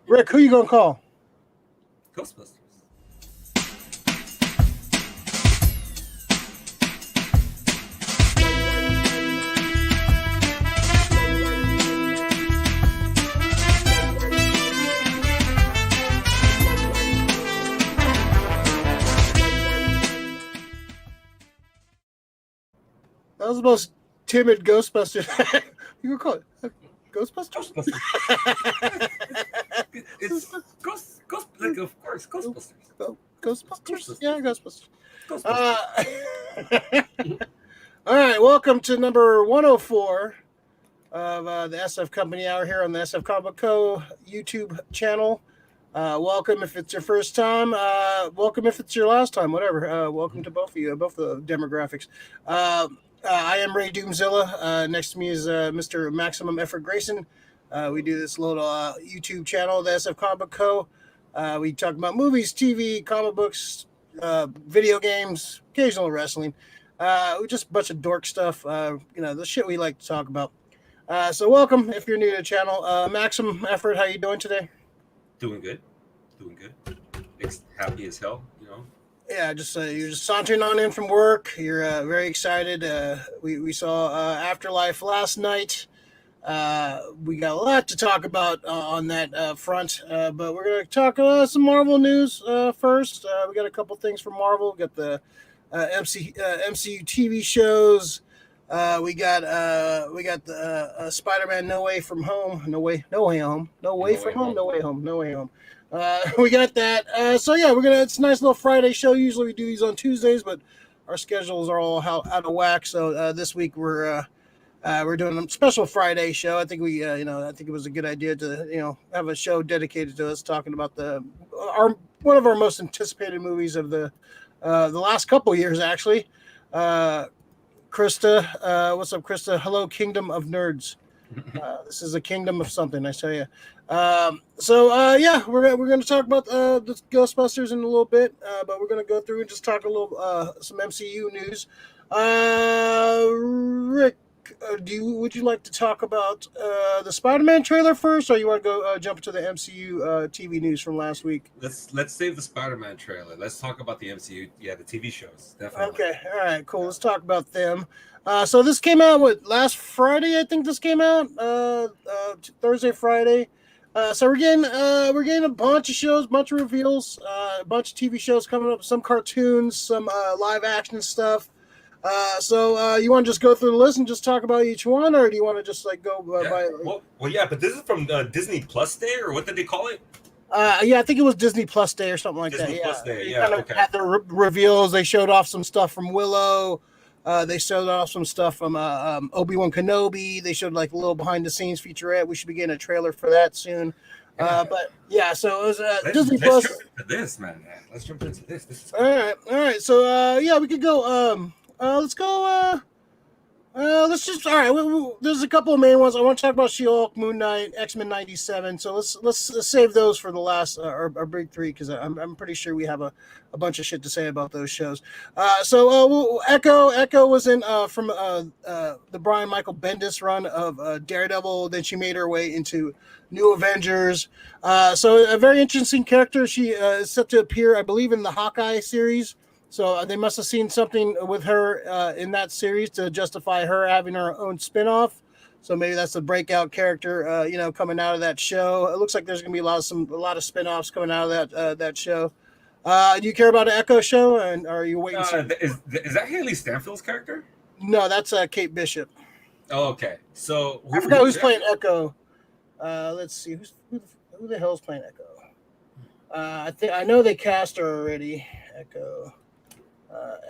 Rick, who you gonna call? Ghostbusters. That was the most timid Ghostbusters. You gonna call it Ghostbusters? It's like of course, Ghostbusters. Ghostbusters? Yeah, Ghostbusters. Ghostbusters. All right, welcome to number 104 of the SF Company Hour here on the SF Comic Co. YouTube channel. Welcome if it's your first time. Welcome if it's your last time, whatever. Welcome to both of you, both the demographics. I am Ray Doomzilla. Next to me is Mr. Maximum Effort Grayson. We do this little YouTube channel, the SF Comic Co. We talk about movies, TV, comic books, video games, occasional wrestling. Just a bunch of dork stuff. The shit we like to talk about. So welcome if you're new to the channel. Maximum Effort, how you doing today? Doing good. Happy as hell, Yeah, you're just sauntering on in from work. You're very excited. We saw Afterlife last night. We got a lot to talk about on that front, but we're going to talk some Marvel news first. We got a couple things from Marvel. We got the MCU TV shows. We got the SpiderMan No Way From Home. No way home. We got that. So yeah, it's a nice little Friday show. Usually we do these on Tuesdays, but our schedules are all out of whack. So this week we're doing a special Friday show. I think I think it was a good idea to have a show dedicated to us talking about one of our most anticipated movies of the last couple years actually. Krista, what's up, Krista? Hello, Kingdom of Nerds. This is a kingdom of something, I tell you. We're going to talk about the Ghostbusters in a little bit, but we're going to go through and just talk a little some MCU news. Rick, would you like to talk about the Spider-Man trailer first, or you want to go jump into the MCU TV news from last week? Let's save the Spider-Man trailer. Let's talk about the MCU, the TV shows. Definitely. Okay, all right, cool. Let's talk about them. So this came out last Friday? I think this came out Thursday, Friday. So we're getting a bunch of shows, bunch of reveals, a bunch of TV shows coming up, some cartoons, some live action stuff. So you want to just go through the list and just talk about each one, or do you want to just go by? But this is from Disney Plus Day, or what did they call it? I think it was Disney Plus Day or something like Disney that. Plus Day, They kind of had their reveals. They showed off some stuff from Willow. They showed off some stuff from Obi-Wan Kenobi. They showed a little behind-the-scenes featurette. We should be getting a trailer for that soon. But yeah, so it was Disney Plus. Let's jump into this, man. Let's jump into this. This is all right. So we could go. Let's go. Let's just all right. There's a couple of main ones. I want to talk about She-Hulk, Moon Knight, X-Men '97. So let's save those for the last our big three, because I'm pretty sure we have a bunch of shit to say about those shows. Echo was in from the Brian Michael Bendis run of Daredevil. Then she made her way into New Avengers. So a very interesting character. She is set to appear, I believe, in the Hawkeye series. So they must have seen something with her in that series to justify her having her own spinoff. So maybe that's the breakout character, coming out of that show. It looks like there's going to be a lot of spinoffs coming out of that show. Do you care about an Echo show, and are you waiting? Is that Haley Stanfield's character? No, that's Kate Bishop. Oh, okay. So I forgot who's playing Echo. Let's see who the hell's playing Echo. I know they cast her already.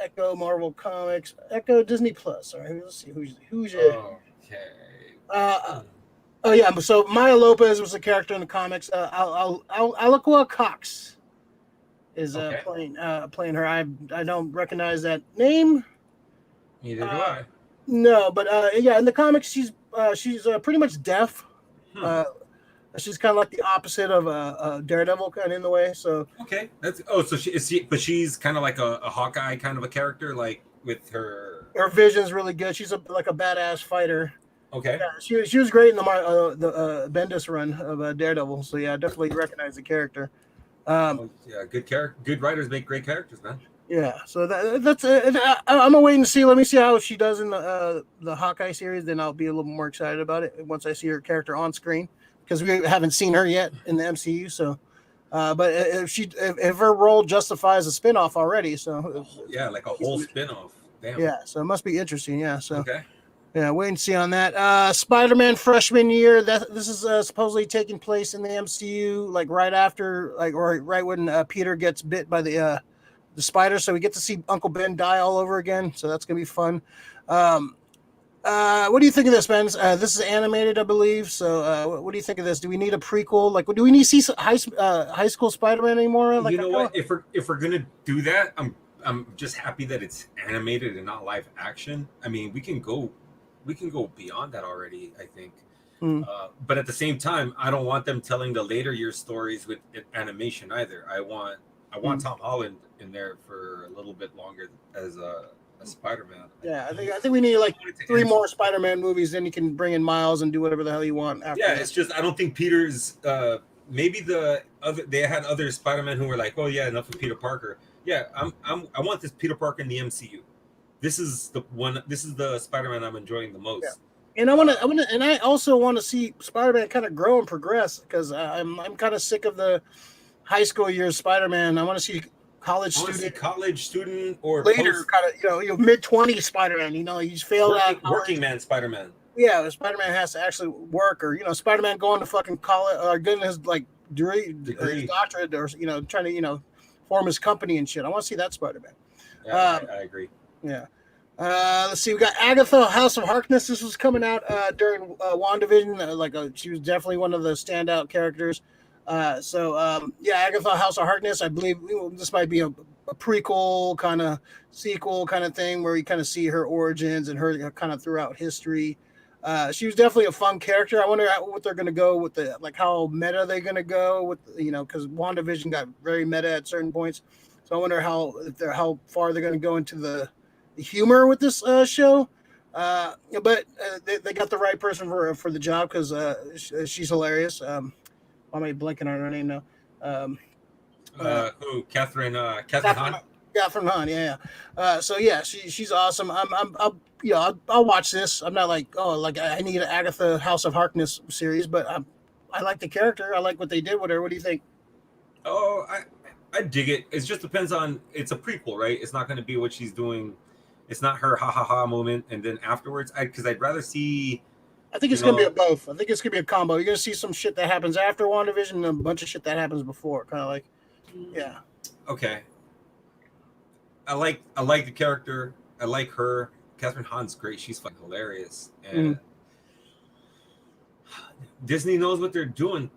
Echo Marvel Comics, Echo Disney Plus. All right, let's see who's it. Okay. So Maya Lopez was a character in the comics. Alaqua Cox is playing her. I don't recognize that name. Neither do I. No, but in the comics she's pretty much deaf. She's kind of like the opposite of Daredevil, kind of in the way. So Okay, that's so but she's kind of like a Hawkeye kind of a character, like with her. her vision's really good. She's like a badass fighter. Okay. Yeah, she was great in the Bendis run of Daredevil. So yeah, I definitely recognize the character. Yeah, good writers make great characters, man. Yeah, so that's I'm gonna wait and see. Let me see how she does in the Hawkeye series. Then I'll be a little more excited about it once I see her character on screen, because we haven't seen her yet in the MCU. So, but if her role justifies a spinoff already, so yeah, like a whole spinoff. Damn. Yeah, so it must be interesting. Yeah, so okay. Yeah, wait and see on that. Spider-Man freshman year. This is supposedly taking place in the MCU, like right after, or right when Peter gets bit by the spider. So we get to see Uncle Ben die all over again. So that's gonna be fun. What do you think of this, Ben? This is animated, I believe. So what do you think of this? Do we need a prequel? Like, do we need to see high school Spider-Man anymore? Like, you know what? If we're gonna do that, I'm just happy that it's animated and not live action. I mean, we can go beyond that already, I think. But at the same time, I don't want them telling the later year stories with animation either. I want Tom Holland in there for a little bit longer as a Spider-Man. Yeah, I think we need like 3 more Spider-Man movies. Then you can bring in Miles and do whatever the hell you want after. Yeah, that. It's just I don't think Peter's. Maybe they had other Spider-Man who were like, oh yeah, enough of Peter Parker. Yeah, I want this Peter Parker in the MCU. This is the one. This is the Spider-Man I'm enjoying the most. Yeah. And and I also want to see Spider-Man kind of grow and progress, because I'm kind of sick of the high school years Spider-Man. I want to see college student or later kind of mid-20s Spider-Man. He's failed out working man Spider-Man. Yeah, Spider-Man has to actually work, or Spider-Man going to fucking college or getting his degree. His doctorate, or trying to form his company and shit. I want to see that Spider-Man. Yeah, I agree. Yeah. Let's see. We got Agatha, House of Harkness. This was coming out during WandaVision. She was definitely one of the standout characters. Agatha, House of Harkness. I believe this might be a prequel kind of sequel kind of thing, where you kind of see her origins and her kind of throughout history. She was definitely a fun character. I wonder what they're going to go with how meta they're going to go with, because WandaVision got very meta at certain points. So I wonder how far they're going to go into the humor with this show. But they got the right person for the job, because she's hilarious. Why am I blanking on her name now? Who? Catherine Hahn. Catherine Hahn, yeah. She's awesome. I'll watch this. I'm not I need an Agatha House of Harkness series, but I like the character. I like what they did with her. What do you think? Oh, I dig it. It just depends on. It's a prequel, right? It's not going to be what she's doing. It's not her ha ha ha moment, and then afterwards, because I'd rather see. I think it's going to be a both. I think it's going to be a combo. You're going to see some shit that happens after WandaVision and a bunch of shit that happens before. Kind of yeah. Okay. I like the character. I like her. Catherine Hahn's great. She's fucking hilarious. And Disney knows what they're doing.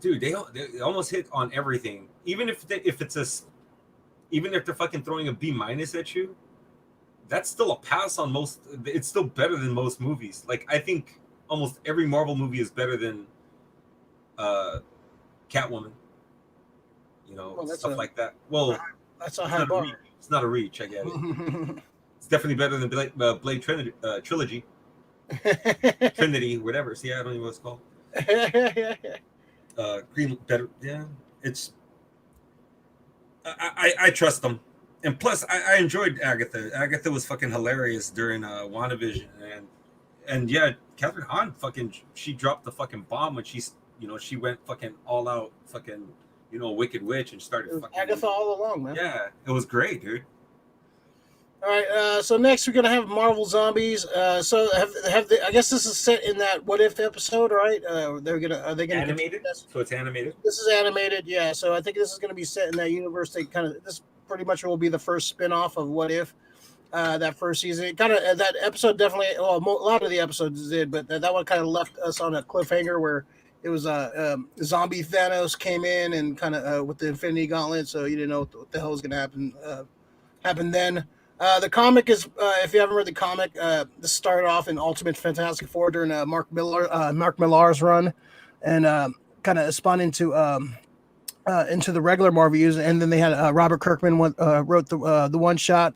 Dude, they almost hit on everything. Even if they're fucking throwing a B- at you, that's still a pass on most. It's still better than most movies. Like, I think almost every Marvel movie is better than Catwoman. Stuff like that. Well, that's a high bar. It's not a reach, I guess. It's definitely better than Blade Trinity, Trilogy. Trinity, whatever. See, I don't even know what it's called. Green, better. Yeah, it's. I trust them. And plus, I enjoyed Agatha. Agatha was fucking hilarious during WandaVision, and yeah, Catherine Hahn she dropped the fucking bomb when she went fucking all out fucking Wicked Witch and started fucking Agatha all along, man. Yeah, it was great, dude. All right, so next we're gonna have Marvel Zombies. So I guess this is set in that What If episode, right? Are they gonna animated? So it's animated. This is animated, yeah. So I think this is gonna be set in that universe. This pretty much will be the first spin-off of What If. That first season, that episode definitely. Well, a lot of the episodes did, but that one kind of left us on a cliffhanger where it was zombie Thanos came in and kind of with the Infinity Gauntlet, so you didn't know what the hell was gonna happen then. The comic is, if you haven't read the comic, this started off in Ultimate Fantastic Four during Mark Millar's run, and kind of spun into the regular Marvel use. And then they had Robert Kirkman wrote the one shot,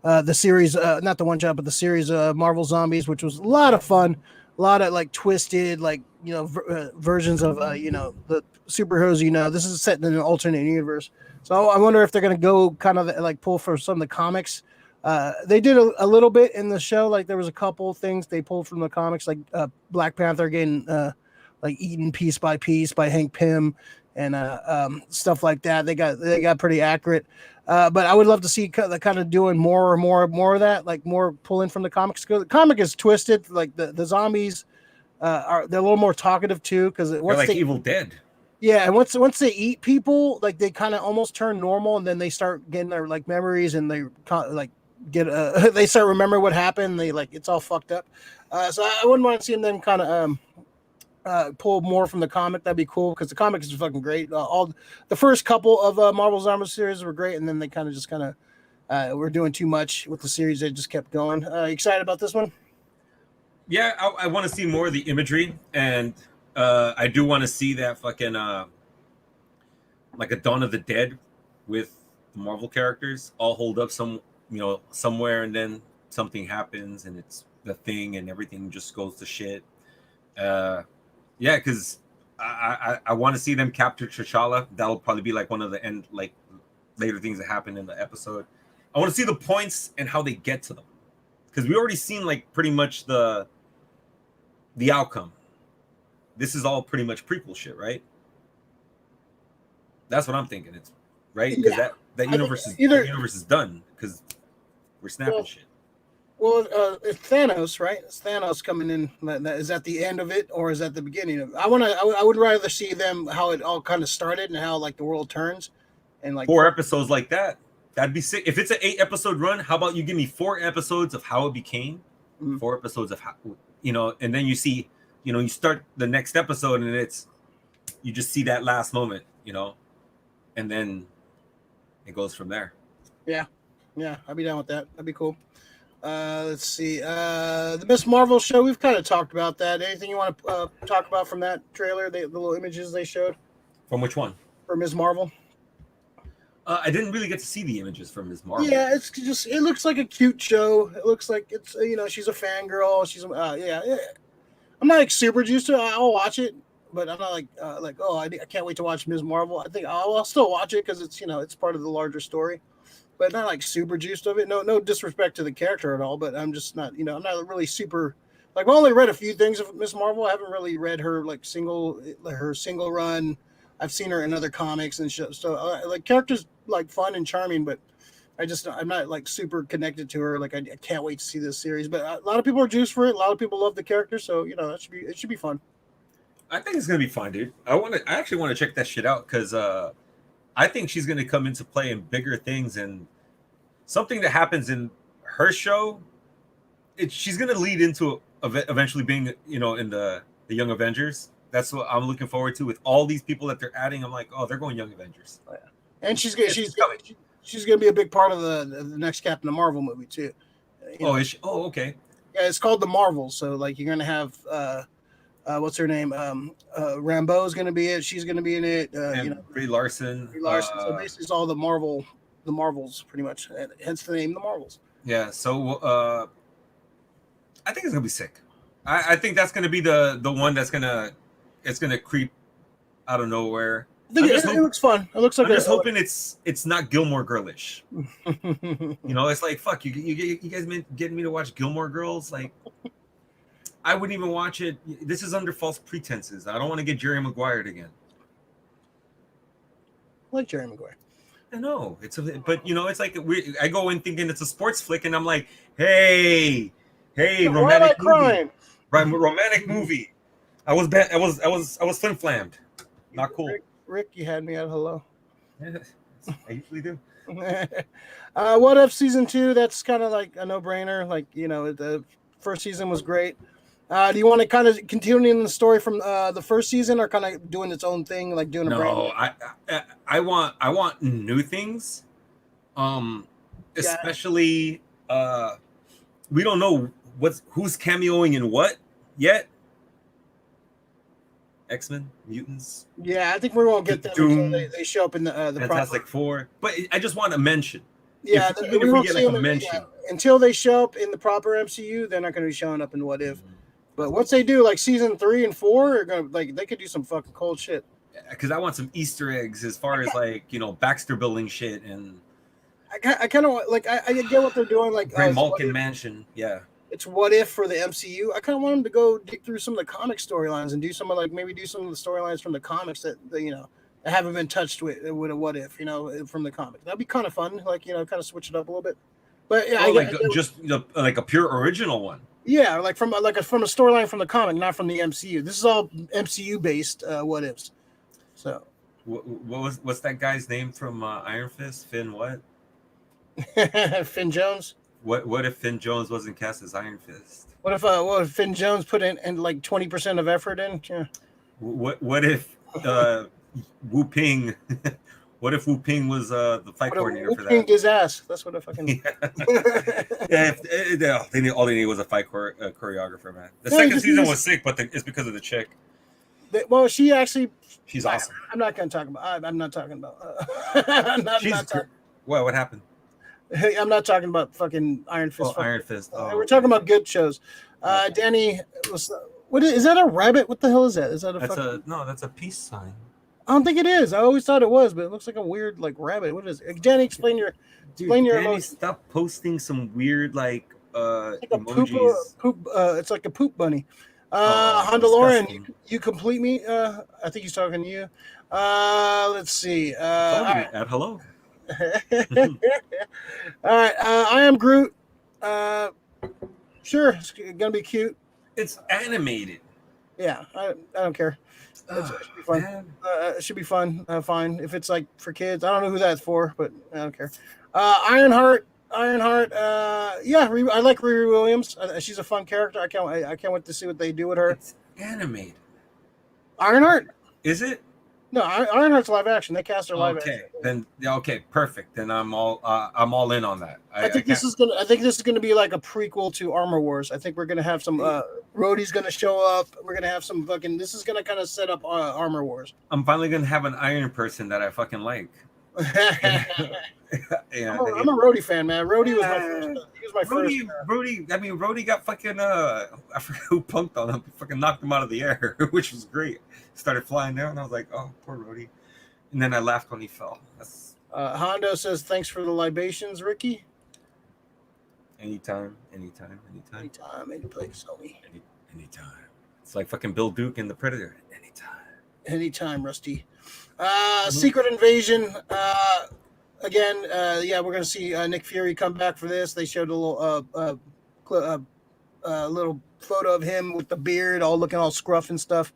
the series, not the one shot, but the series Marvel Zombies, which was a lot of fun, a lot of like twisted, like versions of the superheroes. This is set in an alternate universe, so I wonder if they're going to go kind of like pull from some of the comics. They did a little bit in the show, like there was a couple things they pulled from the comics, like Black Panther getting like eaten piece by piece by Hank Pym and stuff like that. They got pretty accurate. But I would love to see kind of doing more of that, like more pulling from the comics. The comic is twisted. Like the zombies they're a little more talkative too, because they're like Evil Dead. Yeah, and once they eat people, like they kind of almost turn normal, and then they start getting their like memories, and they like get they start remembering what happened. They like it's all fucked up. So I wouldn't mind seeing them kind of pull more from the comic. That'd be cool, because the comic is fucking great. All the first couple of Marvel Zombie series were great, and then they kind of were doing too much with the series. They just kept going. Excited about this one? Yeah, I want to see more of the imagery, and I do want to see that fucking like a Dawn of the Dead with the Marvel characters all hold up somewhere, and then something happens, and it's the Thing, and everything just goes to shit. Yeah, because I want to see them capture T'Challa. That'll probably be like one of the later things that happen in the episode. I want to see the points and how they get to them, because we already seen like pretty much the outcome. This is all pretty much prequel shit, right? That's what I'm thinking. It's right, because that universe is done, because we're snapping shit. Well, it's Thanos, right? It's Thanos coming in. Is that the end of it, or is that the beginning of it? I would rather see them how it all kind of started and how like the world turns, and like 4 episodes like that. That'd be sick. If it's an 8 episode run, how about you give me 4 episodes of how it became, 4 episodes of how, and then you see, you start the next episode and you just see that last moment, and then it goes from there. Yeah, I'd be down with that. That'd be cool. Let's see. The Miss Marvel show, we've kind of talked about that. Anything you want to talk about from that trailer, the little images they showed? From which one? For Miss Marvel. I didn't really get to see the images from Miss Marvel. Yeah, it looks like a cute show. It looks like it's, she's a fangirl. She's, yeah. I'm not like super juiced to it. I'll watch it, but I'm not like I can't wait to watch Ms. Marvel. I think I'll still watch it because it's, it's part of the larger story, but not like super juiced of it. No disrespect to the character at all, but I'm just not, I'm not really super, like, I've only read a few things of Ms. Marvel. I haven't really read her single run. I've seen her in other comics and shows. So like characters like fun and charming, but I'm not like super connected to her. Like I can't wait to see this series, but a lot of people are juiced for it. A lot of people love the character. So, it should be fun. I think it's going to be fun, dude. I actually want to check that shit out, because I think she's going to come into play in bigger things, and something that happens in her show, she's going to lead into eventually being, in the Young Avengers. That's what I'm looking forward to with all these people that they're adding. I'm like, oh, they're going Young Avengers. Oh, yeah. And she's going to be a big part of the next Captain Marvel movie too. Is she? Oh, okay. Yeah, it's called The Marvels. So like you're going to have what's her name? Rambeau is going to be it. She's going to be in it. Brie Larson. So basically, it's all the Marvels, pretty much. Hence the name, The Marvels. Yeah. So I think it's going to be sick. I think that's going to be the one that's gonna creep out of nowhere. I think it looks fun. It looks like I'm just hoping it's not Gilmore Girlish. It's like, fuck you guys getting me to watch Gilmore Girls. Like, I wouldn't even watch it. This is under false pretenses. I don't want to get Jerry Maguired again. I like Jerry Maguire. I know but it's like I go in thinking it's a sports flick, and I'm like, hey, romantic movie. Romantic movie. I was flim flammed. Not cool. Rick, you had me at hello. Yeah, I usually do. What If season 2? That's kind of like a no-brainer. Like, the first season was great. Do you want to kind of continue in the story from the first season, or kind of doing its own thing, like doing a brand? No, I want new things. Especially we don't know who's cameoing in what yet. XMen mutants. Yeah, I think we won't get them Doom, until they show up in the Fantastic proper. Four. But I just want to mention. Yeah, Even if we won't get see like a them mention. until they show up in the proper MCU. They're not going to be showing up in What If. But once they do, like season 3 and 4, are gonna they could do some fucking cold shit. Because I want some Easter eggs as far as like Baxter building shit and I kind of like I get what they're doing. Like Grand Malkin Mansion. Yeah, it's What If for the MCU. I kind of want them to go dig through some of the comic storylines and do some of maybe do some of the storylines from the comics that that haven't been touched with a What If from the comic. That'd be kind of fun. Like kind of switch it up a little bit. But yeah, like a pure original one. Yeah, like from a storyline from the comic, not from the MCU. This is all MCU based What Ifs. So, what's that guy's name from Iron Fist? Finn what? Finn Jones. What if Finn Jones wasn't cast as Iron Fist? What if Finn Jones put in like 20% of effort in? Yeah. What if Wu Ping? What if Wu Ping was the fight coordinator for that? Wu Ping his ass. That's what I fucking. Yeah, all they need was a fight choreographer, man. The second season was sick, but it's because of the chick. Well, she's awesome. I'm not going to talk about. I'm not talking about. What happened? I'm not talking about fucking Iron Fist. Iron Fist. We're talking about good shows. Danny, what is that? A rabbit? What the hell is that? Is that that's a peace sign. I don't think it is. I always thought it was, but it looks like a weird rabbit. What is it? Danny, explain your. Danny, stop posting some weird emojis. It's like a poop bunny. Honda Lauren, you complete me. I think he's talking to you. Let's see. At hello. All right. I am Groot. Sure, it's gonna be cute. It's animated. Yeah, I don't care. It should be fun. It should be fun. Fine. If it's like for kids, I don't know who that's for, but I don't care. Ironheart. Yeah, I like Riri Williams. She's a fun character. I can't wait to see what they do with her. It's animated. Ironheart? Is it? No, Ironheart's live action. They cast her live action. Okay, perfect. Then I'm all in on that. I think this is gonna be like a prequel to Armor Wars. I think we're gonna have some Rhodey's gonna show up. We're gonna have some fucking. This is gonna kind of set up Armor Wars. I'm finally gonna have an Iron person that I fucking like. Yeah, I'm a Rhodey fan, man. Rhodey was my first. He was my first. Rhodey got fucking. I forgot who punked on him. Fucking knocked him out of the air, which was great. Started flying down, and I was like, "Oh, poor Rhodey." And then I laughed when he fell. Hondo says, "Thanks for the libations, Ricky." Anytime. Any place, homie. Anytime. It's like fucking Bill Duke in The Predator. Anytime, Rusty. Secret Invasion. Again, yeah, we're gonna see Nick Fury come back for this. They showed a little photo of him with the beard, all looking all scruff and stuff.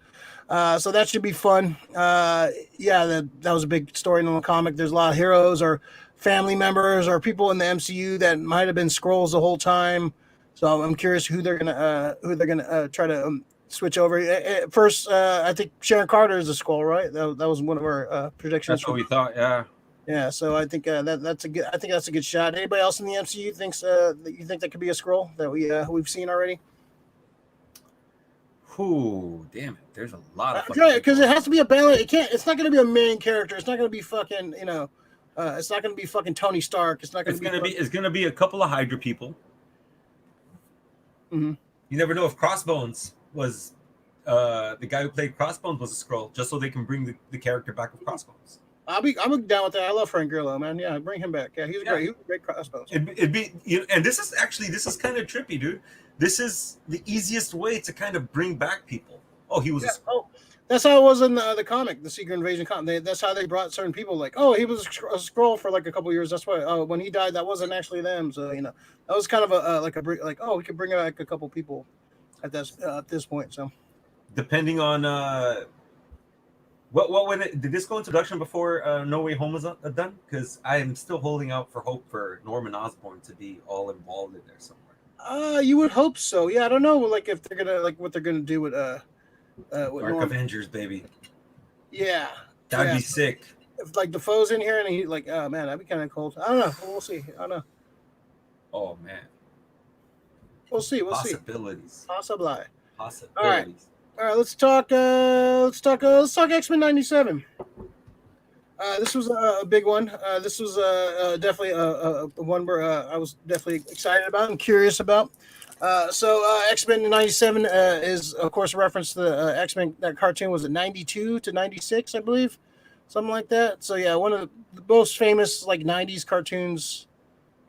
So that should be fun. Yeah, that was a big story in the comic. There's a lot of heroes or family members or people in the MCU that might have been Skrulls the whole time. So I'm curious who they're gonna try to switch over. First, I think Sharon Carter is a Skrull, right? That was one of our predictions. That's what we thought. Yeah. Yeah, so I think that's a good shot. Anybody else in the MCU thinks that you think that could be a Skrull that we've seen already? Ooh, damn it! There's a lot of because it has to be a balance. It's not going to be a main character. It's not going to be fucking it's not going to be fucking Tony Stark. It's going to be a couple of Hydra people. Mm-hmm. You never know if Crossbones was the guy who played Crossbones was a Skrull, just so they can bring the character back of Crossbones. I'm down with that. I love Frank Grillo, man. Yeah, bring him back. Yeah, he was great Crossbones. It'd be and this is kind of trippy, dude. This is the easiest way to kind of bring back people. Oh, he was a Skrull. Oh, that's how it was in the comic, the Secret Invasion comic. That's how they brought certain people. Like, oh, he was a Skrull for like a couple years. That's why. When he died, that wasn't actually them. So that was kind of we could bring back a couple people at this point. So, depending on did this go into production before No Way Home was done? Because I am still holding out for hope for Norman Osborn to be all involved in there somewhere. You would hope so. Yeah, I don't know, like if they're gonna what they're gonna do with Dark Avengers, baby. Yeah, that'd be sick. If like Defoe's in here and he oh man, that'd be kind of cool. I don't know. We'll see. I don't know. Oh man, we'll see. Possibilities. Possibly. Possibilities. All right. All right, let's talk. Let's talk X-Men '97. This was a big one. This was definitely a one where I was definitely excited about and curious about. X-Men '97 is, of course, a reference to the X-Men. That cartoon was at '92 to '96, I believe, something like that. So yeah, one of the most famous like '90s cartoons,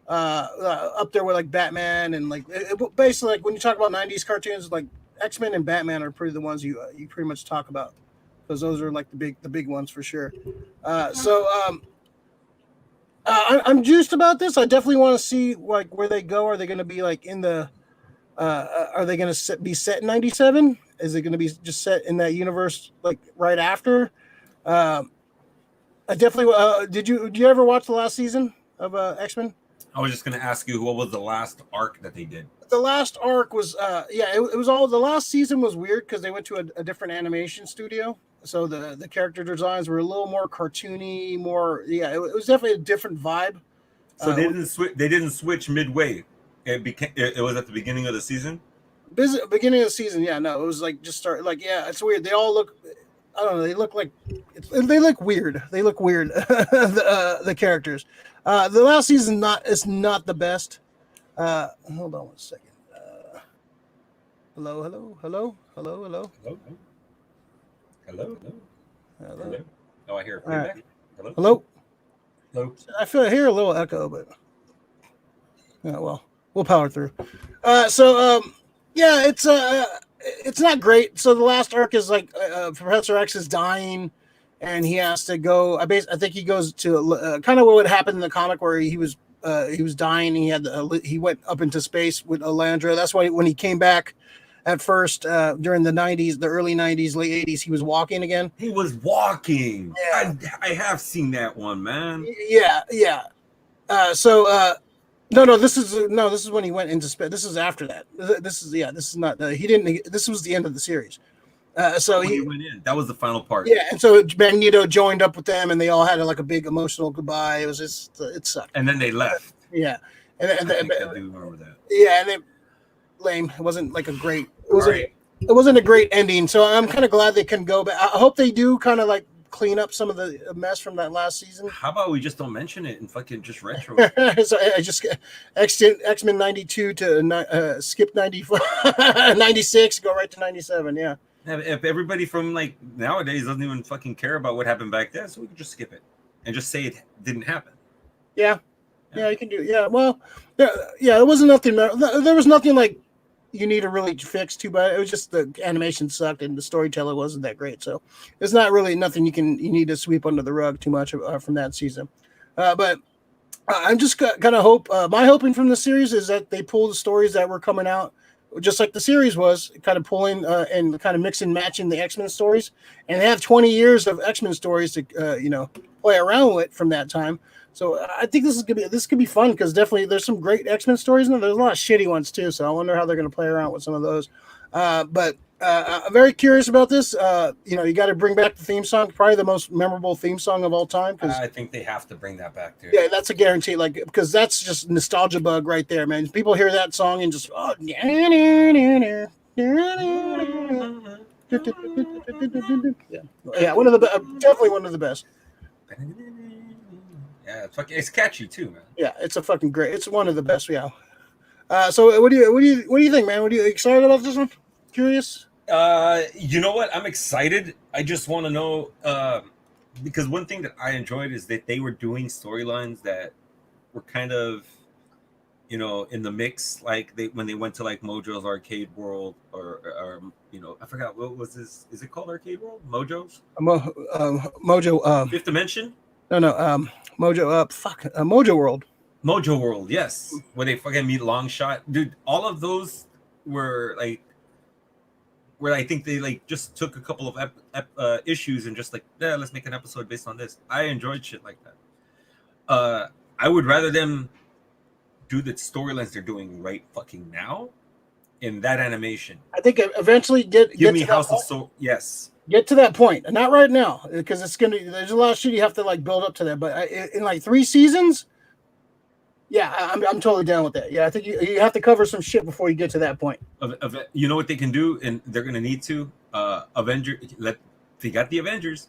up there with like Batman and like basically like when you talk about '90s cartoons, like X-Men and Batman are pretty the ones you pretty much talk about because those are like the big ones for sure. I'm juiced about this. I definitely want to see like where they go. Are they going to be like in the? Are they going to be set in '97? Is it going to be just set in that universe like right after? I definitely. Did you ever watch the last season of X-Men? I was just going to ask you what was the last arc that they did. The last arc was it was all the last season was weird because they went to a different animation studio. So the character designs were a little more cartoony, it was definitely a different vibe. So they didn't switch midway. It was at the beginning of the season. Beginning of the season, yeah. No, it was like just start like it's weird. They all look, I don't know. They look like they look weird. They look weird. The characters. The last season is not the best. Hold on one second. Hello. Oh, I hear feedback. Right. Hello. I hear a little echo, but well, we'll power through. It's not great. So the last arc is like Professor X is dying, and he has to go. I think he goes to kind of what would happen in the comic where he was dying. He went up into space with Alandra. That's why when he came back at first during the '90s, the early '90s, late '80s, he was walking again. He was walking. Yeah. I have seen that one, man. Yeah. No. This is when he went into space. This is after that. This is not. He didn't. This was the end of the series. He went in. That was the final part. Yeah, and so Magneto joined up with them, and they all had like a big emotional goodbye. It was just it sucked. And then they left. Yeah, I do remember that. Yeah, and lame. It wasn't like a great. It wasn't a great ending. So I'm kind of glad they can go back. I hope they do kind of like clean up some of the mess from that last season. How about we just don't mention it and fucking just retro? So I just X-Men 92 to skip 94, 96, go right to 97. Yeah. If everybody from like nowadays doesn't even fucking care about what happened back then, so we can just skip it and just say it didn't happen. Yeah, you can do. Yeah, well, it wasn't nothing. There was nothing like you need to really fix too bad. It was just the animation sucked and the storyteller wasn't that great. So it's not really nothing you need to sweep under the rug too much from that season. But I'm just kind of my hoping from the series is that they pull the stories that were coming out, just like the series was, kind of pulling and kind of mixing, matching the X-Men stories. And they have 20 years of X-Men stories to play around with from that time. So I think this could be fun because definitely there's some great X-Men stories in there. There's a lot of shitty ones too. So I wonder how they're going to play around with some of those. But I'm very curious about this. You got to bring back the theme song, probably the most memorable theme song of all time. I think they have to bring that back too. Yeah, that's a guarantee. Like because that's just nostalgia bug right there, man. People hear that song and just yeah, definitely one of the best. Yeah, it's catchy too, man. Yeah, it's a fucking great. It's one of the best. Yeah. So what do you think, man? What are you excited about this one? Curious? You know what? I'm excited. I just want to know because one thing that I enjoyed is that they were doing storylines that were kind of, in the mix. Like when they went to like Mojo's Arcade World or I forgot what was this. Is it called Arcade World? Mojo's? Mojo. Fifth Dimension? No. Mojo. Mojo World. Mojo World, yes. Where they fucking meet Longshot, dude. All of those were like, where I think they like just took a couple of issues and just like, yeah, let's make an episode based on this. I enjoyed shit like that. I would rather them do the storylines they're doing right fucking now in that animation. I think eventually give me House of Soul. Yes. Get to that point, and not right now, because there's a lot of shit you have to like build up to that. But in like 3 seasons, Yeah, I'm totally down with that. Yeah, I think you have to cover some shit before you get to that point. You know what they can do, and they're gonna need to they got the Avengers.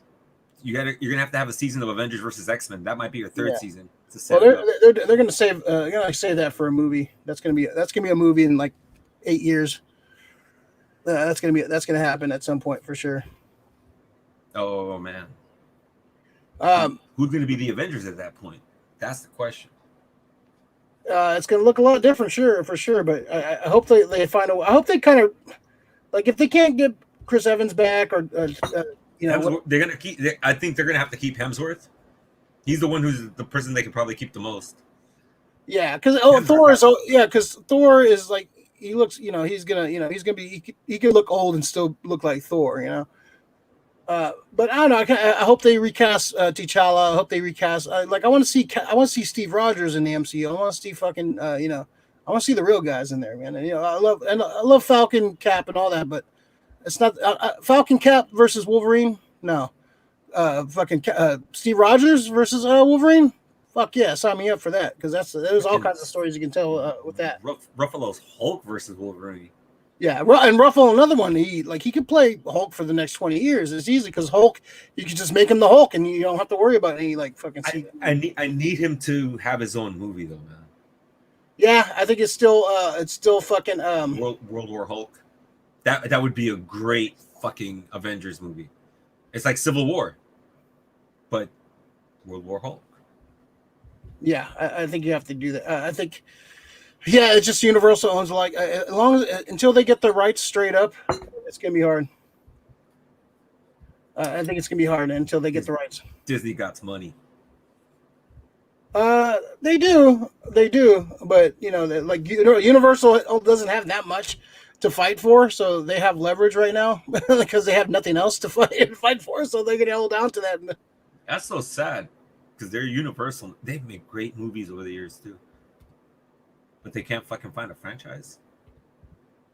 You're gonna have to have a season of Avengers versus X-Men. That might be your third season to set it up. They're gonna save that for a movie. That's gonna be a movie in like 8 years. That's gonna happen at some point for sure. Oh man, who's gonna be the Avengers at that point? That's the question. It's gonna look a lot different, for sure. But I hope they find a. I hope they kind of like if they can't get Chris Evans back or they're gonna keep. I think they're gonna have to keep Hemsworth. He's the one who's the person they can probably keep the most. Yeah, because Thor is like he looks. He's gonna be. He can look old and still look like Thor. But I don't know. I hope they recast T'Challa. I hope they recast. I want to see Steve Rogers in the MCU. I want to see fucking. I want to see the real guys in there, man. And, I love Falcon, Cap, and all that. But it's not Falcon, Cap versus Wolverine. No, fucking Steve Rogers versus Wolverine. Fuck yeah, sign me up for that because there's all kinds of stories you can tell with that. Ruffalo's Hulk versus Wolverine. Yeah, and Ruffalo, another one. He could play Hulk for the next 20 years. It's easy because Hulk, you can just make him the Hulk, and you don't have to worry about any fucking. I need him to have his own movie though, man. Yeah, I think it's still fucking World War Hulk. That would be a great fucking Avengers movie. It's like Civil War, but World War Hulk. Yeah, I think you have to do that. I think. Yeah, it's just Universal owns as long as until they get the rights straight up, it's gonna be hard. I think it's gonna be hard until they get the rights. Disney got money. They do, but Universal doesn't have that much to fight for, so they have leverage right now because they have nothing else to fight for, so they get held down to that. That's so sad because they're Universal. They've made great movies over the years too. But they can't fucking find a franchise.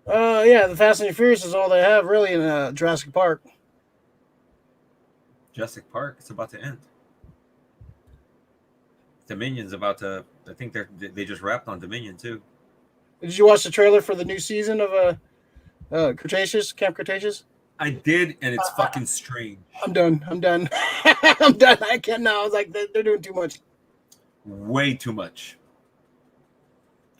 Yeah, the Fast and the Furious is all they have really in Jurassic Park. Jurassic Park, it's about to end. Dominion's about to. I think they just wrapped on Dominion too. Did you watch the trailer for the new season of Cretaceous, Camp Cretaceous? I did, and it's fucking strange. I'm done. I'm done. I can't now. I was like, they're doing too much. Way too much.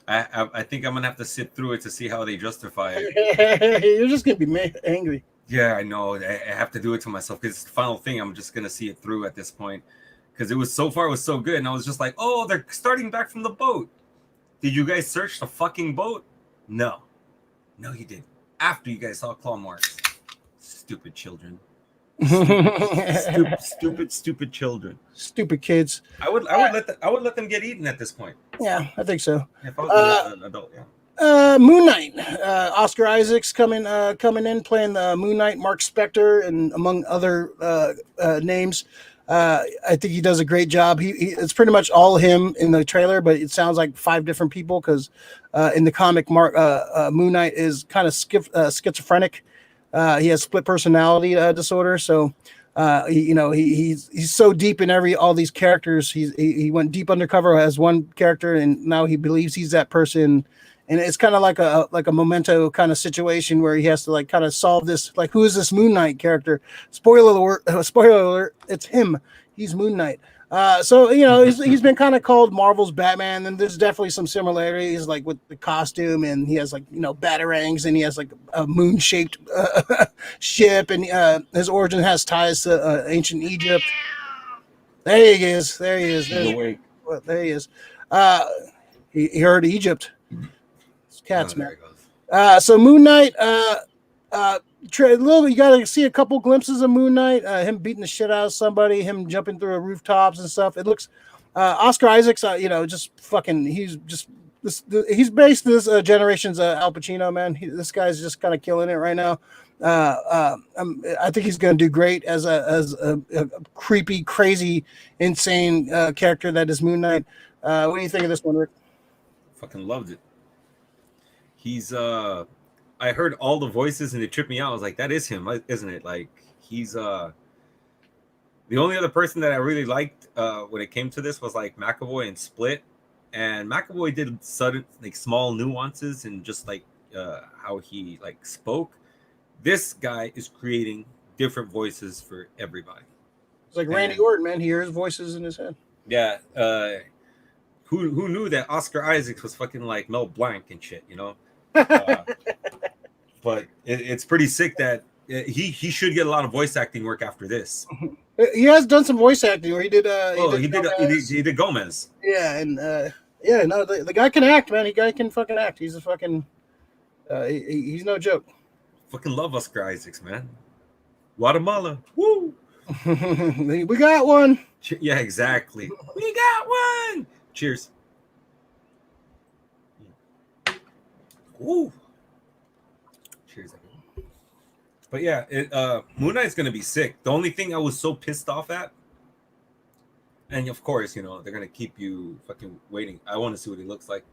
I think I'm gonna have to sit through it to see how they justify it. You're just gonna be angry. Yeah, I know. I have to do it to myself because it's the final thing. I'm just gonna see it through at this point because it was so good, and I was just like, oh, they're starting back from the boat. Did you guys search the fucking boat? No, you didn't. After you guys saw claw marks, stupid children. Stupid children. Stupid kids. I would let them get eaten at this point. Yeah, I think so. If I was an adult, yeah. Moon Knight. Oscar Isaac's coming in playing the Moon Knight. Mark Spector and among other names. I think he does a great job. It's pretty much all him in the trailer, but it sounds like 5 different people because in the comic, Moon Knight is kind of schizophrenic. He has split personality disorder, so he's so deep in all these characters. He went deep undercover as one character, and now he believes he's that person. And it's kind of like a Memento kind of situation where he has to kind of solve this. Who is this Moon Knight character? Spoiler alert! It's him. He's Moon Knight. So he's been kind of called Marvel's Batman, and there's definitely some similarities with the costume, and he has batarangs, and he has a moon-shaped ship, and his origin has ties to ancient Egypt. There he is. There he is. There he is. He heard Egypt. It's cats, man. So Moon Knight. You got to see a couple glimpses of Moon Knight, him beating the shit out of somebody, him jumping through rooftops and stuff. It looks Oscar Isaac's, just fucking. He's based this generation's Al Pacino, man. This guy's just kind of killing it right now. I think he's going to do great as a creepy, crazy, insane character that is Moon Knight. What do you think of this one, Rick? Fucking loved it. He's I heard all the voices and it tripped me out. I was like, that is him, isn't it? He's the only other person that I really liked when it came to this was McAvoy and Split, and McAvoy did sudden like small nuances and just like how he like spoke. This guy is creating different voices for everybody. It's like Randy Orton, man. He hears voices in his head. Yeah. Who knew that Oscar Isaacs was fucking like Mel Blanc and shit, you know? But it's pretty sick that he should get a lot of voice acting work after this. He has done some voice acting where he did. He did Gomez. Yeah, and the guy can act, man. The guy can fucking act. He's a fucking. He's no joke. Fucking love Oscar Isaacs, man. Guatemala, woo! We got one. Yeah, exactly. We got one. Cheers. Woo. Cheers. But yeah, Moon Knight's gonna be sick. The only thing I was so pissed off at, and of course, you know, they're gonna keep you fucking waiting. I want to see what he looks like.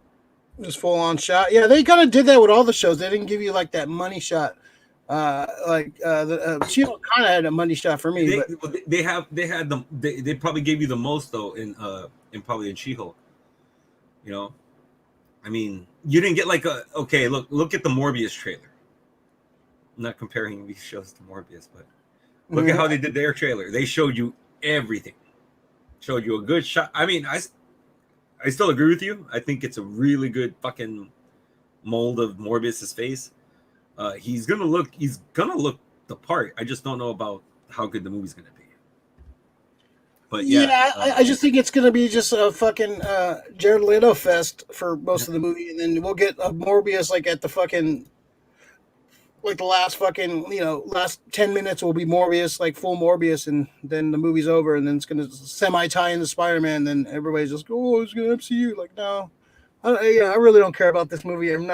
Just full on shot. Yeah, they kind of did that with all the shows. They didn't give you like that money shot. The She-Hulk kind of had a money shot for me. They probably gave you the most though in She-Hulk. You know, I mean, you didn't get like look at the Morbius trailer. I'm not comparing these shows to Morbius, but look at how they did their trailer. They showed you everything. Showed you a good shot. I mean, I still agree with you. I think it's a really good fucking mold of Morbius's face. He's gonna look the part. I just don't know about how good the movie's gonna be. But yeah, I just think it's gonna be just a fucking Jared Leto fest for most of the movie, and then we'll get a Morbius like at the fucking like the last fucking last 10 minutes will be Morbius, like full Morbius, and then the movie's over, and then it's gonna semi tie into Spider-Man. And then everybody's just it's gonna MCU. Like no. I really don't care about this movie. I'm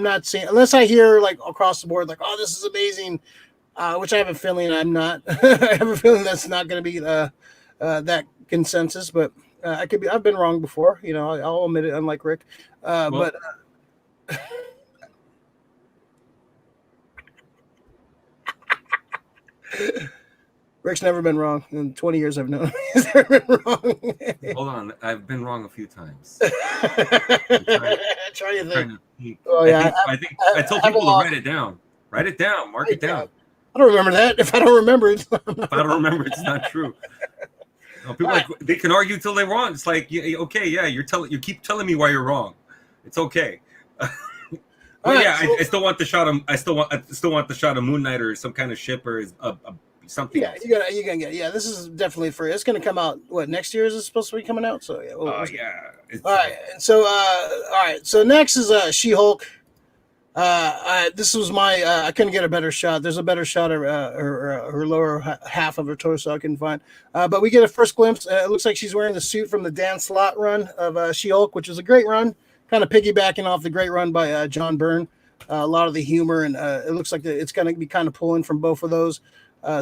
not seeing unless I hear like across the board like, oh, this is amazing, which I have a feeling I'm not. I have a feeling that's not going to be that consensus, but I could be. I've been wrong before, I'll admit it. Unlike Rick, but Rick's never been wrong. In 20 years I've known him. He's never been wrong. Hold on. I've been wrong a few times. Try to think. I told people to write it down. Write it down. Mark it down. I don't remember that. If I don't remember it, if I don't remember, it's not true. People they can argue till they're wrong. It's like, okay, yeah, you keep telling me why you're wrong. It's okay. I still want the shot of the shot of Moon Knight or some kind of ship or something. Yeah, you're gonna get. Yeah, this is definitely free. It's gonna come out. What, next year is it supposed to be coming out? So yeah. All right. So all right. So next is She-Hulk. This was my. I couldn't get a better shot. There's a better shot of her lower half of her torso I can find. But we get a first glimpse. It looks like she's wearing the suit from the Dan Slott run of She-Hulk, which is a great run. Kind of piggybacking off the great run by John Byrne. A lot of the humor, and it looks like it's going to be kind of pulling from both of those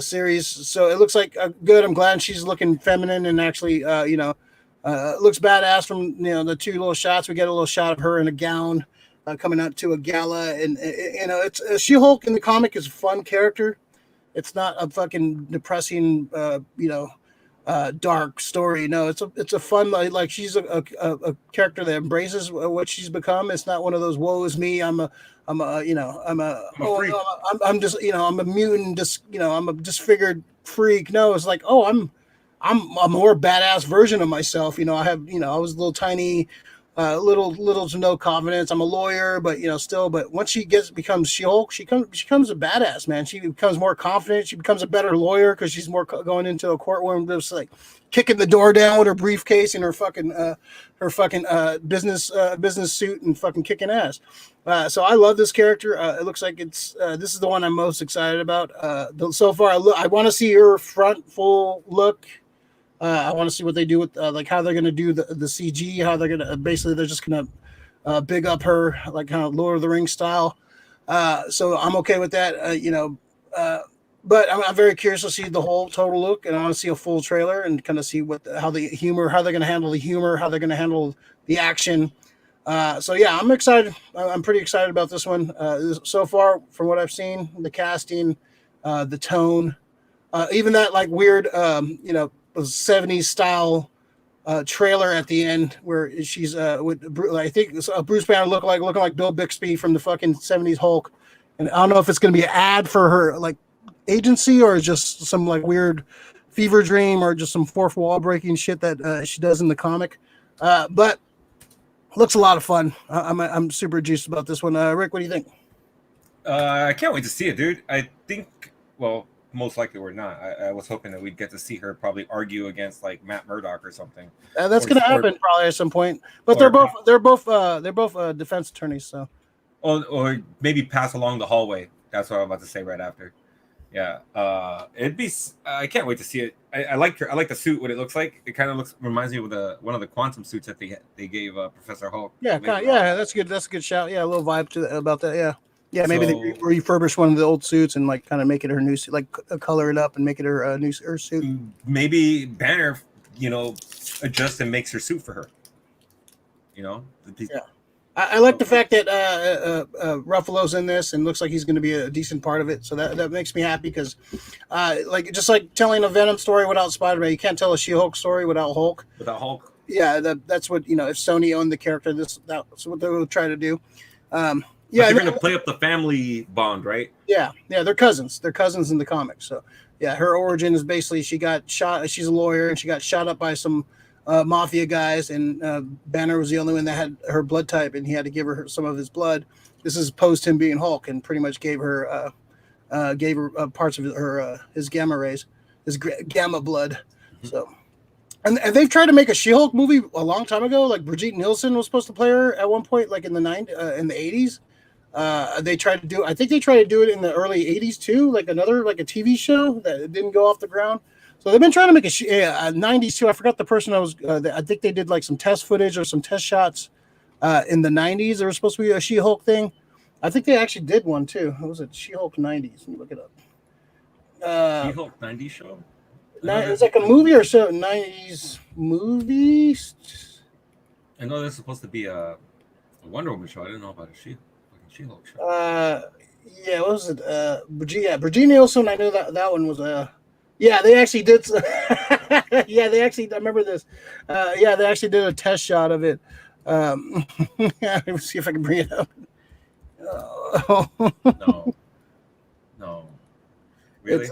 series. So it looks like good. I'm glad she's looking feminine and actually, looks badass from the two little shots. We get a little shot of her in a gown coming out to a gala, and it's She-Hulk in the comic is a fun character. It's not a fucking depressing, dark story. No, it's a fun like she's a character that embraces what she's become. It's not one of those woe is me. I'm a mutant, I'm a disfigured freak. No, it's like, I'm a more badass version of myself. I have, I was a little tiny, little to no confidence. I'm a lawyer, but but once she becomes She-Hulk, she becomes a badass, man. She becomes more confident. She becomes a better lawyer because she's more going into a courtroom, just like kicking the door down with her briefcase and her fucking business suit and fucking kicking ass. So I love this character. It looks like this is the one I'm most excited about. So far, I want to see her full look. I want to see what they do with like how they're going to do the CG, how they're going to they're just going to big up her like kind of Lord of the Rings style. So I'm okay with that, but I'm very curious to see the whole total look, and I want to see a full trailer and kind of see how they're going to handle the humor, how they're going to handle the action. So yeah, I'm excited. I'm pretty excited about this one. So far, from what I've seen, the casting, the tone, even that like weird, 70s style trailer at the end where she's with I think Bruce Banner looking like Bill Bixby from the fucking 70s Hulk, and I don't know if it's going to be an ad for her like agency or just some like weird fever dream or just some fourth wall breaking shit that she does in the comic, but looks a lot of fun. I'm super juiced about this one. Rick, what do you think? I can't wait to see it, dude. I think, well, most likely we're not. I was hoping that we'd get to see her probably argue against like Matt Murdock or something. That's going to happen probably at some point. But they're both defense attorneys, so. Or maybe pass along the hallway. That's what I'm about to say right after. Yeah, it'd be. I can't wait to see it. I like her. I like the suit. What it looks like. It kind of reminds me of one of the quantum suits that they gave Professor Hulk. Yeah, that's good. That's a good shout. Yeah, a little vibe to about that. Yeah. Yeah, maybe they refurbish one of the old suits and like kind of make it her new suit, like color it up and make it her new suit. Maybe Banner, adjusts and makes her suit for her. Yeah, I like the fact that Ruffalo's in this and looks like he's going to be a decent part of it. So that makes me happy because, just like telling a Venom story without Spider-Man, you can't tell a She-Hulk story without Hulk. Without Hulk. Yeah, that's what if Sony owned the character, that's what they would try to do. Yeah, they're going to play up the family bond, right? Yeah, they're cousins. They're cousins in the comics. So, yeah, her origin is basically she got shot. She's a lawyer, and she got shot up by some mafia guys, and Banner was the only one that had her blood type, and he had to give her some of his blood. This is post him being Hulk, and pretty much gave her parts of his gamma rays, his gamma blood. Mm-hmm. So, and they've tried to make a She-Hulk movie a long time ago. Like Brigitte Nielsen was supposed to play her at one point, like in the 80s. They tried to do. I think they tried to do it in the early 80s too, like a TV show that didn't go off the ground. So they've been trying to make a 90s too. I forgot the person I was. I think they did like some test footage or some test shots in the 90s. There was supposed to be a She-Hulk thing. I think they actually did one too. What was it? She-Hulk 90s. Let me look it up. She-Hulk 90s show. It's like a movie or so. 90s movies. I know there's supposed to be a Wonder Woman show. I didn't know about a She-Hulk show. Yeah, what was it? Brigitte Nielsen. I know that one was yeah, they actually did. Yeah, they actually. I remember this. Yeah, they actually did a test shot of it. Let me see if I can bring it up. No. Really?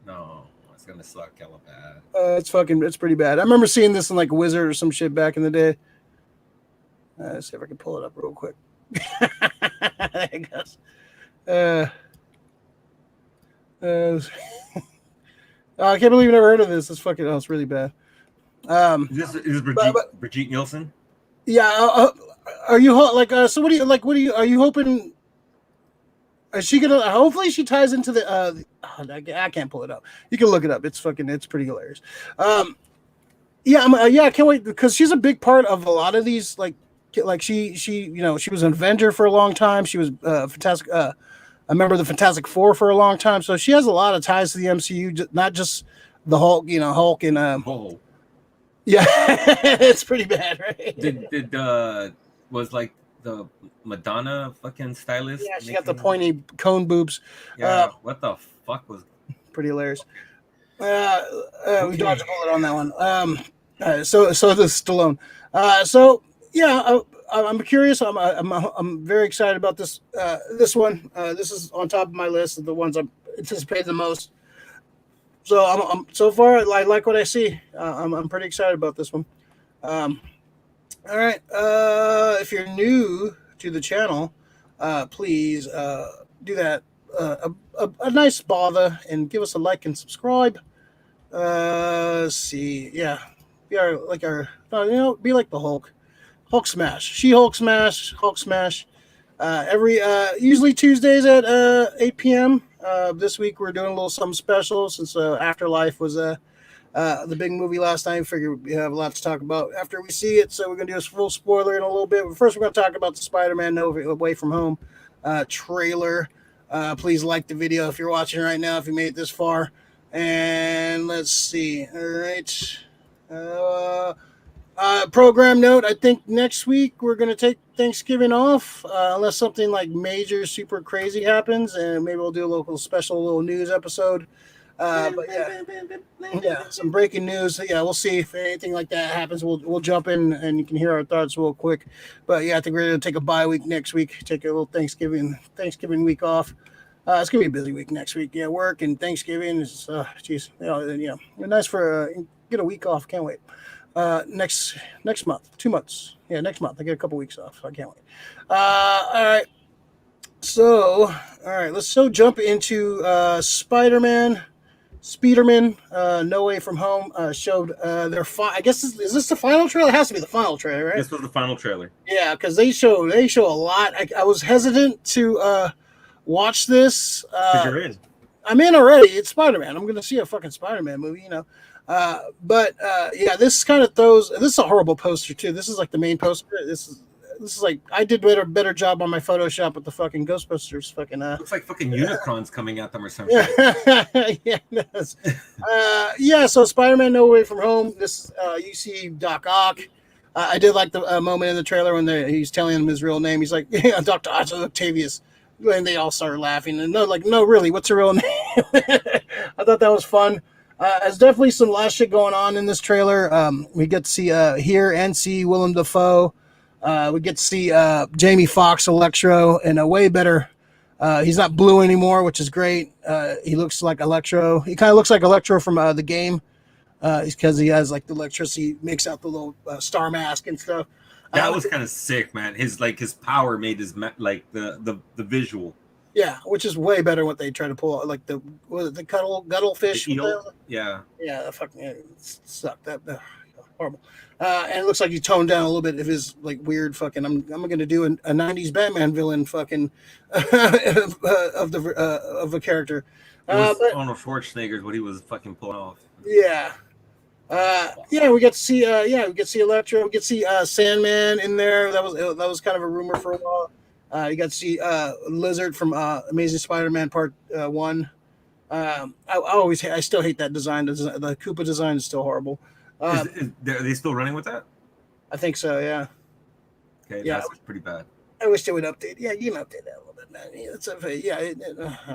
No, it's gonna suck hella bad. It's pretty bad. I remember seeing this in like Wizard or some shit back in the day. Let's see if I can pull it up real quick. There it goes. I can't believe you never heard of this. It's fucking. Oh, it's really bad. This is Brigitte Nielsen. Yeah. Are you like? So what do you like? What do you? Are you hoping? Is she gonna? Hopefully, she ties into the. I can't pull it up. You can look it up. It's fucking. It's pretty hilarious. Yeah. I can't wait because she's a big part of a lot of these. Like she she was an Avenger for a long time. She was fantastic. A member of the Fantastic Four for a long time. So she has a lot of ties to the MCU, not just the Hulk. Hulk and. Yeah, it's pretty bad, right? Did was like the Madonna fucking stylist? Yeah, she got the pointy cone boobs. Yeah, what the fuck was? Pretty hilarious. We dodged a bullet on that one. So the Stallone. So yeah, I'm curious. I'm very excited about this. This one. This is on top of my list of the ones I'm anticipating the most. So I'm so far I like what I see. I'm pretty excited about this one. All right. If you're new to the channel, please do that. A nice bother and give us a like and subscribe. Let's see. Yeah, be like the Hulk. Hulk smash. She-Hulk smash. Hulk smash. Every usually Tuesdays at 8 p.m. This week we're doing a little something special since Afterlife was the big movie last night. Figure we have a lot to talk about after we see it, so we're gonna do a full spoiler in a little bit. But first, we're gonna talk about the SpiderMan No Way Home trailer. Please like the video if you're watching right now. If you made it this far, and let's see. All right. Program note, I think next week we're going to take Thanksgiving off unless something like major super crazy happens, and maybe we'll do a local special little news episode But yeah, some breaking news. Yeah, we'll see if anything like that happens. We'll jump in and you can hear our thoughts real quick. But yeah, I think we're gonna take a bye week next week. Take a little Thanksgiving week off. It's gonna be a busy week next week. Yeah, work and Thanksgiving is geez, nice for get a week off. Can't wait. Next month, 2 months. Yeah, next month I get a couple weeks off. So I can't wait. All right. So all right, let's jump into Spider-Man No Way From Home showed their I guess is this the final trailer? It has to be the final trailer, right? This was the final trailer. Yeah, because they show a lot. I was hesitant to watch this. Because you're in. I'm in already. It's Spider-Man. I'm going to see a fucking Spider-Man movie, you know. But this kind of throws. This is a horrible poster too. This is like the main poster. This is like I did better job on my Photoshop with the fucking Ghostbusters. Fucking looks like fucking Unicrons coming at them or something. Yeah, it does. So Spider-Man No Way From Home. This you see Doc Ock. I did like the moment in the trailer when he's telling him his real name. He's like, yeah, Dr. Octavius. And they all started laughing. And no, really, what's her real name? I thought that was fun. There's definitely some last shit going on in this trailer. We get to see Willem Dafoe. We get to see Jamie Foxx Electro in a way better. He's not blue anymore, which is great. He looks like Electro. He kind of looks like Electro from the game. Because he has like the electricity, makes out the little star mask and stuff. That was kind of sick, man. His power made his the visual. Yeah, which is way better what they try to pull out, like the cuttlefish. Yeah, that fucking sucked. That horrible. And it looks like he toned down a little bit of his like weird fucking. I'm gonna do a '90s Batman villain fucking of a character. Arnold Schwarzenegger's what he was fucking pulling off. Yeah. We get to see Electro. We get to see Sandman in there. That was kind of a rumor for a while. You got to see Lizard from Amazing Spider-Man Part 1. I still hate that design. The Koopa design is still horrible. Are they still running with that? I think so. Yeah. Okay. Yeah, that's pretty bad. I wish they would update. Yeah, you can update that a little bit, man.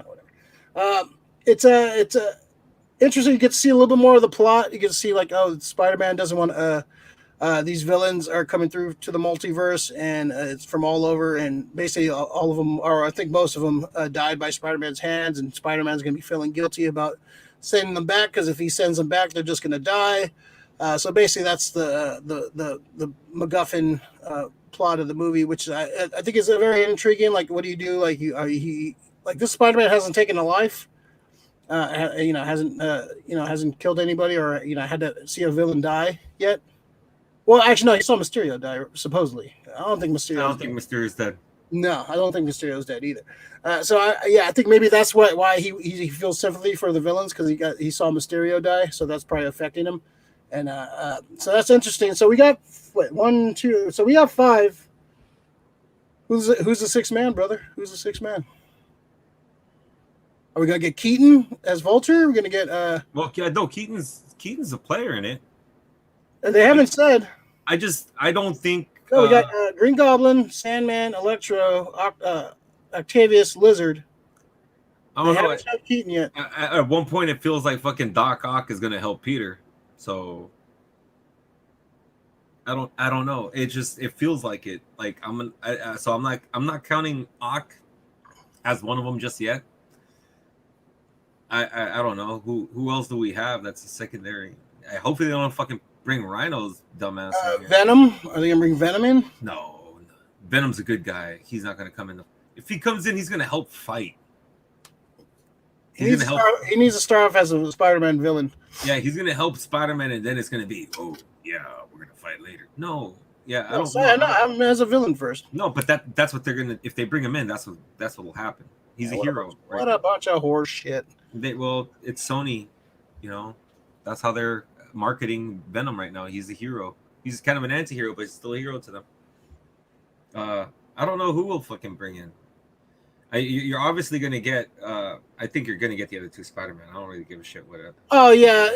Whatever. It's interesting. You get to see a little bit more of the plot. You get to see Spider-Man doesn't want these villains are coming through to the multiverse, and it's from all over, and basically all of them, or I think most of them, died by Spider-Man's hands, and Spider-Man's going to be feeling guilty about sending them back, because if he sends them back, they're just going to die. So basically that's the MacGuffin plot of the movie, which I think is a very intriguing. Like, what do you do? Like, this Spider-Man hasn't taken a life. Hasn't killed anybody, or had to see a villain die yet. Well, actually, no, he saw Mysterio die, supposedly. I don't think Mysterio's dead. No, I don't think Mysterio's dead either. I think maybe that's why he feels sympathy for the villains, because he saw Mysterio die, so that's probably affecting him. And so that's interesting. So we got 1, 2. So we got 5. Who's the sixth man, brother? Who's the sixth man? Are we gonna get Keaton as Vulture? We're gonna get Keaton's a player in it. They haven't said. I don't think. No, we got Green Goblin, Sandman, Electro, Octavius, Lizard. I don't know. Haven't said Keaton yet. At one point, it feels like fucking Doc Ock is gonna help Peter. So I don't know. It feels like it. Like I'm not counting Ock as one of them just yet. I don't know who else do we have that's a secondary. Hopefully they don't fucking bring Rhino's dumbass. Venom? Are they gonna bring Venom in? No, Venom's a good guy. He's not gonna come in. If he comes in, he's gonna help fight. He needs to start off as a Spider-Man villain. Yeah, he's gonna help Spider-Man, and then it's gonna be, oh yeah, we're gonna fight later. No, yeah, I don't know. I'm as a villain first. No, but that's what they're gonna. If they bring him in, that's what will happen. He's a hero. What a bunch of horse shit. It's Sony, that's how they're marketing Venom right now. He's a hero. He's kind of an anti-hero, but he's still a hero to them. I don't know who will fucking bring in. You're obviously gonna get. I think you're gonna get the other two Spider-Man. I don't really give a shit what it. Oh yeah,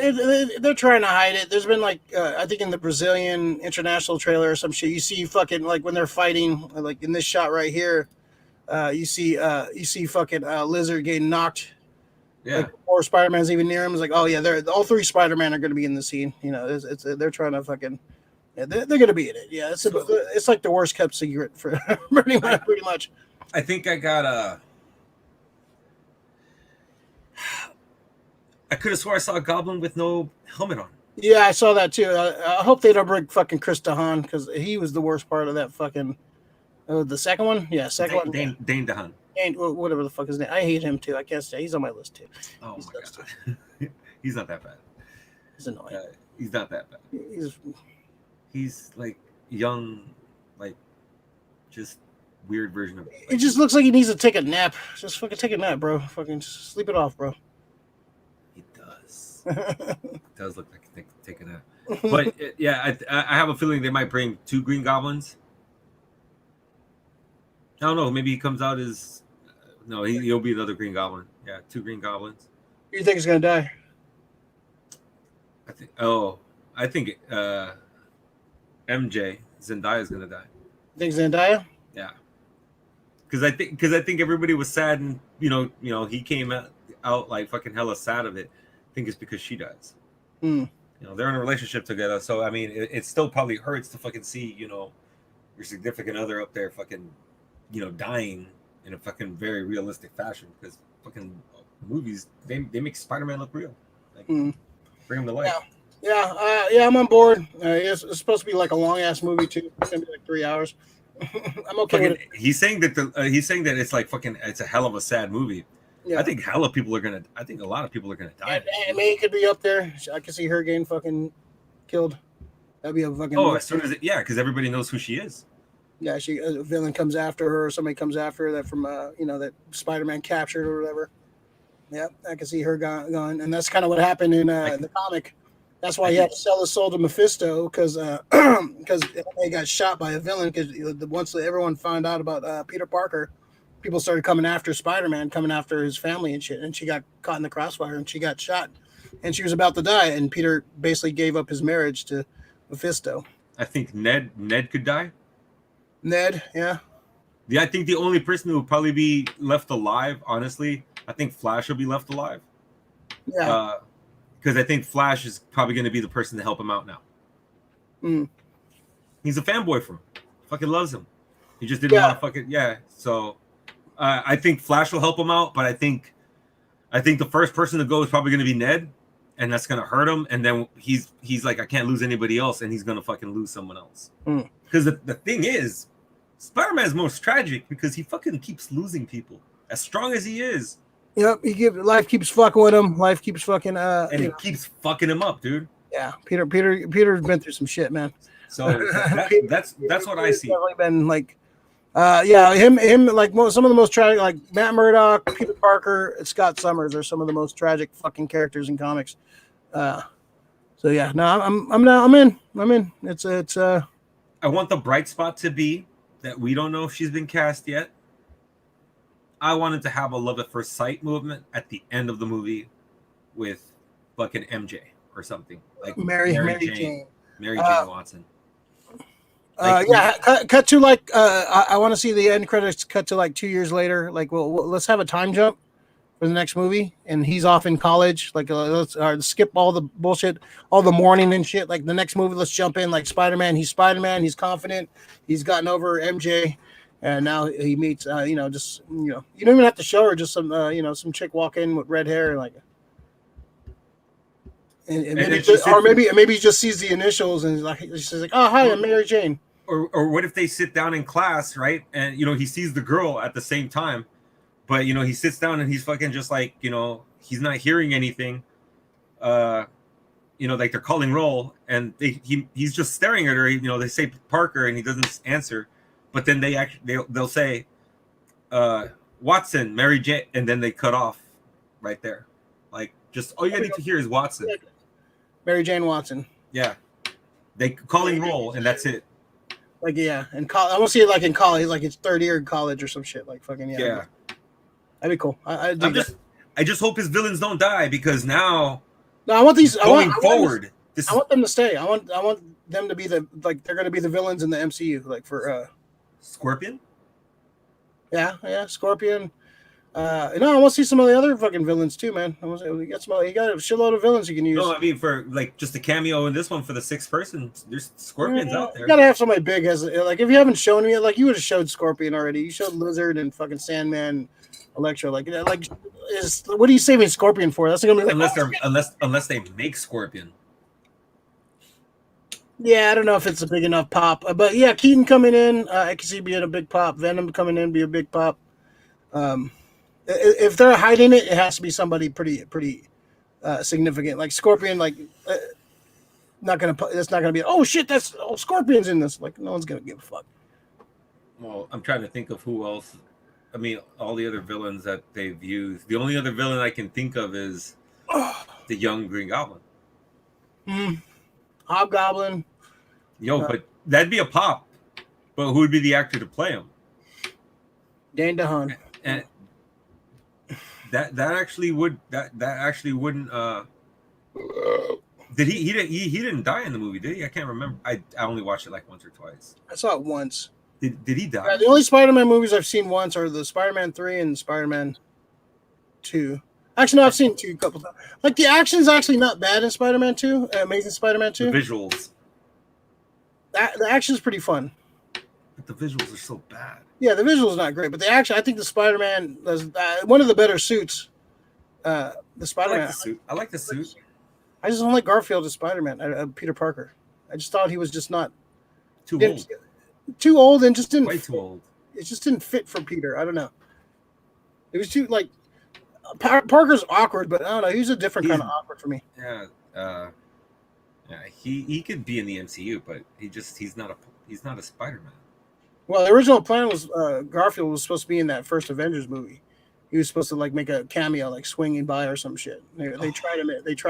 they're trying to hide it. There's been I think in the Brazilian international trailer or some shit, you see fucking when they're fighting, like in this shot right here, you see fucking Lizard getting knocked Yeah. Like before Spider-Man's even near him, it's like, oh yeah, they're all three Spider-Man are going to be in the scene. You know, they're trying to fucking, yeah, they're going to be in it. Yeah, it's like the worst kept secret for pretty much. I think I got I could have swore I saw a Goblin with no helmet on. Yeah, I saw that too. I hope they don't bring fucking Chris DeHaan because he was the worst part of that fucking. The second one, yeah, one. Dane DeHaan. Whatever the fuck his name. I hate him too. I can't say he's on my list too. Oh my god, he's not that bad. He's annoying. He's not that bad. He's like young, like just weird version of. Like, it just looks like he needs to take a nap. Just fucking take a nap, bro. Fucking sleep it off, bro. He does. It does look like he take a nap. But yeah, I have a feeling they might bring 2 Green Goblins. I don't know. Maybe he comes out as no. He'll be the other Green Goblin. Yeah, 2 Green Goblins. You think he's gonna die? I think MJ Zendaya's gonna die. You think Zendaya? Yeah, because I think everybody was sad, and you know he came out like fucking hella sad of it. I think it's because she dies. You know, they're in a relationship together, so I mean, it still probably hurts to fucking see your significant other up there fucking. Dying in a fucking very realistic fashion because fucking movies they make Spider-Man look real, like bring him to life. Yeah, I'm on board. It's supposed to be like a long ass movie too. It's gonna be like 3 hours. I'm okay with it. He's saying that it's like fucking it's a hell of a sad movie. Yeah. I think a lot of people are gonna die. And May could be up there. I can see her getting fucking killed. That'd be a fucking. Oh, as soon as because everybody knows who she is. Yeah, a villain comes after her, or somebody comes after her that from that Spider-Man captured or whatever. Yeah, I can see her gone, and that's kind of what happened in the comic. That's why he had to sell his soul to Mephisto because he got shot by a villain. Because once everyone found out about Peter Parker, people started coming after Spider-Man, coming after his family and shit. And she got caught in the crossfire and she got shot, and she was about to die. And Peter basically gave up his marriage to Mephisto. I think Ned could die. Ned, yeah. Yeah, I think the only person who will probably be left alive, honestly, I think Flash will be left alive. Yeah. Because I think Flash is probably going to be the person to help him out now. He's a fanboy from him. Fucking loves him. He just didn't want to fucking So I think Flash will help him out, but I think the first person to go is probably going to be Ned, and that's going to hurt him. And then he's like, I can't lose anybody else, and he's going to fucking lose someone else. Because the thing is, Spider-Man's most tragic because he fucking keeps losing people. As strong as he is. Yep, life keeps fucking with him. Life keeps fucking and it keeps fucking him up, dude. Yeah, Peter's been through some shit, man. So that's what I see. Definitely been like him like some of the most tragic, like Matt Murdock, Peter Parker, and Scott Summers are some of the most tragic fucking characters in comics. So yeah, no, I'm in. It's I want the bright spot to be that we don't know if she's been cast yet. I wanted to have a love at first sight movement at the end of the movie with fucking MJ or something like Mary Jane Watson. Cut to like I want to see the end credits cut to like 2 years later. Like, well, let's have a time jump for the next movie, and he's off in college. Like, let's skip all the bullshit, all the mourning and shit. Like the next movie, let's jump in like Spider-Man. He's Spider-Man. He's confident. He's gotten over MJ, and now he meets. You don't even have to show her. Just some some chick walk in with red hair, like. Maybe he just sees the initials and she's like, oh hi, I'm Mary Jane. Or what if they sit down in class, right? And he sees the girl at the same time, but he sits down and he's fucking just like he's not hearing anything. Like they're calling roll and he's just staring at her. They say Parker and he doesn't answer, but then they'll say Watson, Mary Jane, and then they cut off right there. Like just all you need to hear is Watson. Mary Jane Watson. Yeah, they calling roll and that's it. Like and I want to see it like in college, like it's third year in college or some shit. Like fucking yeah. That'd be cool. I just hope his villains don't die because now. No, I want these going forward. I want them to stay. I want them to be they're going to be the villains in the MCU, like for Scorpion. Yeah, Scorpion. No, I want to see some of the other fucking villains too, man. You got a shitload of villains you can use. No, I mean for like just a cameo in this one for the 6th person. There's Scorpions out there. You gotta have somebody big as like if you haven't shown me, like you would have showed Scorpion already. You showed Lizard and fucking Sandman, Electro. What are you saving Scorpion for? That's gonna be like, unless they make Scorpion. Yeah, I don't know if it's a big enough pop, but yeah, Keaton coming in, I can see being a big pop. Venom coming in, be a big pop. If they're hiding it, it has to be somebody pretty significant, like Scorpion. Like, It's not gonna be. Oh shit, Scorpion's in this. Like, no one's gonna give a fuck. Well, I'm trying to think of who else. I mean, all the other villains that they've used. The only other villain I can think of is the young Green Goblin. Hobgoblin. But that'd be a pop. But who would be the actor to play him? Dane DeHaan. And that actually wouldn't. Did he didn't die in the movie? Did he? I can't remember. I only watched it like once or twice. I saw it once. Did he die? Yeah, the only Spider-Man movies I've seen once are the Spider-Man 3 and Spider-Man 2. Actually, no, I've seen 2 a couple times. Like, the action's actually not bad in Spider-Man 2, Amazing Spider-Man 2. The visuals. The action's pretty fun. But the visuals are so bad. Yeah, the visual's not great, but the action, I think the Spider-Man does one of the better suits. The Spider-Man. I like the suit. I just don't like Garfield as Spider-Man, Peter Parker. I just thought he was just not... Too old. Too old and just didn't... Way too old. It just didn't fit for Peter. I don't know. It was too, like... Parker's awkward, but I don't know. He's a different kind of awkward for me. Yeah. He could be in the MCU, but he's not a Spider-Man. Well, the original plan was Garfield was supposed to be in that first Avengers movie. He was supposed to like make a cameo, like swinging by or some shit. They try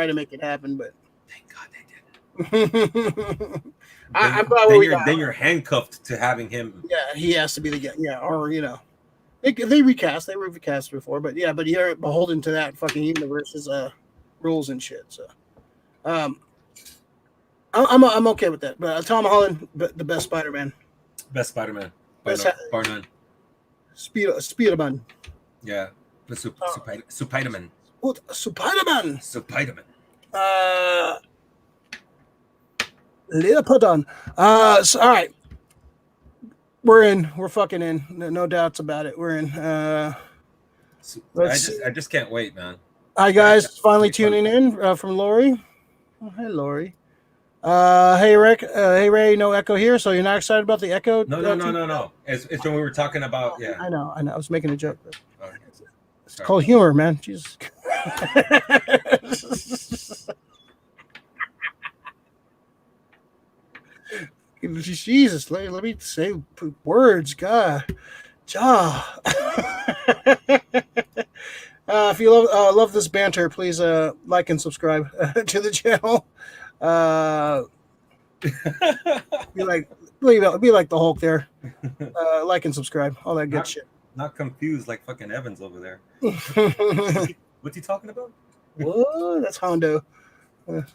to make it happen, but thank God they didn't. I'm glad then you're handcuffed to having him. Yeah, he has to be the guy. Yeah, or they recast. They recast before, but you're beholden to that fucking universe's rules and shit. So, I'm okay with that. But Tom Holland, the best Spider-Man. Best Spider-Man. Bar none. Spider-Man. Yeah. Spider-Man. What? Spider-Man. Spider-Man. Leopardon. So, all right. We're in. We're fucking in. No doubts about it. We're in. I just can't wait, man. Hi, guys. Finally tuning in from Lori. Oh, hey, Lori. Hey, Rick. Hey, Ray. No echo here, so you're not excited about the echo? No. It's when we were talking about. Yeah. I know. I was making a joke. Okay. It's called humor, man. Jesus. Jesus, let me say words, God. If you love this banter, please like and subscribe to the channel. Be like the Hulk there. Like and subscribe, all that good shit. Not confused like fucking Evans over there. What's he talking about? Whoa, that's Hondo. What?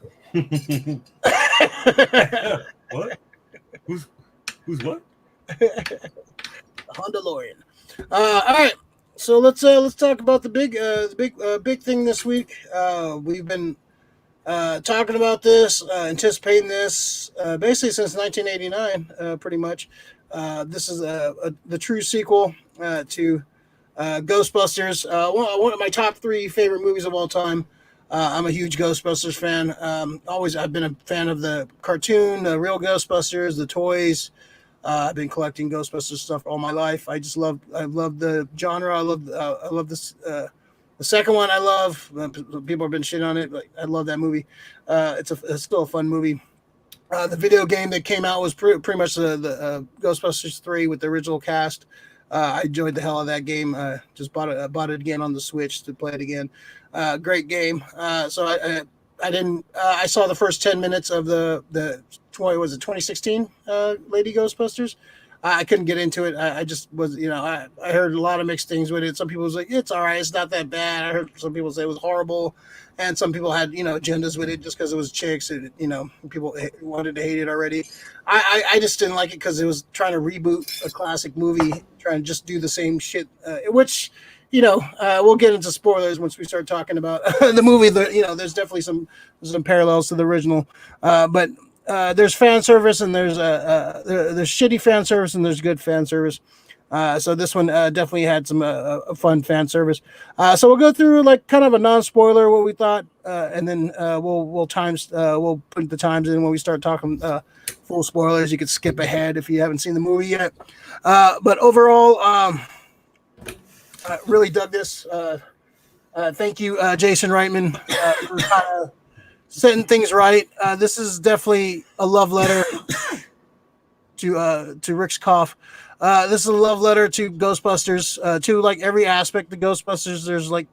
Who's what? Hondalorian. All right, so let's talk about the big thing this week. We've been talking about this, anticipating this, basically since 1989, pretty much. This is the true sequel to Ghostbusters. One of my top 3 favorite movies of all time. I'm a huge Ghostbusters fan. I've been a fan of the cartoon, the real Ghostbusters, the toys. I've been collecting Ghostbusters stuff all my life. I love the genre. I love this. The second one I love. People have been shitting on it, but I love that movie. It's still a fun movie. The video game that came out was pretty much the Ghostbusters 3 with the original cast. I enjoyed the hell out of that game. Just bought it again on the Switch to play it again. Great game. So I saw the first 10 minutes of the 2016 Lady Ghostbusters. I couldn't get into it. I just was, I heard a lot of mixed things with it. Some people was like, it's all right, it's not that bad. I heard some people say it was horrible, and some people had, agendas with it just because it was chicks. And, people wanted to hate it already. I just didn't like it because it was trying to reboot a classic movie, trying to just do the same shit, which we'll get into spoilers once we start talking about the movie. There's definitely some parallels to the original, but there's fan service and there's shitty fan service and there's good fan service. So this one definitely had some fun fan service. So we'll go through like kind of a non-spoiler what we thought, and then we'll put the times in when we start talking full spoilers. You could skip ahead if you haven't seen the movie yet. But overall, I really dug this. Thank you, Jason Reitman, for kind of setting things right. This is definitely a love letter to Rick's cough. This is a love letter to Ghostbusters, to like every aspect of Ghostbusters. There's like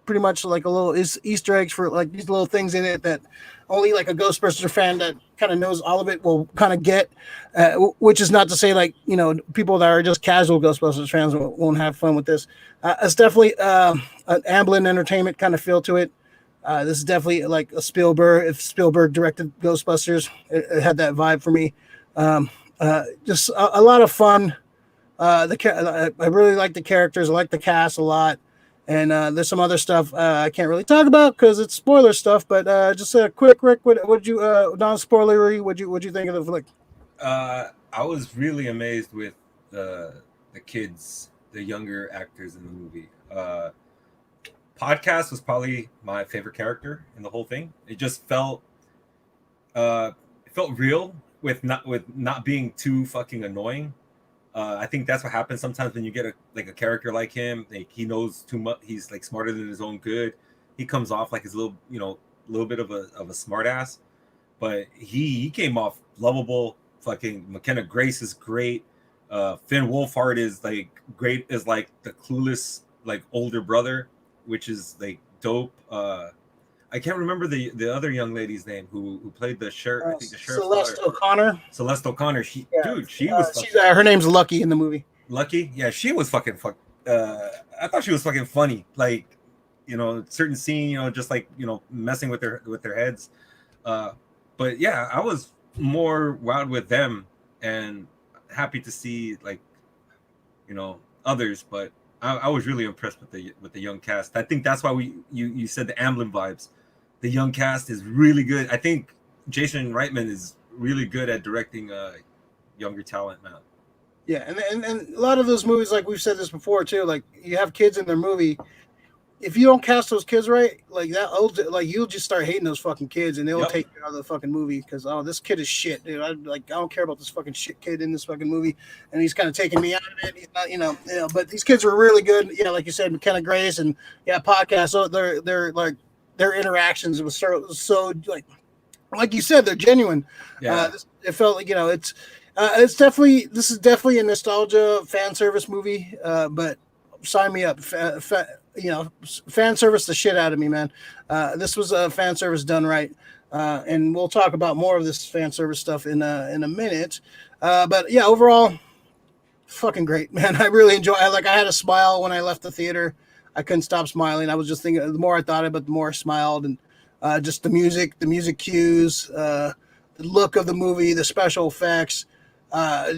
pretty much like a little Easter eggs for like these little things in it that only like a Ghostbusters fan that kind of knows all of it will kind of get, which is not to say like, people that are just casual Ghostbusters fans won't have fun with this. It's definitely an Amblin Entertainment kind of feel to it. This is definitely like a Spielberg. If Spielberg directed Ghostbusters, it had that vibe for me. Just a lot of fun. I really like the characters. I like the cast a lot. And there's some other stuff I can't really talk about because it's spoiler stuff. But just a quick, Rick, what you non-spoilery? What'd you think of the flick? I was really amazed with the kids, the younger actors in the movie. Podcast was probably my favorite character in the whole thing. It just felt real with not being too fucking annoying. I think that's what happens sometimes when you get a character like him. Like he knows too much. He's like smarter than his own good. He comes off like his little bit of a smart ass, but he came off lovable. Fucking McKenna Grace is great. Finn Wolfhard is like great as like the clueless like older brother, which is like dope. I can't remember the other young lady's name who played the sheriff. I think the sheriff's Celeste daughter. O'Connor. Celeste O'Connor. She was. Her name's Lucky in the movie. Lucky, yeah, she was fucking I thought she was fucking funny. Like, certain scene, just like messing with their heads. But yeah, I was more wowed with them and happy to see like, others. But I was really impressed with the young cast. I think that's why you said the Amblin vibes. The young cast is really good. I think Jason Reitman is really good at directing younger talent now. Yeah, and a lot of those movies, like we've said this before too, like you have kids in their movie. If you don't cast those kids right, like that, like you'll just start hating those fucking kids, and they'll take you out of the fucking movie because this kid is shit, dude. I don't care about this fucking shit kid in this fucking movie, and he's kind of taking me out of it. He's not, but these kids were really good. Yeah, like you said, McKenna Grace and podcast. So they're like their interactions was so like you said, they're genuine. Yeah, it felt like this is definitely a nostalgia fan service movie. But sign me up. Fan service the shit out of me, man. This was a fan service done right, and we'll talk about more of this fan service stuff in a minute. But yeah, overall, fucking great, man. I really enjoy. I had a smile when I left the theater. I couldn't stop smiling. I was just thinking. The more I thought about it, the more I smiled, and just the music cues, the look of the movie, the special effects,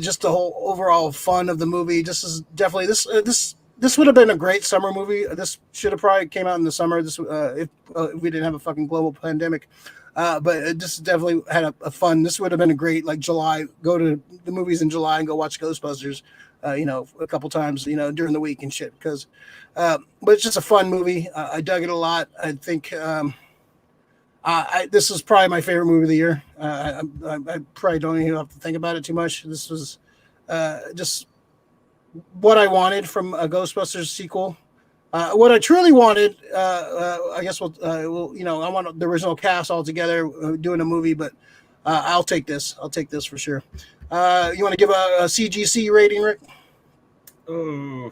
just the whole overall fun of the movie. This is definitely This would have been a great summer movie. This should have probably came out in the summer. This if we didn't have a fucking global pandemic. But this definitely had a fun. This would have been a great July. Go to the movies in July and go watch Ghostbusters. A couple times during the week and shit. Because, but it's just a fun movie. I dug it a lot. I think this is probably my favorite movie of the year. I probably don't even have to think about it too much. This was just what I wanted from a Ghostbusters sequel. What I truly wanted, I guess I want the original cast all together doing a movie, but I'll take this. I'll take this for sure. You want to give a CGC rating, Rick? Oh,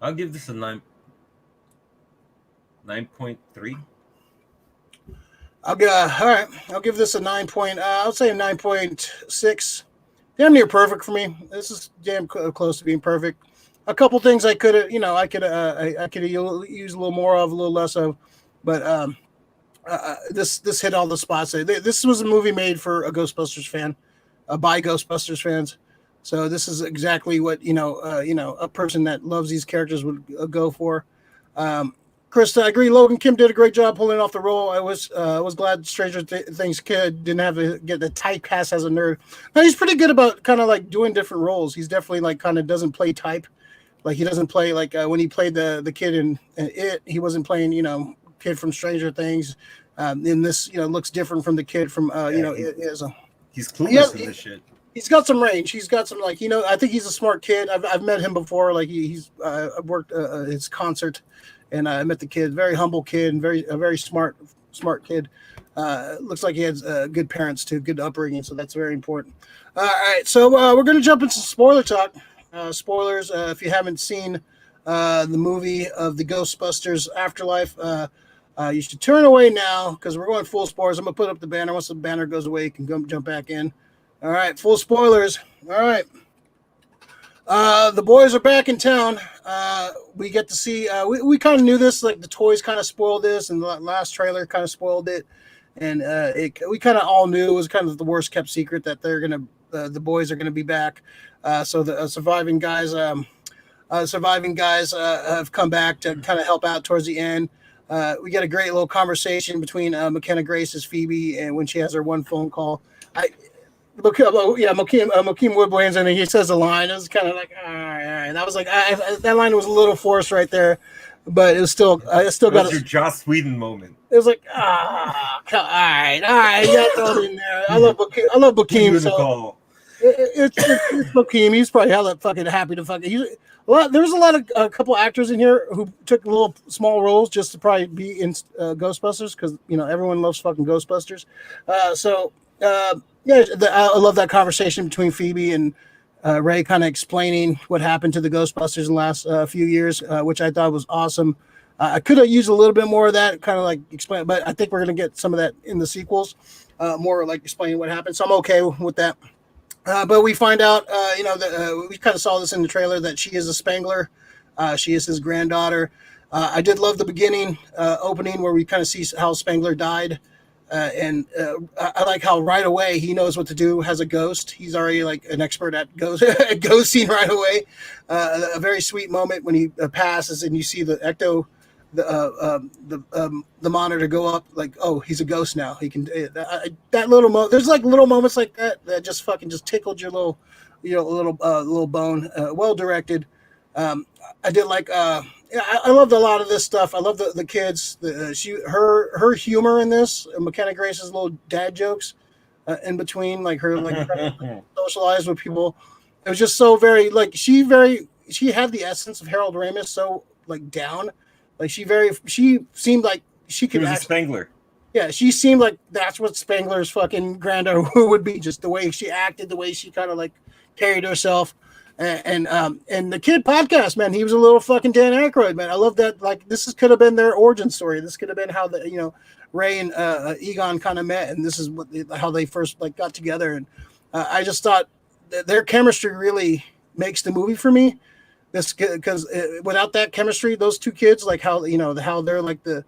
I'll give this a 9.3. All right. I'll give this a 9. I'll say a 9.6. Damn near perfect for me. This is damn close to being perfect. A couple things I could have, I could use a little more of, a little less of, but this hit all the spots. This was a movie made for a Ghostbusters fan, by Ghostbusters fans. So this is exactly what a person that loves these characters would go for. Chris, I agree. Logan Kim did a great job pulling off the role. I was glad Stranger Things kid didn't have to get the typecast as a nerd. Now he's pretty good about kind of like doing different roles. He's definitely like kind of doesn't play type. Like he doesn't play like when he played the kid in It, he wasn't playing kid from Stranger Things. In this looks different from the kid from It is. He's clueless in this shit. He's got some range. He's got some I think he's a smart kid. I've met him before. Like he's I've worked his concert. And I met the kid, very humble kid, and a very smart kid. Looks like he has good parents too, good upbringing, so that's very important. All right, so we're going to jump into spoiler talk. Spoilers, if you haven't seen the movie of the Ghostbusters Afterlife, you should turn away now because we're going full spoilers. I'm going to put up the banner. Once the banner goes away, you can jump back in. All right, full spoilers. All right. The boys are back in town. We get to see, we kind of knew this, like the toys kind of spoiled this, and the last trailer kind of spoiled it. And we kind of all knew it was kind of the worst kept secret that the boys are going to be back. So the surviving guys have come back to kind of help out towards the end. We get a great little conversation between McKenna Grace's Phoebe and when she has her one phone call. Mokeem Woodblands, and he says a line. It was kind of like, all right. That was like, that line was a little forced right there, but it was still, it still got your Joss Whedon moment. It was like, all right, you got thrown in there. I love Mokeem. So it's Mokeem. He's probably hella fucking happy to fucking. There was a couple actors in here who took little small roles just to probably be in Ghostbusters because everyone loves fucking Ghostbusters. I love that conversation between Phoebe and Ray, kind of explaining what happened to the Ghostbusters in the last few years, which I thought was awesome. I could have used a little bit more of that, kind of like explain, but I think we're going to get some of that in the sequels, more like explaining what happened. So I'm okay with that. But we find out, we kind of saw this in the trailer that she is a Spangler. She is his granddaughter. I did love the beginning opening where we kind of see how Spangler died. I like how right away he knows what to do. Has a ghost. He's already like an expert at ghosting right away. A very sweet moment when he passes and you see the ecto, the monitor go up. Like, oh, he's a ghost now. He can that little. There's like little moments like that just fucking just tickled your little, little bone. Well directed. I did like. I loved a lot of this stuff. I love the kids. Her humor in this. McKenna Grace's little dad jokes in between, like her like socialize with people. It was just so very like she had the essence of Harold Ramis so like down. Like she seemed like she could. She was a Spangler. Yeah, she seemed like that's what Spangler's fucking granddaughter would be. Just the way she acted, the way she kind of like carried herself. And the kid podcast, man, he was a little fucking Dan Aykroyd, man. I love that. Like this could have been their origin story. This could have been how Ray and Egon kind of met, and this is how they first like got together. And I just thought their chemistry really makes the movie for me. This because without that chemistry, those two kids, like how they're like the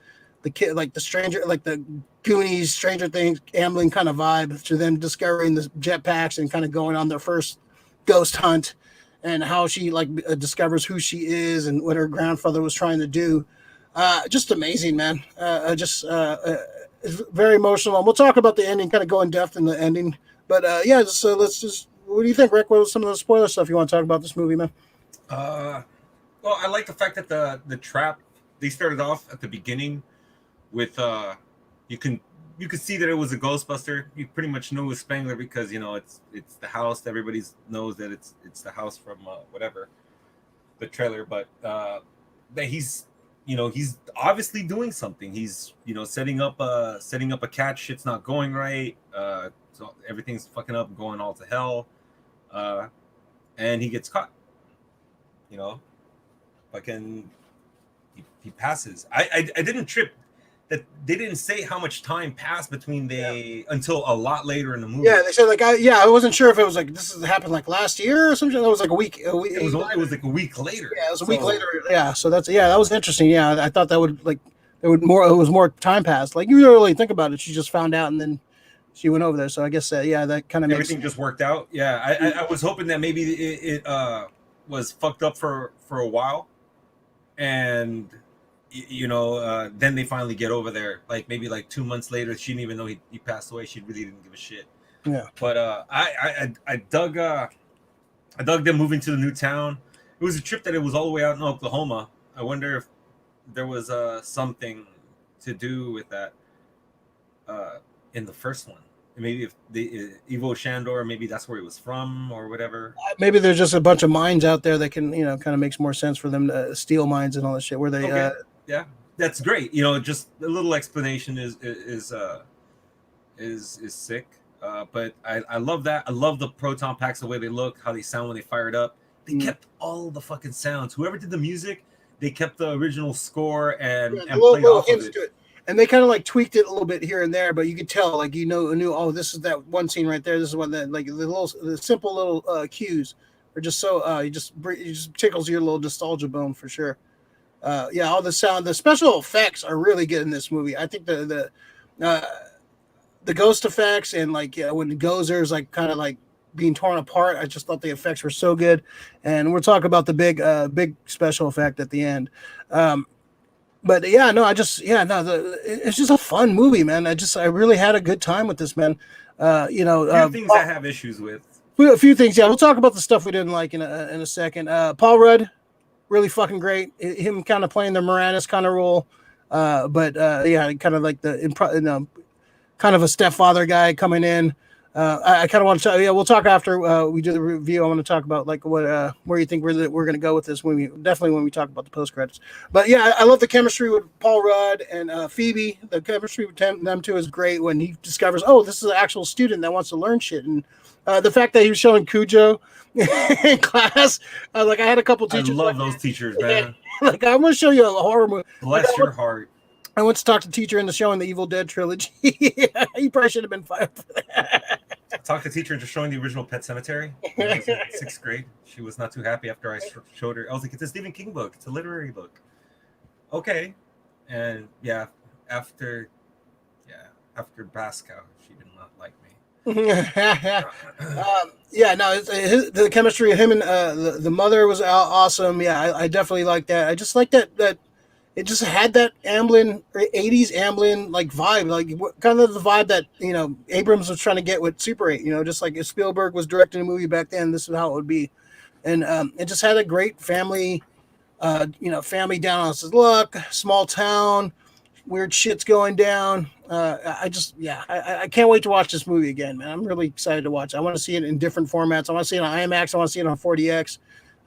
kid, like the stranger, like the Goonies, Stranger Things, gambling kind of vibe to them discovering the jetpacks and kind of going on their first ghost hunt. And how she like discovers who she is and what her grandfather was trying to do. Just amazing, man. It's very emotional. And we'll talk about the ending, kind of go in depth in the ending. But so let's just. What do you think, Rick? What was some of the spoiler stuff you want to talk about this movie, man? Well, I like the fact that the trap they started off at the beginning with you could see that it was a Ghostbuster. You pretty much knew it was Spangler because it's the house. Everybody knows that it's the house from whatever the trailer. But that he's obviously doing something. He's setting up a catch. Shit's not going right. So everything's fucking up, going all to hell. And he gets caught. Fucking he passes. I didn't trip. That they didn't say how much time passed between until a lot later in the movie. Yeah, they said like I wasn't sure if it was like happened like last year or something. It was like a week. It was like a week later. Yeah, it was a week later. Yeah, so that was interesting. Yeah, I thought that would like it was more time passed. Like you really think about it, she just found out and then she went over there. So I guess that kind of everything just worked out. Yeah, I was hoping that maybe it was fucked up for a while, and then they finally get over there. Like maybe like 2 months later, she didn't even know he passed away. She really didn't give a shit. Yeah. But I dug them moving to the new town. It was a trip that it was all the way out in Oklahoma. I wonder if there was something to do with that in the first one. Maybe if the Ivo Shandor, maybe that's where he was from or whatever. Maybe there's just a bunch of mines out there that can, kind of makes more sense for them to steal mines and all that shit. Where they, yeah, that's great. Just a little explanation is sick. But I love that. I love the proton packs, the way they look, how they sound when they fire it up. They kept all the fucking sounds. Whoever did the music, they kept the original score and played off of it. And they kind of like tweaked it a little bit here and there, but you could tell, like, oh, this is that one scene right there. This is one that, like, the simple little cues are just so it just tickles your little nostalgia bone for sure. All the sound, the special effects are really good in this movie. I think the ghost effects and when Gozer is like kind of like being torn apart, I just thought the effects were so good. And we're talking about the big special effect at the end. But it's just a fun movie, man. I really had a good time with this, man. A few things I have issues with. A few things, yeah. We'll talk about the stuff we didn't like in a second. Paul Rudd, really fucking great. Him kind of playing the Moranis kind of role, kind of like kind of a stepfather guy coming in. I kind of want to talk. Yeah, we'll talk after we do the review. I want to talk about like what where you think we're going to go with this movie. Definitely when we talk about the post credits. But yeah, I love the chemistry with Paul Rudd and Phoebe. The chemistry with them two is great. When he discovers, oh, this is an actual student that wants to learn shit, and the fact that he was showing Cujo in class, I had a couple teachers. I love those teachers, man. Like, I'm going to show you a horror movie. Bless your heart. I went to talk to teacher into showing the Evil Dead trilogy. He probably should have been fired for that. I talked to teacher into showing the original Pet Cemetery. When I was in 6th grade. She was not too happy after I showed her. I was like, it's a Stephen King book. It's a literary book. Okay. And after Basco, she did not like me. The chemistry of him and the mother was awesome. Yeah, I definitely like that. I just like that it just had that Amblin 80s Amblin like vibe, like kind of the vibe that Abrams was trying to get with Super 8. Just like if Spielberg was directing a movie back then, this is how it would be. And it just had a great family, family down on its luck, small town, weird shit's going down. I can't wait to watch this movie again, man. I'm really excited to watch. I want to see it in different formats. I want to see it on IMAX. I want to see it on 40X.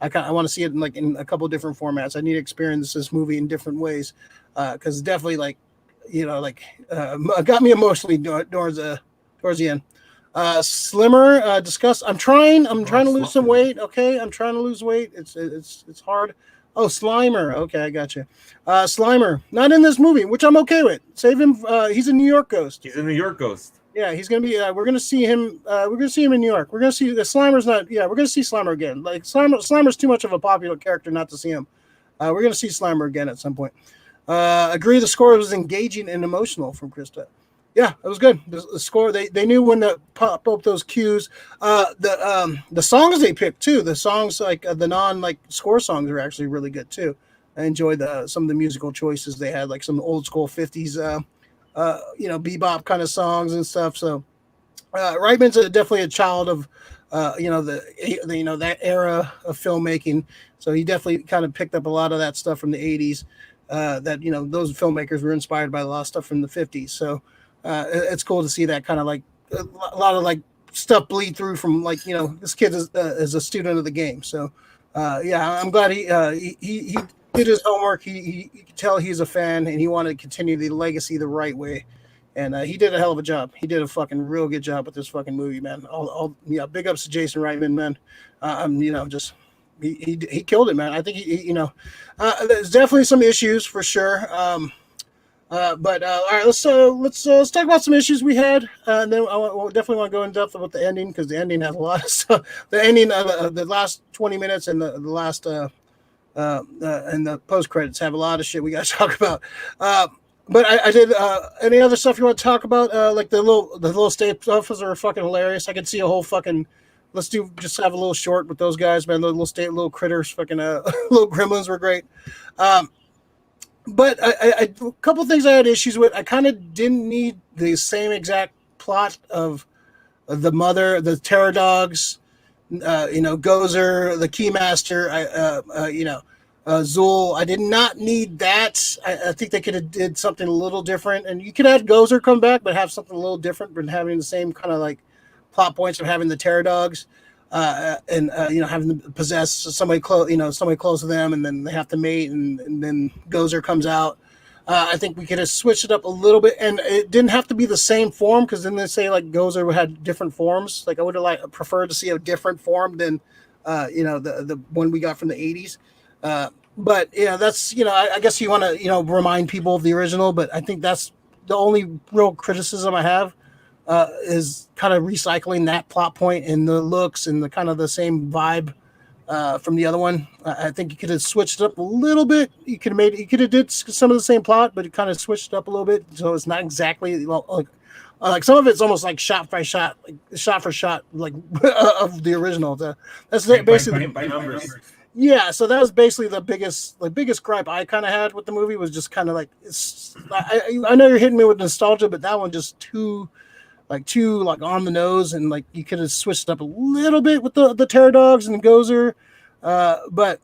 I want to see it in a couple of different formats. I need to experience this movie in different ways, because definitely got me emotionally towards the end. Slimmer, discuss. I'm trying to lose some weight. Okay, I'm trying to lose weight. It's hard. Oh, Slimer. Okay, I got you. Slimer, not in this movie, which I'm okay with. Save him. He's a New York ghost. He's a New York ghost. Yeah, he's gonna be. We're gonna see him. We're gonna see him in New York. We're gonna see the Slimer's not. Yeah, we're gonna see Slimer again. Like Slimer's too much of a popular character not to see him. We're gonna see Slimer again at some point. Agree. The score was engaging and emotional from Krista. Yeah, it was good. The score. They knew when to pop up those cues. The songs they picked too. The songs the non score songs are actually really good too. I enjoyed some of the musical choices they had, like some old school 50s. Bebop kind of songs and stuff. So Reitman's definitely a child of that era of filmmaking. So he definitely kind of picked up a lot of that stuff from the 80s. Those filmmakers were inspired by a lot of stuff from the 50s. So it's cool to see that kind of like a lot of stuff bleed through from this kid is a student of the game. So I'm glad he did his homework. You could tell he's a fan, and he wanted to continue the legacy the right way. And he did a hell of a job. He did a fucking real good job with this fucking movie, man. Big ups to Jason Reitman, man. He killed it, man. I think there's definitely some issues for sure. But all right, let's talk about some issues we had, and then I definitely want to go in depth about the ending, because the ending has a lot of stuff. The ending, the last 20 minutes, and the last and the post credits have a lot of shit we got to talk about. But I did any other stuff you want to talk about? Like the little state stuff are fucking hilarious. I could see a whole fucking just have a little short with those guys, man. The little critters, fucking little gremlins were great. But a couple things I had issues with. I kind of didn't need the same exact plot of the mother, the terror dogs, Gozer, the Keymaster, Zool. I did not need that. I think they could have did something a little different, and you could have Gozer come back, but have something a little different, but having the same kind of like plot points of having the terror dogs, and having them possess somebody close, somebody close to them, and then they have to mate, and then Gozer comes out. I think we could have switched it up a little bit, and it didn't have to be the same form, because then they say like Gozer had different forms. Like I would have preferred to see a different form than the one we got from the 80s. But that's I guess you want to remind people of the original, but I think that's the only real criticism I have is kind of recycling that plot point and the looks and the kind of the same vibe from the other one. I think you could have switched it up a little bit. You could have did some of the same plot, but it kind of switched it up a little bit, so it's not exactly like some of it's almost like shot for shot, like of the original. That's basically by numbers. Yeah, so that was basically the biggest gripe I kind of had with the movie, was just kind of like I know you're hitting me with nostalgia, but that one just too on the nose, and like you could have switched up a little bit with the terror dogs and the Gozer, but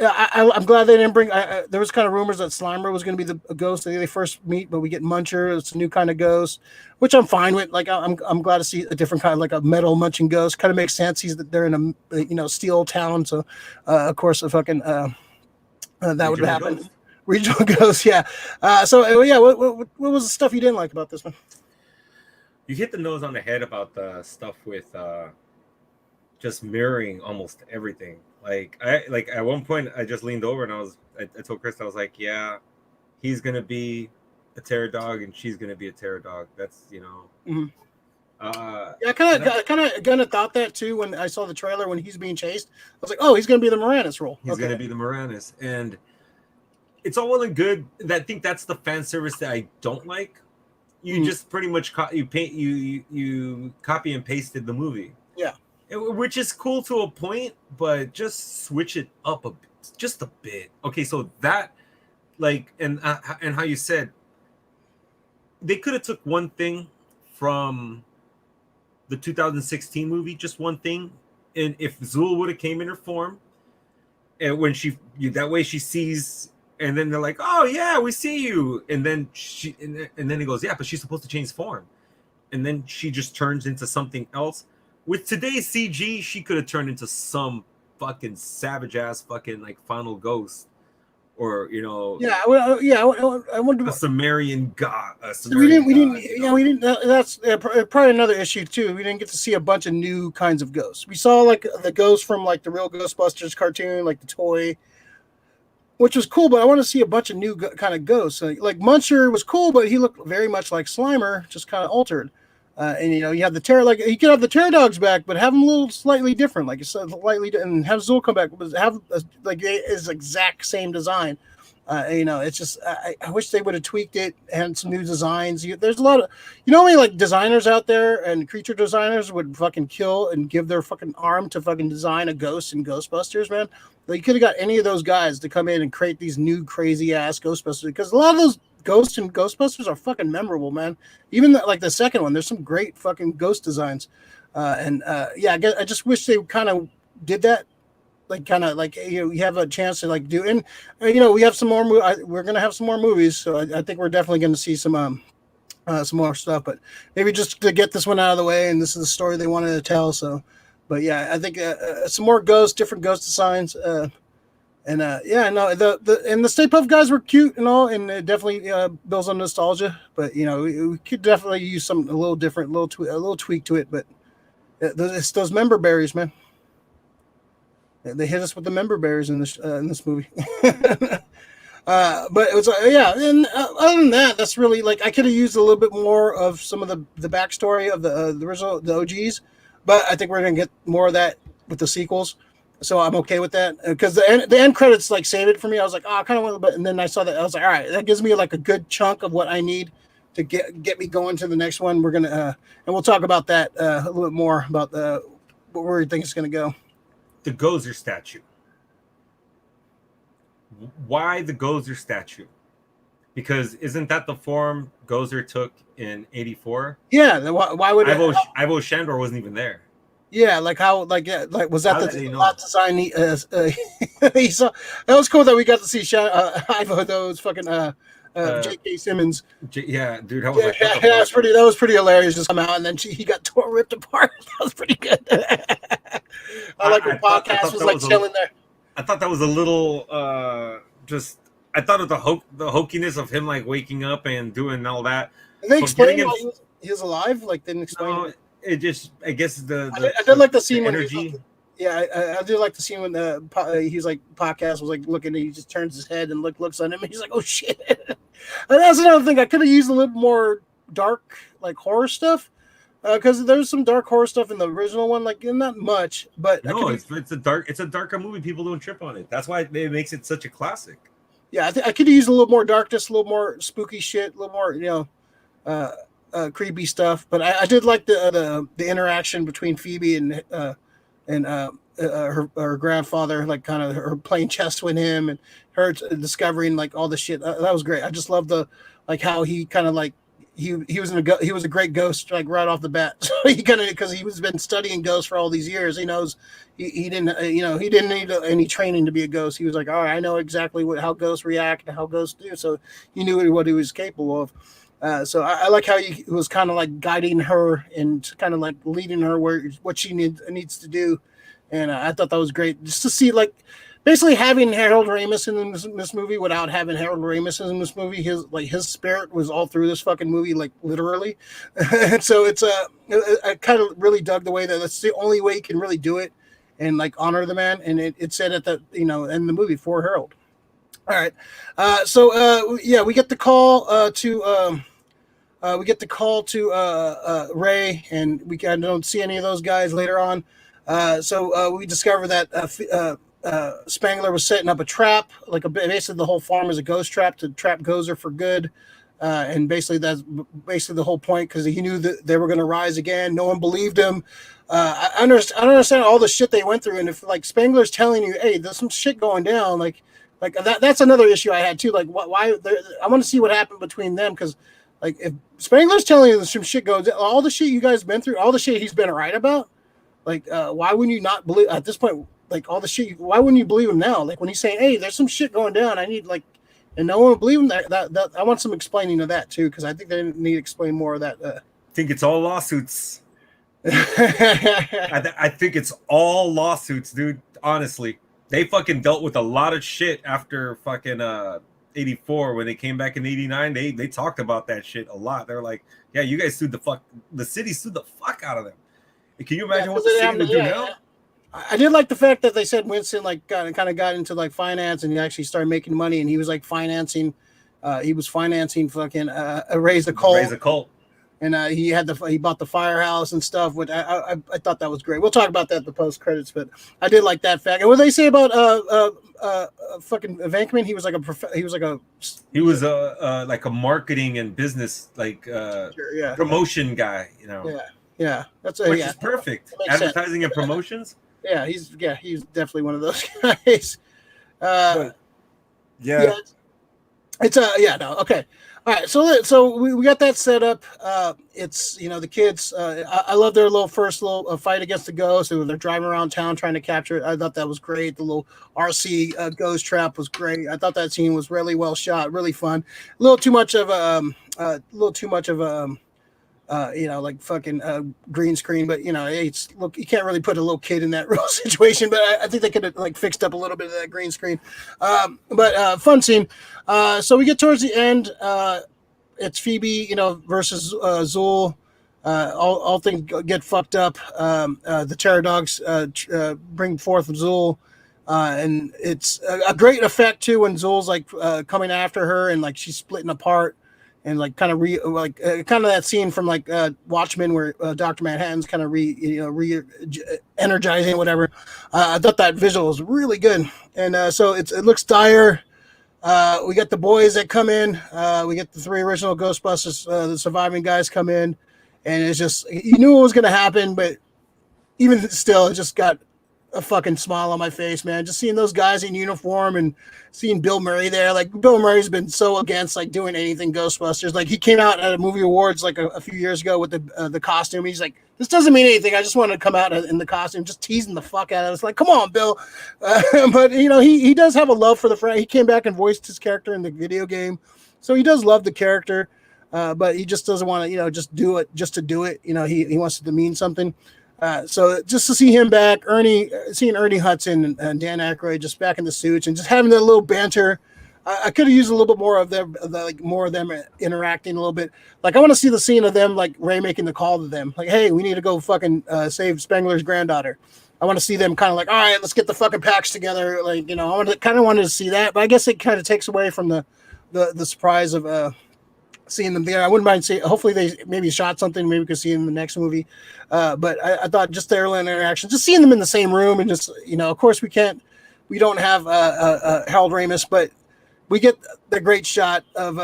I'm glad they didn't bring. There was kind of rumors that Slimer was going to be a ghost that they first meet, but we get Muncher. It's a new kind of ghost, which I'm fine with. Like I'm glad to see a different kind, like a metal munching ghost. Kind of makes sense. They're in a steel town, so of course a fucking that would happen. Ghost. Regional ghost, yeah. What was the stuff you didn't like about this one? You hit the nose on the head about the stuff with just mirroring almost everything. Like at one point I just leaned over and I told Chris, I was like, yeah, he's gonna be a terror dog and she's gonna be a terror dog. That's Mm-hmm. I kind of thought that too when I saw the trailer when he's being chased. I was like, oh, he's gonna be the Moranis role. He's gonna be the Moranis, and it's all well and good. I think that's the fan service that I don't like. You just pretty much you copy and pasted the movie. Yeah. Which is cool to a point, but just switch it up just a bit. Okay, so that, and how you said they could have took one thing from the 2016 movie, just one thing, and if Zool would have came in her form, and when that way she sees, and then they're like, oh yeah, we see you, and then and then he goes, yeah, but she's supposed to change form, and then she just turns into something else. With today's CG, she could have turned into some fucking savage ass fucking like final ghost, or I wonder a Sumerian god. We didn't. That's probably another issue too. We didn't get to see a bunch of new kinds of ghosts. We saw like the ghost from like the real Ghostbusters cartoon, like the toy, which was cool. But I want to see a bunch of new kind of ghosts. Like Muncher was cool, but he looked very much like Slimer, just kind of altered. And you have the terror, like you could have the terror dogs back, but have them a little slightly different, like you said, slightly, and have Zool come back, have his exact same design. It's just I wish they would have tweaked it and some new designs. There's a lot of like designers out there and creature designers would fucking kill and give their fucking arm to fucking design a ghost in Ghostbusters, man. Like, you could have got any of those guys to come in and create these new crazy ass Ghostbusters, because a lot of those ghosts in Ghostbusters are fucking memorable, man. Even the second one, there's some great fucking ghost designs. I just wish they kind of did that. Like, kind of like, you have a chance to like do, and we have some more. We're gonna have some more movies, so I think we're definitely going to see some more stuff. But maybe just to get this one out of the way, and this is the story they wanted to tell. So, but yeah, I think some more different ghost designs. The Stay Puft guys were cute and all, and it definitely builds on nostalgia. But we could definitely use a little different, a little tweak to it. But it's those member berries, man. They hit us with the member berries in this movie. But it was and other than that, that's really like I could have used a little bit more of some of the backstory of the original, the OGs. But I think we're gonna get more of that with the sequels. So I'm okay with that because the end credits like save it for me. I was like, oh, I kind of want, but and then I saw that I was like, all right, that gives me like a good chunk of what I need to get me going to the next one. We're gonna and we'll talk about that a little bit more about where we think it's gonna go. The Gozer statue. Why the Gozer statue? Because isn't that the form Gozer took in '84? Yeah, why would Ivo Shandor wasn't even there? Yeah, like how, like was that the lot design he saw? That was cool that we got to see Ivo those fucking J.K. Simmons. Yeah, dude, that was that was pretty hilarious. Just come out and then he got ripped apart. That was pretty good. I like the podcast was like chilling there. I thought that was a little I thought of the hokiness of him like waking up and doing all that. Did they explain why he was alive? Like didn't explain. No, it just I guess I did like the scene when energy. I do like the scene when he's like podcast was like looking, and he just turns his head and looks on him, and he's like, "Oh shit!" And that's another thing. I could have used a little more dark like horror stuff because there's some dark horror stuff in the original one, like not much, but no, it's a darker movie. People don't trip on it. That's why it makes it such a classic. Yeah, I could have used a little more darkness, a little more spooky shit, a little more creepy stuff. But I did like the interaction between Phoebe and her grandfather, like kind of her playing chess with him and her discovering like all the shit. That was great. I just love the like how he kind of like he was a great ghost like right off the bat. So he kind of because he was been studying ghosts for all these years. He knows he didn't he didn't need any training to be a ghost. He was like, all right, I know exactly how ghosts react and how ghosts do. So he knew what he was capable of. So I like how he was kind of like guiding her and kind of like leading her what she needs to do. And I thought that was great just to see like basically having Harold Ramis in this movie without having Harold Ramis in this movie. His spirit was all through this fucking movie, like literally. And so it's I kind of really dug the way that's the only way you can really do it and like honor the man. And it said at the in the movie for Harold. All right. We get the call to Ray, and we don't see any of those guys later on. We discover that Spangler was setting up a trap, basically the whole farm is a ghost trap to trap Gozer for good. And basically that's basically the whole point because he knew that they were going to rise again. No one believed him. I don't understand all the shit they went through. And if like Spangler's telling you, hey, there's some shit going down, like that's another issue I had too. Like why I want to see what happened between them. Cause like if Spangler's telling you some shit goes, all the shit you guys been through, all the shit he's been right about, like, why wouldn't you not believe at this point? Like all the shit, why wouldn't you believe him now? Like when he's saying, "Hey, there's some shit going down. I need like," and no one would believe him. That I want some explaining of that too, because I think they need to explain more of that. I think it's all lawsuits. I think it's all lawsuits, dude. Honestly, they fucking dealt with a lot of shit after fucking 84 when they came back in 89. They talked about that shit a lot. They're like, "Yeah, you guys sued the city sued the fuck out of them." Can you imagine what the city would do now? I did like the fact that they said Winston like kind of got into like finance and he actually started making money and he was like financing fucking Raise the Cult. And he bought the firehouse and stuff. Which I thought that was great. We'll talk about that in the post credits, but I did like that fact. And what did they say about fucking Venkman? He was like a marketing and business promotion guy, Yeah, that's which is perfect. Advertising and promotions. Yeah, he's definitely one of those guys. Okay. All right, so we got that set up. It's the kids. I love their first fight against the ghost. They're driving around town trying to capture it. I thought that was great. The little RC ghost trap was great. I thought that scene was really well shot, really fun. A little too much of green screen, but you can't really put a little kid in that real situation, but I think they could have like fixed up a little bit of that green screen. But fun scene. So we get towards the end. It's Phoebe, versus Zool. All things get fucked up. The terror dogs bring forth Zool. And it's a great effect too when Zool's like coming after her and like she's splitting apart. and like kind of kind of that scene from like Watchmen where Dr. Manhattan's kind of energizing whatever. I thought that visual was really good, and so it looks dire. We got the boys that come in. We get the 3 original Ghostbusters, the surviving guys come in, and it's just you knew what was going to happen, but even still, it just got a fucking smile on my face, man. Just seeing those guys in uniform and seeing Bill Murray there. Like Bill Murray's been so against like doing anything Ghostbusters. Like he came out at a movie awards like a few years ago with the costume. He's like, this doesn't mean anything. I just want to come out in the costume, just teasing the fuck out of us. Like, come on, Bill. But you know, he does have a love for the franchise. He came back and voiced his character in the video game, so he does love the character. But he just doesn't want to, you know, just do it just to do it. You know, he wants it to mean something. So just to see him back, seeing Ernie Hudson and Dan Aykroyd just back in the suits and just having that little banter, I could have used a little bit more of them, more of them interacting a little bit. Like I want to see the scene of them, like Ray making the call to them, like, "Hey, we need to go fucking save Spengler's granddaughter." I want to see them kind of like, "All right, let's get the fucking packs together." Like, you know, I wanted to see that, but I guess it kind of takes away from the surprise of seeing them there. I wouldn't mind seeing. Hopefully, they maybe shot something. Maybe we could see in the next movie. But I thought just their little interaction, just seeing them in the same room, and just, you know, of course we don't have Harold Ramis, but we get the great shot of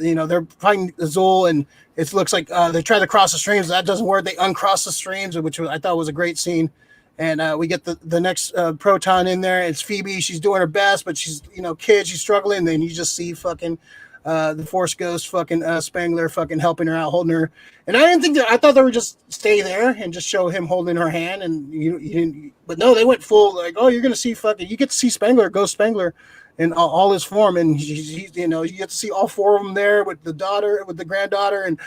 you know, they're fighting Azul, and it looks like they try to cross the streams. That doesn't work. They uncross the streams, which I thought was a great scene. And we get the next proton in there. It's Phoebe. She's doing her best, but she's, you know, she's struggling. And then you just see fucking the Force Ghost fucking Spengler fucking helping her out, holding her. And I didn't think I thought they would just stay there and just show him holding her hand, and you didn't. But no, they went full like, oh, you're gonna see fucking. You get to see Spengler, Ghost Spengler, in all his form, and he's, you know, you get to see all 4 of them there with the daughter, with the granddaughter, and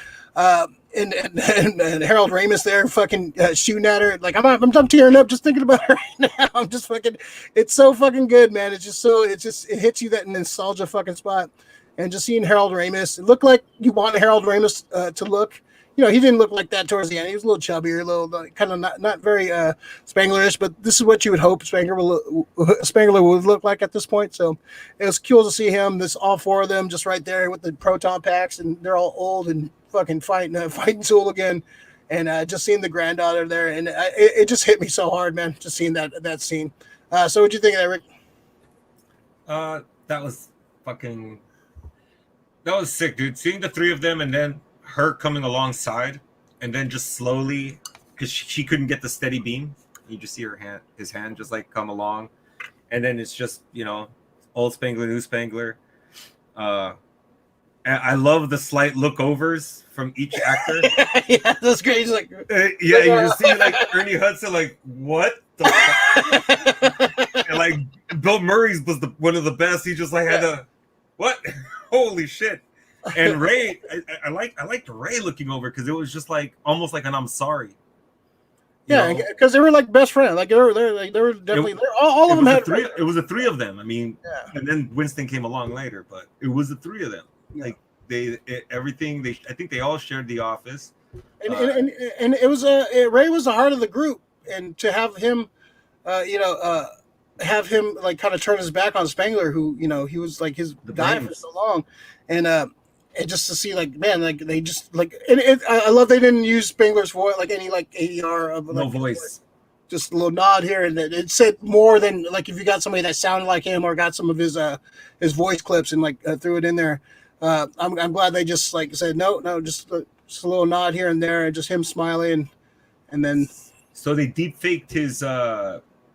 Harold Ramis there fucking shooting at her. Like I'm tearing up just thinking about her right now. I'm just fucking. It's so fucking good, man. It hits you that nostalgia fucking spot. And just seeing Harold Ramis, it looked like you want Harold Ramis to look. You know, he didn't look like that towards the end. He was a little chubbier, a little kind of not very Spenglerish, but this is what you would hope Spengler would look like at this point. So it was cool to see him. All 4 of them just right there with the proton packs, and they're all old and fucking fighting Zool again, and just seeing the granddaughter there, and it just hit me so hard, man. Just seeing that scene. So what'd you think of that, Rick? That was fucking. That was sick, dude. Seeing the 3 of them and then her coming alongside, and then just slowly, because she couldn't get the steady beam, you just see his hand just like come along, and then it's just, you know, old Spengler, new Spengler. And I love the slight lookovers from each actor. Yeah, that's great. He's like, yeah, you just see like Ernie Hudson, like, what the fuck? And like Bill Murray's was one of the best. He just like had a what? Holy shit! And Ray, I liked Ray looking over, because it was just like almost like an I'm sorry. Yeah, because they were like best friends. Like they were definitely all of them had 3. It was the 3 of them. I mean, yeah. And then Winston came along later, but it was the 3 of them. Yeah. Like I think they all shared the office. And it was Ray was the heart of the group, and to have him, have him like kind of turn his back on Spengler, who, you know, he was like his guy for so long, and just to see, like, man, like they just like, and I love they didn't use Spengler's voice, like any like ADR of like, no voice, just a little nod here, and it said more than like if you got somebody that sounded like him or got some of his voice clips and like threw it in there. I'm glad they just like said no, just a little nod here and there, and just him smiling, and then so they deep faked his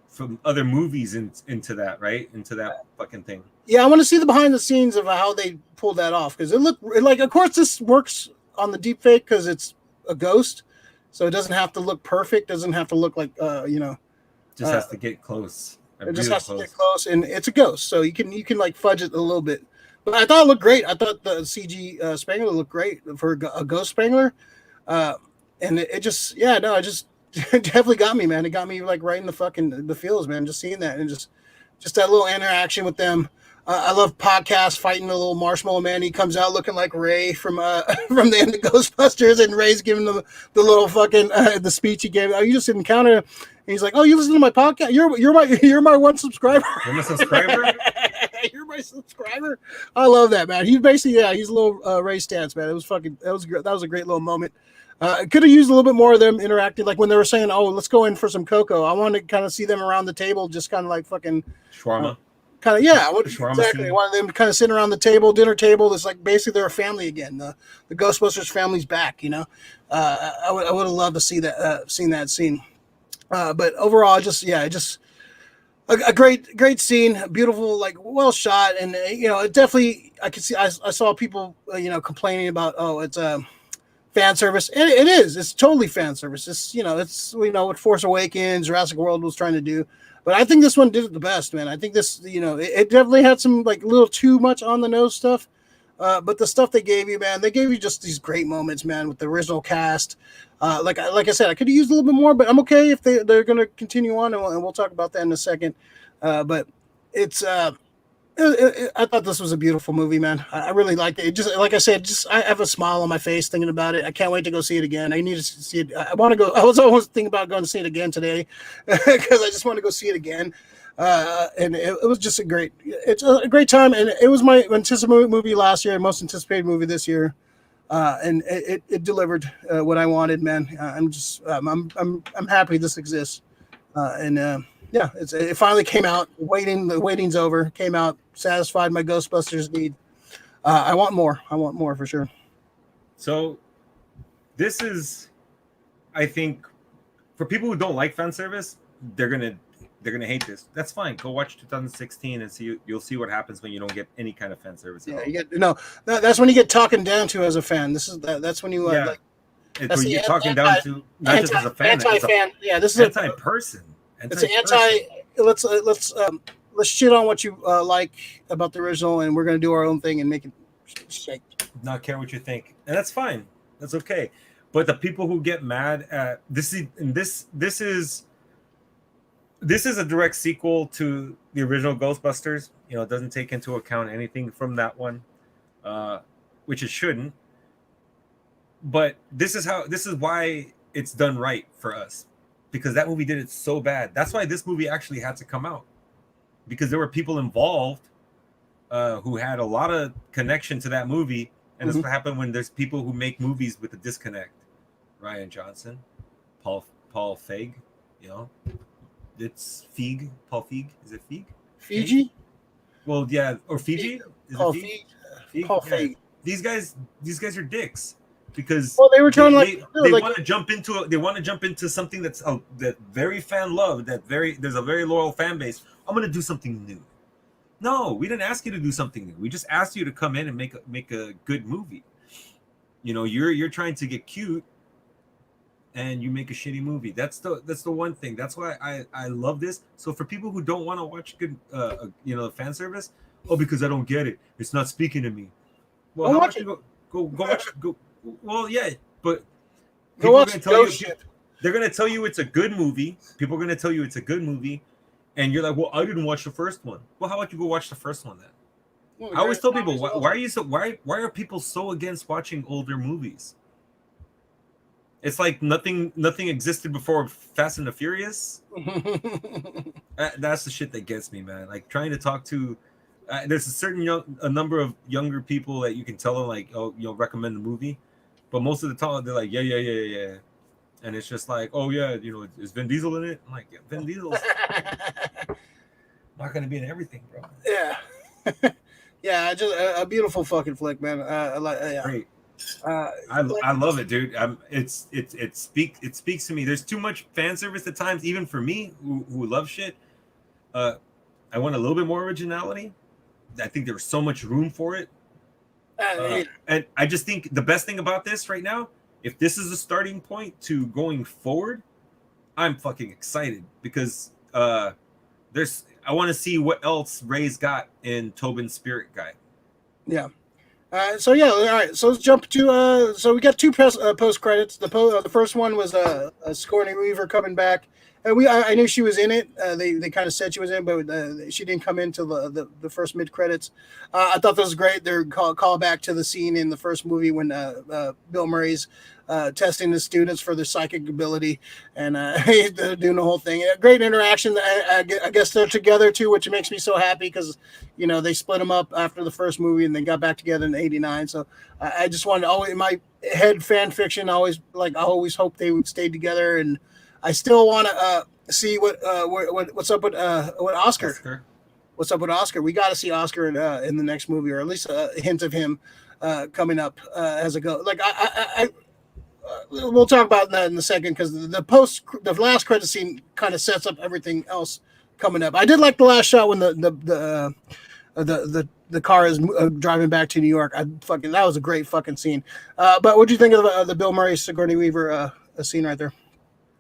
from other movies into that, right? Into that fucking thing. Yeah, I want to see the behind the scenes of how they pulled that off, because it looked like, of course, this works on the deep fake because it's a ghost, so it doesn't have to look perfect. Doesn't have to look like just has to get close. It just has to get close, and it's a ghost, so you can like fudge it a little bit. But I thought it looked great. I thought the CG Spengler looked great for a ghost Spengler, and it just it definitely got me, man. It got me like right in the feels, man. Just seeing that, and just that little interaction with them. I love podcast fighting the little marshmallow man. He comes out looking like Ray from the end of Ghostbusters, and Ray's giving him the little fucking the speech he gave. Oh, you just encountered him. And he's like, "Oh, you listen to my podcast? You're my one subscriber." I'm a subscriber. You're my subscriber. I love that, man. He's basically, he's a little Ray Stantz, man. It was fucking, that was a great little moment. Could have used a little bit more of them interacting, like when they were saying, "Oh, let's go in for some cocoa." I wanted to kind of see them around the table, just kind of like fucking Shawarma. Exactly. I wanted them to kind of sit around the table, dinner table. It's like basically they're a family again. The Ghostbusters family's back. You know, I would have loved to see that seen that scene. But overall, just a great scene, beautiful, like well shot, and it definitely I could see. I saw people complaining about, oh, it's fan service. It is. It's totally fan service. It's it's what Force Awakens, Jurassic World was trying to do. But I think this one did it the best, man. I think this, it definitely had some like a little too much on the nose stuff. But the stuff they gave you, man, they gave you just these great moments, man, with the original cast. Like I said, I could have used a little bit more, but I'm okay if they're going to continue on, and we'll talk about that in a second. But it's I thought this was a beautiful movie, man. I really liked it. Just like I said, I have a smile on my face thinking about it. I can't wait to go see it again. I need to see it. I want to go. I was always thinking about going to see it again today because I just want to go see it again. And it was just it's a great time. And it was my anticipated movie last year, most anticipated movie this year. And it delivered what I wanted, man. I'm happy this exists. Yeah, it finally came out. The waiting's over. Came out, satisfied my Ghostbusters need. I want more. I want more for sure. So, this is, I think, for people who don't like fan service, they're gonna hate this. That's fine. Go watch 2016 and you'll see what happens when you don't get any kind of fan service. Yeah, that's when you get talking down to as a fan. That's when you it's when you're talking down to not just as a fan, anti-fan. This is anti-person. It's an let's shit on what you like about the original, and we're gonna do our own thing and make it shake. Not care what you think, and that's fine. That's okay. But the people who get mad at this is a direct sequel to the original Ghostbusters. It doesn't take into account anything from that one, which it shouldn't. But this is why it's done right for us. Because that movie did it so bad. That's why this movie actually had to come out. Because there were people involved who had a lot of connection to that movie. And that's what happened when there's people who make movies with a disconnect. Ryan Johnson, Paul Feig, it's Feig. Paul Feig. Is it Feig? Fiji? Feig? Well, yeah. Or Fiji? Paul Feig. Paul Feig. These guys are dicks. Because they were trying they want to jump into something that very fan love, there's a very loyal fan base. I'm gonna do something new. No, we didn't ask you to do something new. We just asked you to come in and make a good movie. You're trying to get cute, and you make a shitty movie. That's the one thing. That's why I love this. So for people who don't want to watch good fan service, because I don't get it, it's not speaking to me. Well, how much you go watch go. Well, yeah, but people are going to tell you they're going to tell you it's a good movie. People are going to tell you it's a good movie, and you're like, "Well, I didn't watch the first one." Well, how about you go watch the first one then? Well, I always tell people, why are people so against watching older movies? It's like nothing existed before Fast and the Furious. That's the shit that gets me, man. Like trying to talk to. There's a number of younger people that you can tell them like, recommend the movie. But most of the time, they're like, yeah. And it's just like, oh, yeah, is Vin Diesel in it? I'm like, yeah, Vin Diesel's not going to be in everything, bro. Yeah. Yeah, just a beautiful fucking flick, man. Great. I love it, dude. It speaks to me. There's too much fan service at times, even for me, who love shit. I want a little bit more originality. I think there was so much room for it. And I just think the best thing about this right now, if this is a starting point to going forward, I'm fucking excited because I want to see what else Ray's got in Tobin's Spirit Guide. Yeah. So yeah, all right. So let's jump to. So we got two post credits. The first one was Sigourney Weaver coming back And I knew she was in it. They kind of said she was in, but she didn't come into the first mid credits. I thought that was great. They're call back to the scene in the first movie when Bill Murray's testing the students for their psychic ability, and they're doing the whole thing. Great interaction. I guess they're together too, which makes me so happy because they split them up after the first movie and then got back together in '89. So I just wanted to always in my head fan fiction. I always hoped they would stay together, and I still want to see what's up with Oscar. What's up with Oscar? We got to see Oscar in the next movie, or at least a hint of him coming up as a go. Like we'll talk about that in a second because the last credit scene kind of sets up everything else coming up. I did like the last shot when the car is driving back to New York. That was a great fucking scene. But what do you think of the Bill Murray Sigourney Weaver scene right there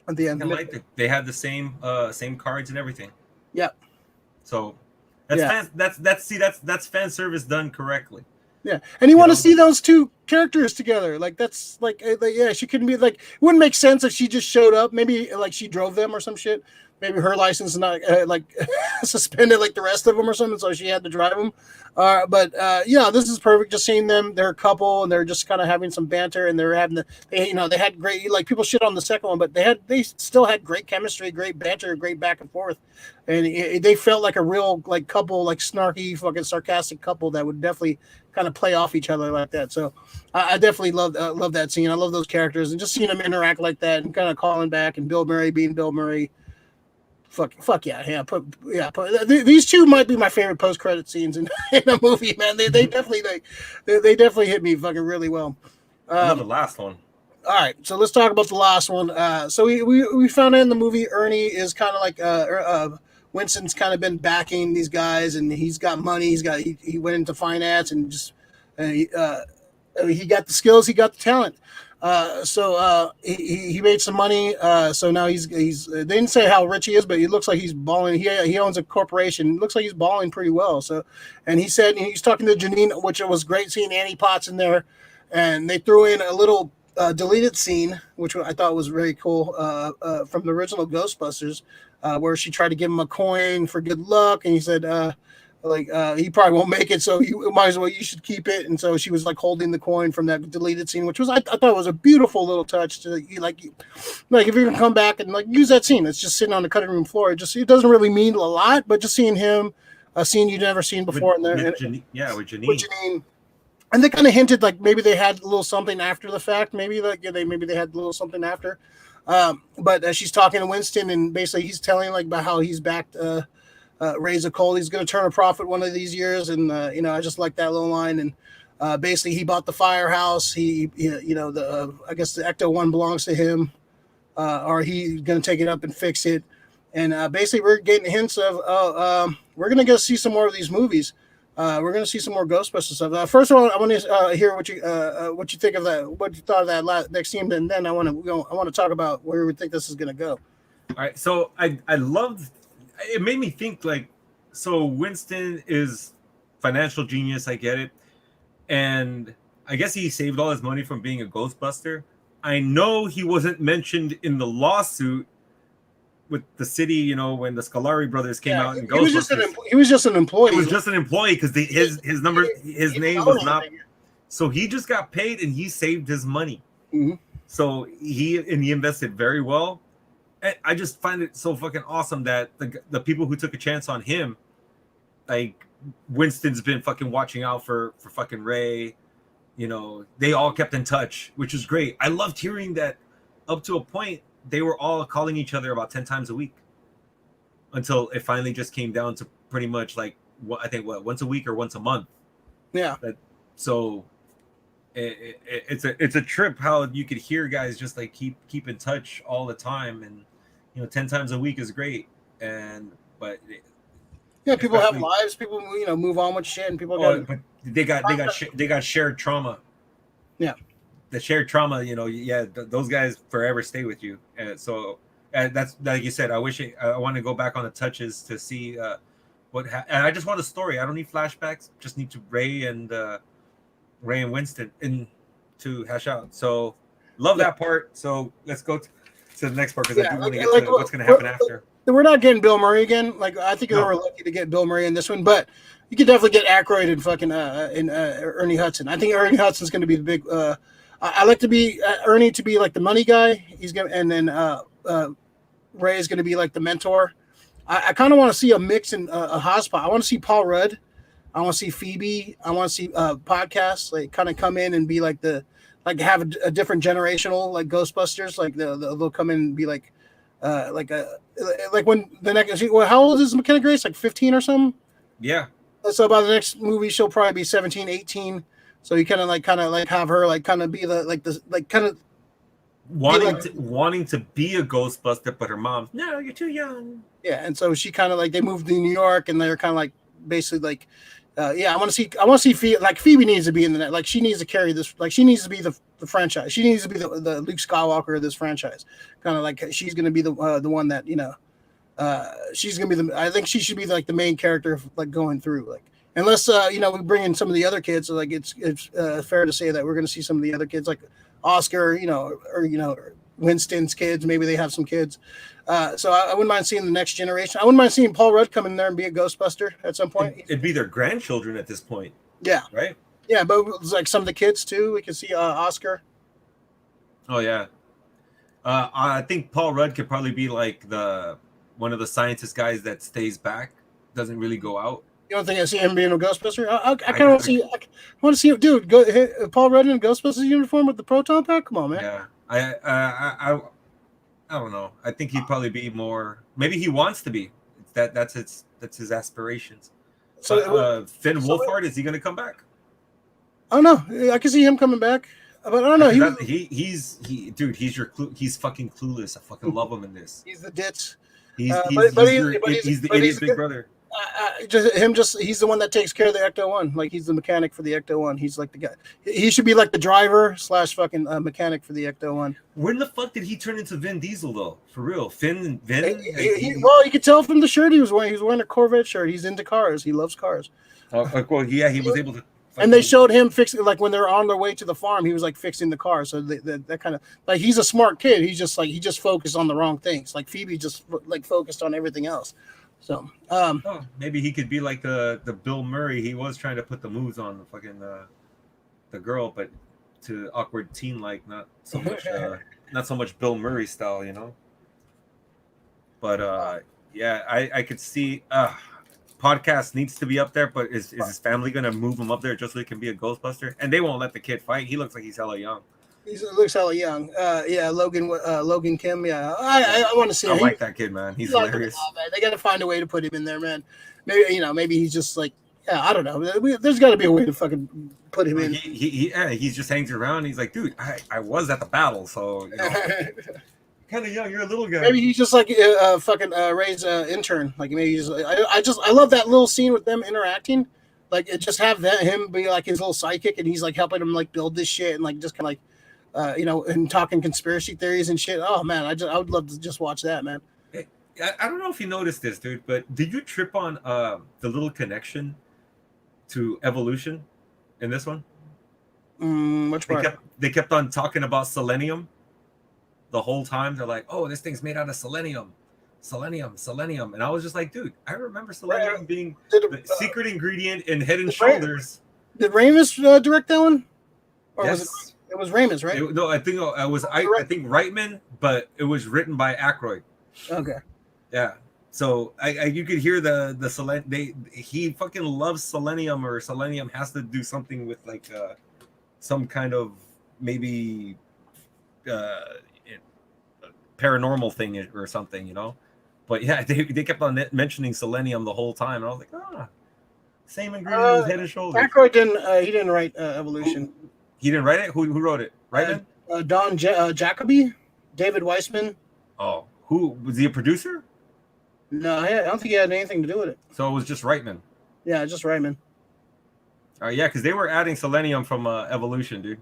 at the end? I liked it. They had the same cards and everything. Yep. So that's fan service done correctly. Yeah, and you want to see those two characters together. Like that's like she couldn't be like. It wouldn't make sense if she just showed up. Maybe like she drove them or some shit. Maybe her license is not suspended like the rest of them or something, so she had to drive them. But this is perfect. Just seeing them, they're a couple, and they're just kind of having some banter, and they're having they had great, like, people shit on the second one, but they still had great chemistry, great banter, great back and forth, and they felt like a real like couple, like snarky, fucking sarcastic couple that would definitely kind of play off each other like that. So I definitely love that scene. I love those characters, and just seeing them interact like that, and kind of calling back, and Bill Murray being Bill Murray. Fuck yeah. These two might be my favorite post-credit scenes in a movie, man. They definitely they definitely hit me fucking really well. The last one. All right, so let's talk about the last one. So we found out in the movie Ernie is kind of like Winston's kind of been backing these guys, and he's got money. He went into finance, and just he got the skills, he got the talent. So he made some money. So now he's they didn't say how rich he is, but it looks like he's balling. He owns a corporation. It looks like he's balling pretty well. So, and he said he's talking to Janine, which it was great seeing Annie Potts in there, and they threw in a little deleted scene, which I thought was very cool, from the original Ghostbusters, where she tried to give him a coin for good luck, and he said, he probably won't make it, so you might as well, you should keep it. And so she was like holding the coin from that deleted scene, which was I thought was a beautiful little touch to like if you can come back and like use that scene. It's just sitting on the cutting room floor. It doesn't really mean a lot, but just seeing him, a scene you've never seen before with Janine. And they kind of hinted like maybe they had a little something after the fact. Maybe they had a little something after. But she's talking to Winston, and basically he's telling like about how he's backed Raise a Cold. He's going to turn a profit one of these years, and I just like that little line. And basically, he bought the firehouse. I guess the Ecto one belongs to him, or he's going to take it up and fix it. And basically, we're getting hints of we're going to go see some more of these movies. We're going to see some more Ghostbusters stuff. First of all, I want to hear what you think of that. What you thought of that next scene, and then I want to talk about where we think this is going to go. All right, so I loved. It made me think like, so Winston is financial genius. I get it. And I guess he saved all his money from being a Ghostbuster. I know he wasn't mentioned in the lawsuit with the city, when the Scolari brothers came out in Ghostbusters. He was just an employee. He was just an employee because his name was not. So he just got paid and he saved his money. Mm-hmm. So he invested very well. I just find it so fucking awesome that the people who took a chance on him, like Winston's been fucking watching out for fucking Ray, they all kept in touch, which is great. I loved hearing that up to a point they were all calling each other about 10 times a week until it finally just came down to pretty much like once a week or once a month. Yeah. So it's a trip how you could hear guys just like keep in touch all the time, and 10 times a week is great. But people have lives, people move on with shit, and people but they got shared trauma. Yeah, the shared trauma, those guys forever stay with you. And so that's like you said, I want to go back on the touches to see and I just want a story. I don't need flashbacks, just need to Ray and Winston to hash out. So love that part. So let's go. to the next part because I do want to get like to what's going to happen after. We're not getting Bill Murray again. Like I think they were lucky to get Bill Murray in this one, but you could definitely get Aykroyd and fucking Ernie Hudson. I think Ernie Hudson's going to be the big. I like to be Ernie to be like the money guy. He's gonna, and then Ray is going to be like the mentor. I kind of want to see a mix in a hotspot. I want to see Paul Rudd. I want to see Phoebe. I want to see podcasts like kind of come in and be like have a different generational like Ghostbusters. Like they'll come in and be like when the next. Well, how old is McKenna Grace? Like 15 or something. Yeah. So by the next movie, she'll probably be 17, 18. So you kind of have her like kind of be wanting to be a Ghostbuster, but her mom's no, you're too young. Yeah, and so she kind of like they moved to New York, and they're kind of like basically like, I want to see Phoebe, like Phoebe needs to be in the net, like she needs to carry this, like she needs to be the franchise, she needs to be the Luke Skywalker of this franchise, kind of like she's gonna be the one that she's gonna be I think she should be like the main character like going through like. Unless we bring in some of the other kids, so like it's fair to say that we're going to see some of the other kids, like Oscar, or Winston's kids. Maybe they have some kids. So I wouldn't mind seeing the next generation. I wouldn't mind seeing Paul Rudd come in there and be a Ghostbuster at some point. It'd be their grandchildren at this point. Yeah. Right. Yeah, but it's like some of the kids too. We can see Oscar. Oh yeah. I think Paul Rudd could probably be like one of the scientist guys that stays back, doesn't really go out. You don't think I see him being a Ghostbuster? I kind of want to see. I want to see him, dude. Paul Rudd in a Ghostbusters uniform with the proton pack. Come on, man. Yeah, I don't know. I think he'd probably be more. Maybe he wants to be. That's his aspirations. So Finn Wolfhard, is he going to come back? I don't know. I can see him coming back, but I don't know. He's fucking clueless. I fucking love him in this. He's the ditz. He's the idiot big brother. He's the one that takes care of the Ecto-1. Like he's the mechanic for the Ecto-1. He's like the guy. He should be like the driver / fucking mechanic for the Ecto-1. When the fuck did he turn into Vin Diesel though? For real, Vin. Well, you could tell from the shirt he was wearing. He was wearing a Corvette shirt. He's into cars. He loves cars. Well, yeah, he was able to. And they showed him fixing, like when they're on their way to the farm, he was like fixing the car. So that kind of like he's a smart kid. He just focused on the wrong things. Like Phoebe just like focused on everything else. So maybe he could be like the Bill Murray. He was trying to put the moves on the fucking the girl, but to awkward teen like, not so much Bill Murray style, But yeah, I could see podcast needs to be up there, but is his family gonna move him up there just so he can be a Ghostbuster? And they won't let the kid fight. He looks like he's hella young. He looks hella young. Logan Kim. Yeah, I want to see him. I like that kid, man. He's hilarious. Man. They got to find a way to put him in there, man. Maybe he's just like, I don't know. There's got to be a way to fucking put him in. He just hangs around. He's like, dude, I was at the battle, so kind of young. You're a little guy. Maybe he's just like fucking Ray's intern. Like maybe he's. I love that little scene with them interacting. Like it just have him be like his little sidekick, and he's like helping him like build this shit, and like just kind of like. And talking conspiracy theories and shit. Oh man, I would love to just watch that, man. I don't know if you noticed this, dude, but did you trip on the little connection to evolution in this one? Which part? They kept on talking about selenium the whole time. They're like, "Oh, this thing's made out of selenium, and I was just like, dude, I remember selenium being the secret ingredient in Head and Shoulders. Did Ramis direct that one? Or yes. Was it? It was Ramis, right? I think it was. I think Reitman, but it was written by Aykroyd. Okay. Yeah. So you could hear the selenium. He fucking loves selenium, or selenium has to do something with like some kind of maybe paranormal thing or something, But yeah, they kept on mentioning selenium the whole time, and I was like, same ingredient as Head and Shoulders. Aykroyd didn't write Evolution. He didn't write it? Who wrote it? Reitman? Don Jacoby, David Weissman. Oh, who was he a producer? No, I don't think he had anything to do with it. So it was just Reitman. Yeah, just Reitman. Yeah, because they were adding selenium from Evolution, dude.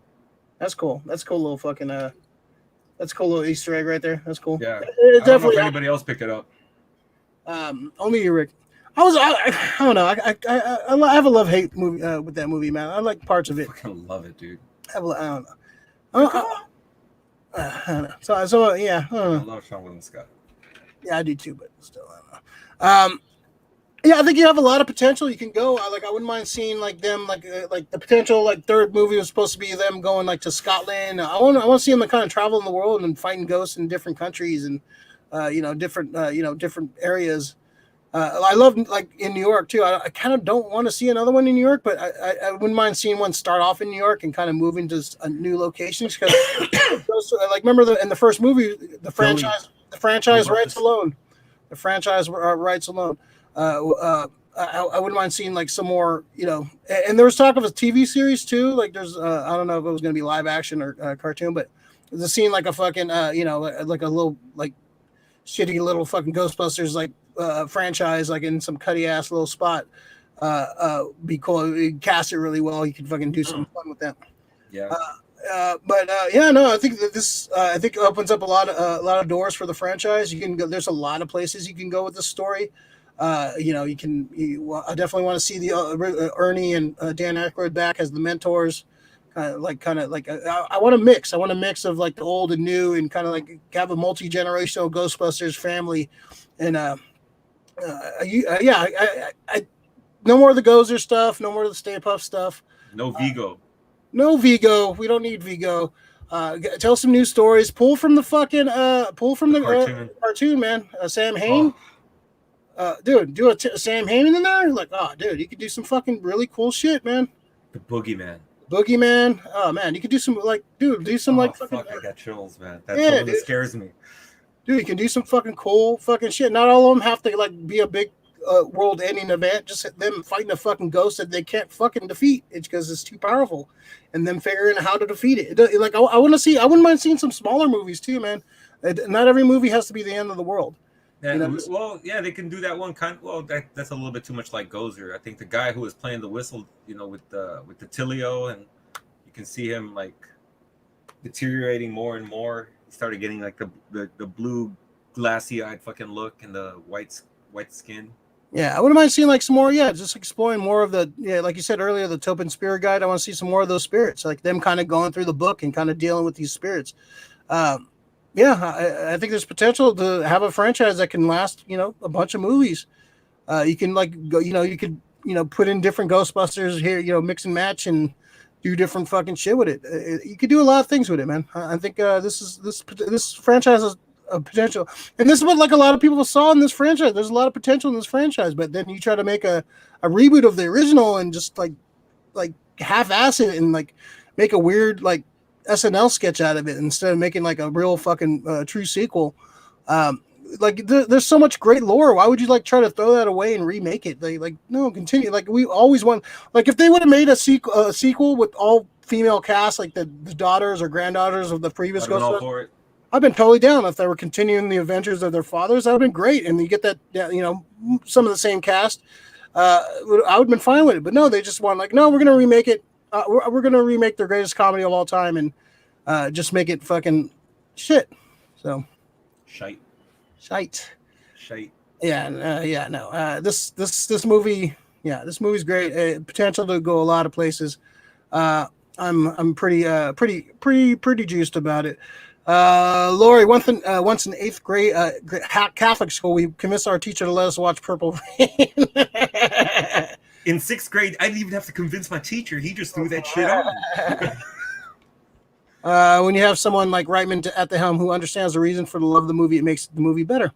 That's cool. That's cool little fucking that's a cool little Easter egg right there. That's cool. Yeah. I don't know if anybody else picked it up. Only you, Rick. I don't know. I have a love-hate movie with that movie, man. I like parts of it. I fucking love it, dude. I don't know. I don't know. So yeah, I don't know. I love Sean William Scott. Yeah, I do too, but still, I don't know. Yeah, I think you have a lot of potential. You can go. I wouldn't mind seeing like them, like the potential like third movie was supposed to be them going like to Scotland. I want to see them kind of travel in the world and fighting ghosts in different countries and different areas. I love like in New York too. I kind of don't want to see another one in New York, but I wouldn't mind seeing one start off in New York and kind of move into a new locations because like remember in the first movie the franchise rights alone. The franchise rights alone. I wouldn't mind seeing like some more, and there was talk of a TV series too. Like there's, I don't know if it was going to be live action or cartoon, but there's a scene like a fucking, like a little like shitty little fucking Ghostbusters like franchise, like in some cutty ass little spot. Be cool. You cast it really well. You could fucking do some fun with that. Yeah. I think that this I think opens up a lot of doors for the franchise. You can go. There's a lot of places you can go with this story. I definitely want to see the Ernie and Dan Aykroyd back as the mentors. I want a mix. I want a mix of like the old and new, and kind of like have a multi-generational Ghostbusters family. And no more of the Gozer stuff. No more of the Stay Puft stuff. No Vigo. No Vigo. We don't need Vigo. Tell some new stories. Pull from the fucking cartoon, man. Sam Hain. Dude, do a Sam Hain in there. Like, oh, dude, you could do some fucking really cool shit, man. The Boogeyman. Oh man, you could do some like, dude, do some like. Fuck, I got chills, man. That's the one that scares me. Dude, you can do some fucking cool fucking shit. Not all of them have to like be a big world-ending event. Just them fighting a fucking ghost that they can't fucking defeat. It's because it's too powerful, and them figuring out how to defeat it. Like I want to see. I wouldn't mind seeing some smaller movies too, man. Not every movie has to be the end of the world. Yeah, well, yeah, they can do that one kind. Well, that's a little bit too much like Gozer. I think the guy who was playing the whistle, with the Tilio, and you can see him like deteriorating more and more. He started getting like the blue, glassy-eyed fucking look and the white skin. Yeah, I wouldn't mind seeing like some more. Yeah, just exploring more of the like you said earlier, the Topin Spirit Guide. I want to see some more of those spirits, like them kind of going through the book and kind of dealing with these spirits. I think there's potential to have a franchise that can last, a bunch of movies. You can like go, you could, put in different Ghostbusters here, mix and match and do different fucking shit with it. You could do a lot of things with it, man. I think this franchise has a potential, and this is what like a lot of people saw in this franchise. There's a lot of potential in this franchise, but then you try to make a reboot of the original and just like half-ass it and like make a weird like SNL sketch out of it instead of making like a real fucking true sequel. There's so much great lore. Why would you like try to throw that away and remake it? No, continue. Like we always want. Like if they would have made a sequel with all female cast, like the daughters or granddaughters of the previous Ghostbusters, I've been totally down. If they were continuing the adventures of their fathers, that would have been great. And you get that, some of the same cast. I would have been fine with it. But no, they just want no, we're gonna remake it. We're gonna remake their greatest comedy of all time and just make it fucking shit. So shite. Yeah, no. This movie, this movie's great. Potential to go a lot of places. I'm pretty juiced about it. Lori, once in 8th grade Catholic school, we convinced our teacher to let us watch Purple Rain. In 6th grade, I didn't even have to convince my teacher. He just threw that shit on. When you have someone like Reitman at the helm who understands the reason for the love of the movie, it makes the movie better.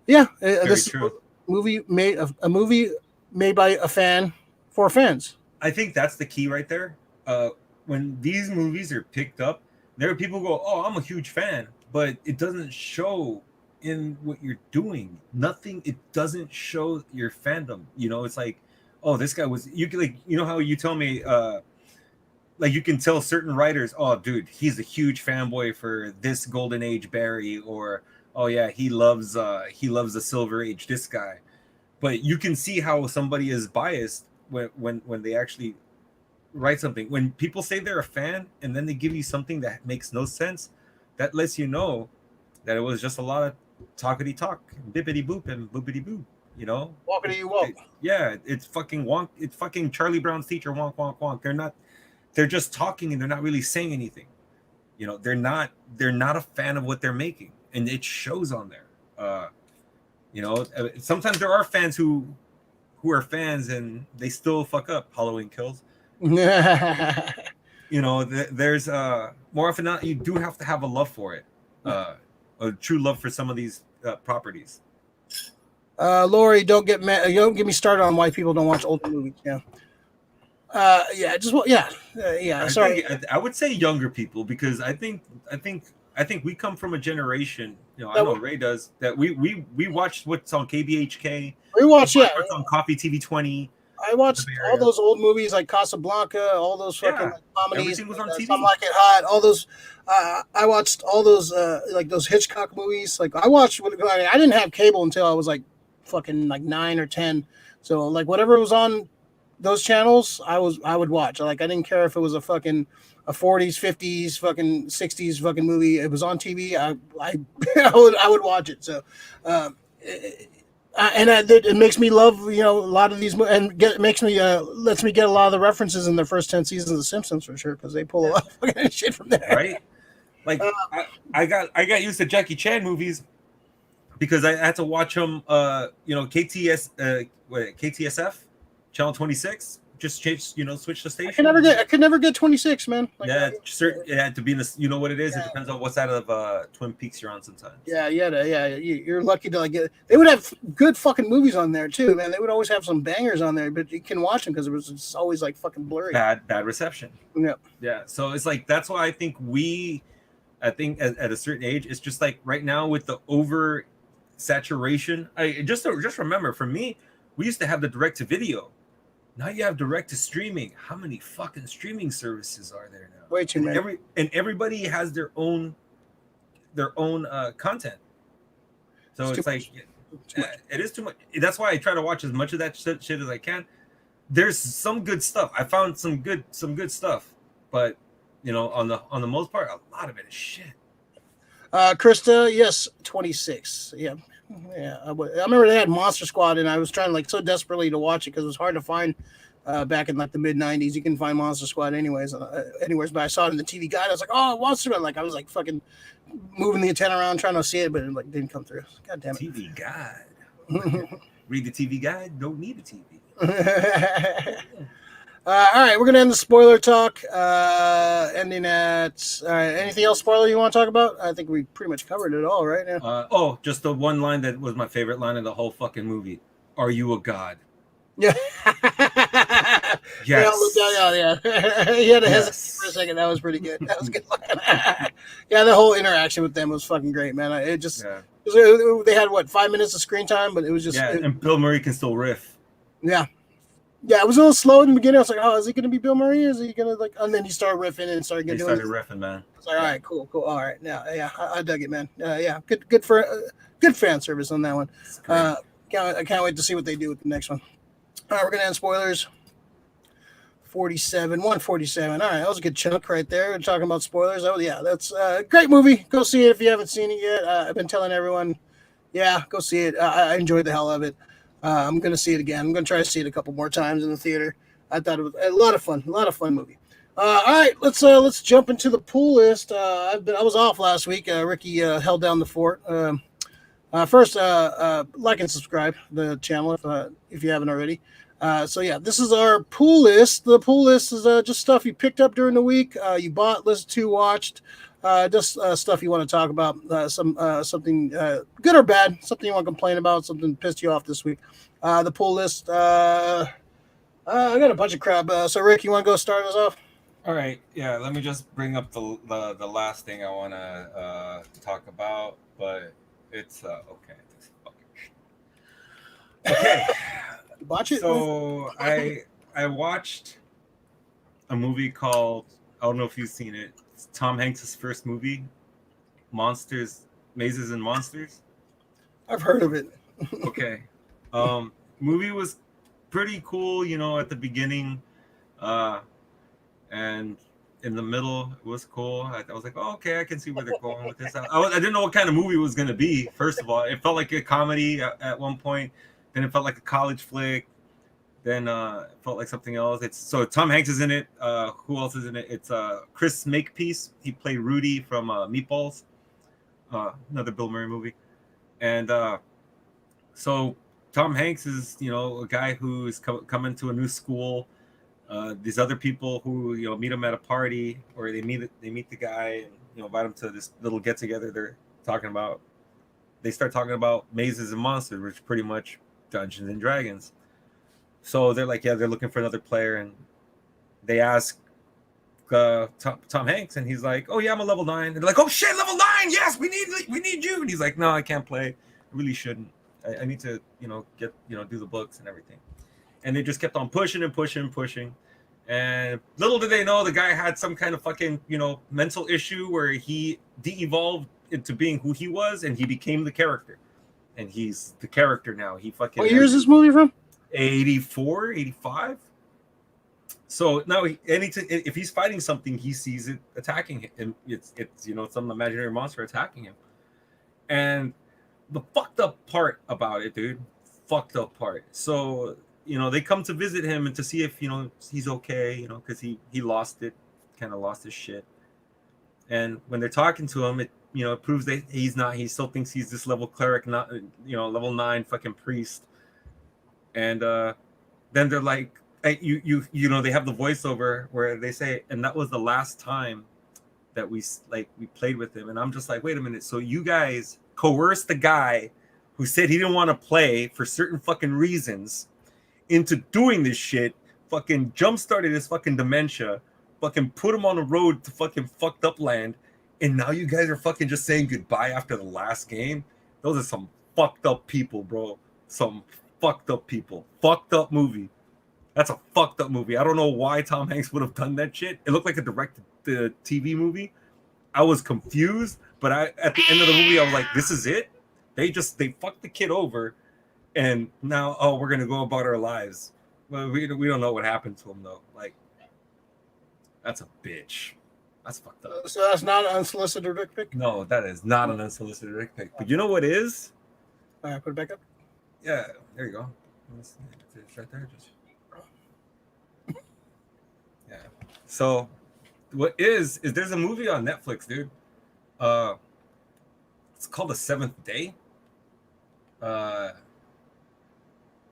Yeah, this true. Movie made a movie made by a fan for fans. I think that's the key right there. When these movies are picked up, there are people who go, "Oh, I'm a huge fan," but it doesn't show in what you're doing. Nothing. It doesn't show your fandom. It's like, oh, this guy was. You can how you tell me. Like you can tell certain writers, oh, dude, he's a huge fanboy for this Golden Age Barry, or oh yeah, he loves the Silver Age this guy. But you can see how somebody is biased when they actually write something. When people say they're a fan and then they give you something that makes no sense, that lets you know that it was just a lot of talkity talk, bippity boop and boopity boop. Walkity walk. Yeah, it's fucking wonk. It's fucking Charlie Brown's teacher, wonk wonk wonk. They're just talking and they're not really saying anything. You know, they're not a fan of what they're making, and it shows on there. You know, sometimes there are fans who are fans and they still fuck up Halloween Kills. You know, there's more often than not, you do have to have a love for it, a true love for some of these properties. Lori, don't get me started on why people don't watch older movies. Yeah. Sorry. I would say younger people, because I think we come from a generation. You know, I know Ray does, that we watched what's on KBHK. We watched what's on Coffee TV 20. I watched all those old movies like Casablanca, all those fucking comedies. Everything was on TV. Some Like It Hot, all those. I watched all those like those Hitchcock movies. Like I didn't have cable until I was like fucking like 9 or 10. So like whatever was on those channels, I would watch. Like I didn't care if it was a 40s, 50s, fucking 60s fucking movie. It was on TV. I would watch it. So. It makes me love, you know, a lot of these, and lets me get a lot of the references in the first 10 seasons of The Simpsons for sure, because they pull a lot of fucking shit from there. Right? Like I got used to Jackie Chan movies because I had to watch them. You know, KTSF channel 26. Just change, you know, switch the station. I could never get 26, man. Like, it had to be in this. You know what it is? Yeah. It depends on what side of Twin Peaks you're on sometimes. You're lucky to like get. They would have good fucking movies on there too, man. They would always have some bangers on there, but you can watch them because it's always like fucking blurry. Bad reception. Yeah. So it's like that's why I think at a certain age, it's just like right now with the over saturation. Just remember, for me, we used to have the direct to video. Now you have direct to streaming. How many fucking streaming services are there now? Way too many. And everybody has their own content. So it's like it is too much. That's why I try to watch as much of that shit as I can. There's some good stuff. I found some good stuff, but you know, on the most part, a lot of it is shit. Krista, yes, 26. Yeah. I remember they had Monster Squad, and I was trying like so desperately to watch it because it was hard to find back in like the mid 90s. You can find Monster Squad anywhere, but I saw it in the TV guide. I was like, oh, Monster Squad! Like I was like fucking moving the antenna around trying to see it, but it like didn't come through. God damn it! TV guide. Read the TV guide. Don't need a TV. All right, we're gonna end the spoiler talk. Ending at all right. Anything else spoiler you want to talk about? I think we pretty much covered it all right now. Just the one line that was my favorite line of the whole fucking movie. Are you a god? Yeah. Yes. Yeah. He had to hesitate for a second. That was pretty good. That was good. Yeah, the whole interaction with them was fucking great, man. They had 5 minutes of screen time, but it was just and Bill Murray can still riff. Yeah. Yeah, it was a little slow in the beginning. I was like, "Oh, is he going to be Bill Murray? Or is he going to like?" And then he started riffing and started getting. He started riffing, man. I was like, "All right, cool. All right, yeah, I dug it, man. Yeah, good for good fan service on that one. I can't wait to see what they do with the next one. All right, we're gonna end spoilers. 147. All right, that was a good chunk right there. We're talking about spoilers. That's a great movie. Go see it if you haven't seen it yet. I've been telling everyone, go see it. I enjoyed the hell of it. I'm going to see it again. I'm going to try to see it a couple more times in the theater. I thought it was a lot of fun movie. All right, let's jump into the pool list. I was off last week. Ricky held down the fort. First, like and subscribe the channel if you haven't already. This is our pool list. The pool list is just stuff you picked up during the week, you bought, listened to, watched. Just stuff you want to talk about, something good or bad, something you want to complain about, something pissed you off this week. The pool list, I got a bunch of crap. So Rick, you want to go start us off? All right, yeah. Let me just bring up the last thing I want to talk about, but it's okay. Okay. Watch it. So I watched a movie called, I don't know if you've seen it. It's Tom Hanks' first movie, Monsters, Mazes and Monsters. I've heard of it. Okay. Movie was pretty cool, at the beginning. And in the middle, it was cool. I was like, oh, okay, I can see where they're going with this. I didn't know what kind of movie it was going to be, first of all. It felt like a comedy at one point. Then it felt like a college flick. Then it felt like something else. It's so Tom Hanks is in it. Who else is in it? It's Chris Makepeace. He played Rudy from Meatballs, another Bill Murray movie. And so Tom Hanks is, a guy who is coming to a new school. These other people who meet him at a party, or they meet the guy and invite him to this little get together. They start talking about mazes and monsters, which is pretty much Dungeons and Dragons. So they're like, yeah, they're looking for another player, and they ask Tom Hanks, and he's like, oh yeah, I'm a level 9. And they're like, oh shit, level 9, yes, we need you. And he's like, no, I can't play. I really shouldn't. I need to get do the books and everything. And they just kept on pushing and pushing and pushing. And little did they know the guy had some kind of fucking mental issue where he de-evolved into being who he was, and he became the character. And he's the character now. He fucking. What year is this movie from? 84, 85. So now, if he's fighting something, he sees it attacking him. It's some imaginary monster attacking him. And the fucked up part about it, dude, fucked up part. So they come to visit him and to see if he's okay, because he lost it, kind of lost his shit. And when they're talking to him, it proves that he's not. He still thinks he's this level cleric, not level 9 fucking priest. And then they're like, hey, they have the voiceover where they say, and that was the last time that we played with him. And I'm just like, wait a minute. So you guys coerced the guy who said he didn't want to play for certain fucking reasons into doing this shit, fucking jump started his fucking dementia, fucking put him on the road to fucking fucked up land. And now you guys are fucking just saying goodbye after the last game. Those are some fucked up people, bro. Some fucked up people. Fucked up movie. That's a fucked up movie. I don't know why Tom Hanks would have done that shit. It looked like a direct-to-TV movie. I was confused, but at the end of the movie, I was like, this is it? They fucked the kid over, and now, we're going to go about our lives. Well, we don't know what happened to him, though. Like, that's a bitch. That's fucked up. So that's not an unsolicited dick pic? No, that is not an unsolicited dick pic. But you know what is? All right, put it back up. Yeah, there you go. It's right there. Yeah. So, what is there's a movie on Netflix, dude. It's called The Seventh Day.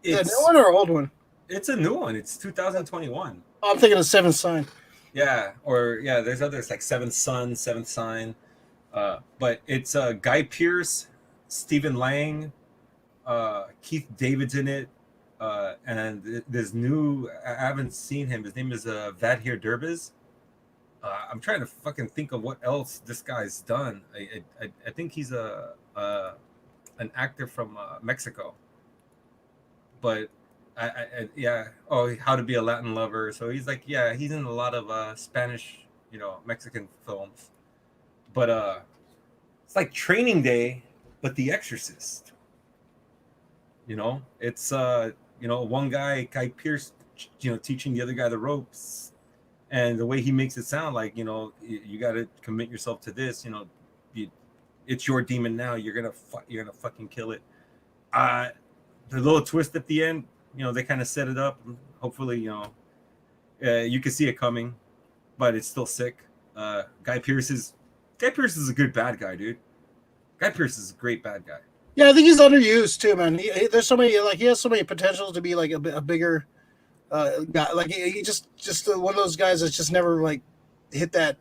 It's a new one or an old one? It's a new one. It's 2021. Oh, I'm thinking of Seventh Sign. Yeah, there's others like Seventh Son, Seventh Sign. But it's Guy Pearce, Stephen Lang, Keith David's in it, and there's new. I haven't seen him. His name is Vadhir Derbez. I'm trying to fucking think of what else this guy's done. I think he's an actor from Mexico. But How to Be a Latin Lover. So he's he's in a lot of Spanish, Mexican films. But it's like Training Day, but The Exorcist. It's one guy, Guy Pearce, teaching the other guy the ropes, and the way he makes it sound like, you got to commit yourself to this. It's your demon now. You're gonna fucking kill it. The little twist at the end, they kind of set it up. Hopefully, you can see it coming, but it's still sick. Guy Pearce is a good bad guy, dude. Guy Pearce is a great bad guy. Yeah, I think he's underused too, man. There's so many, he has so many potentials to be like a bigger guy. Like he just one of those guys that's just never hit that.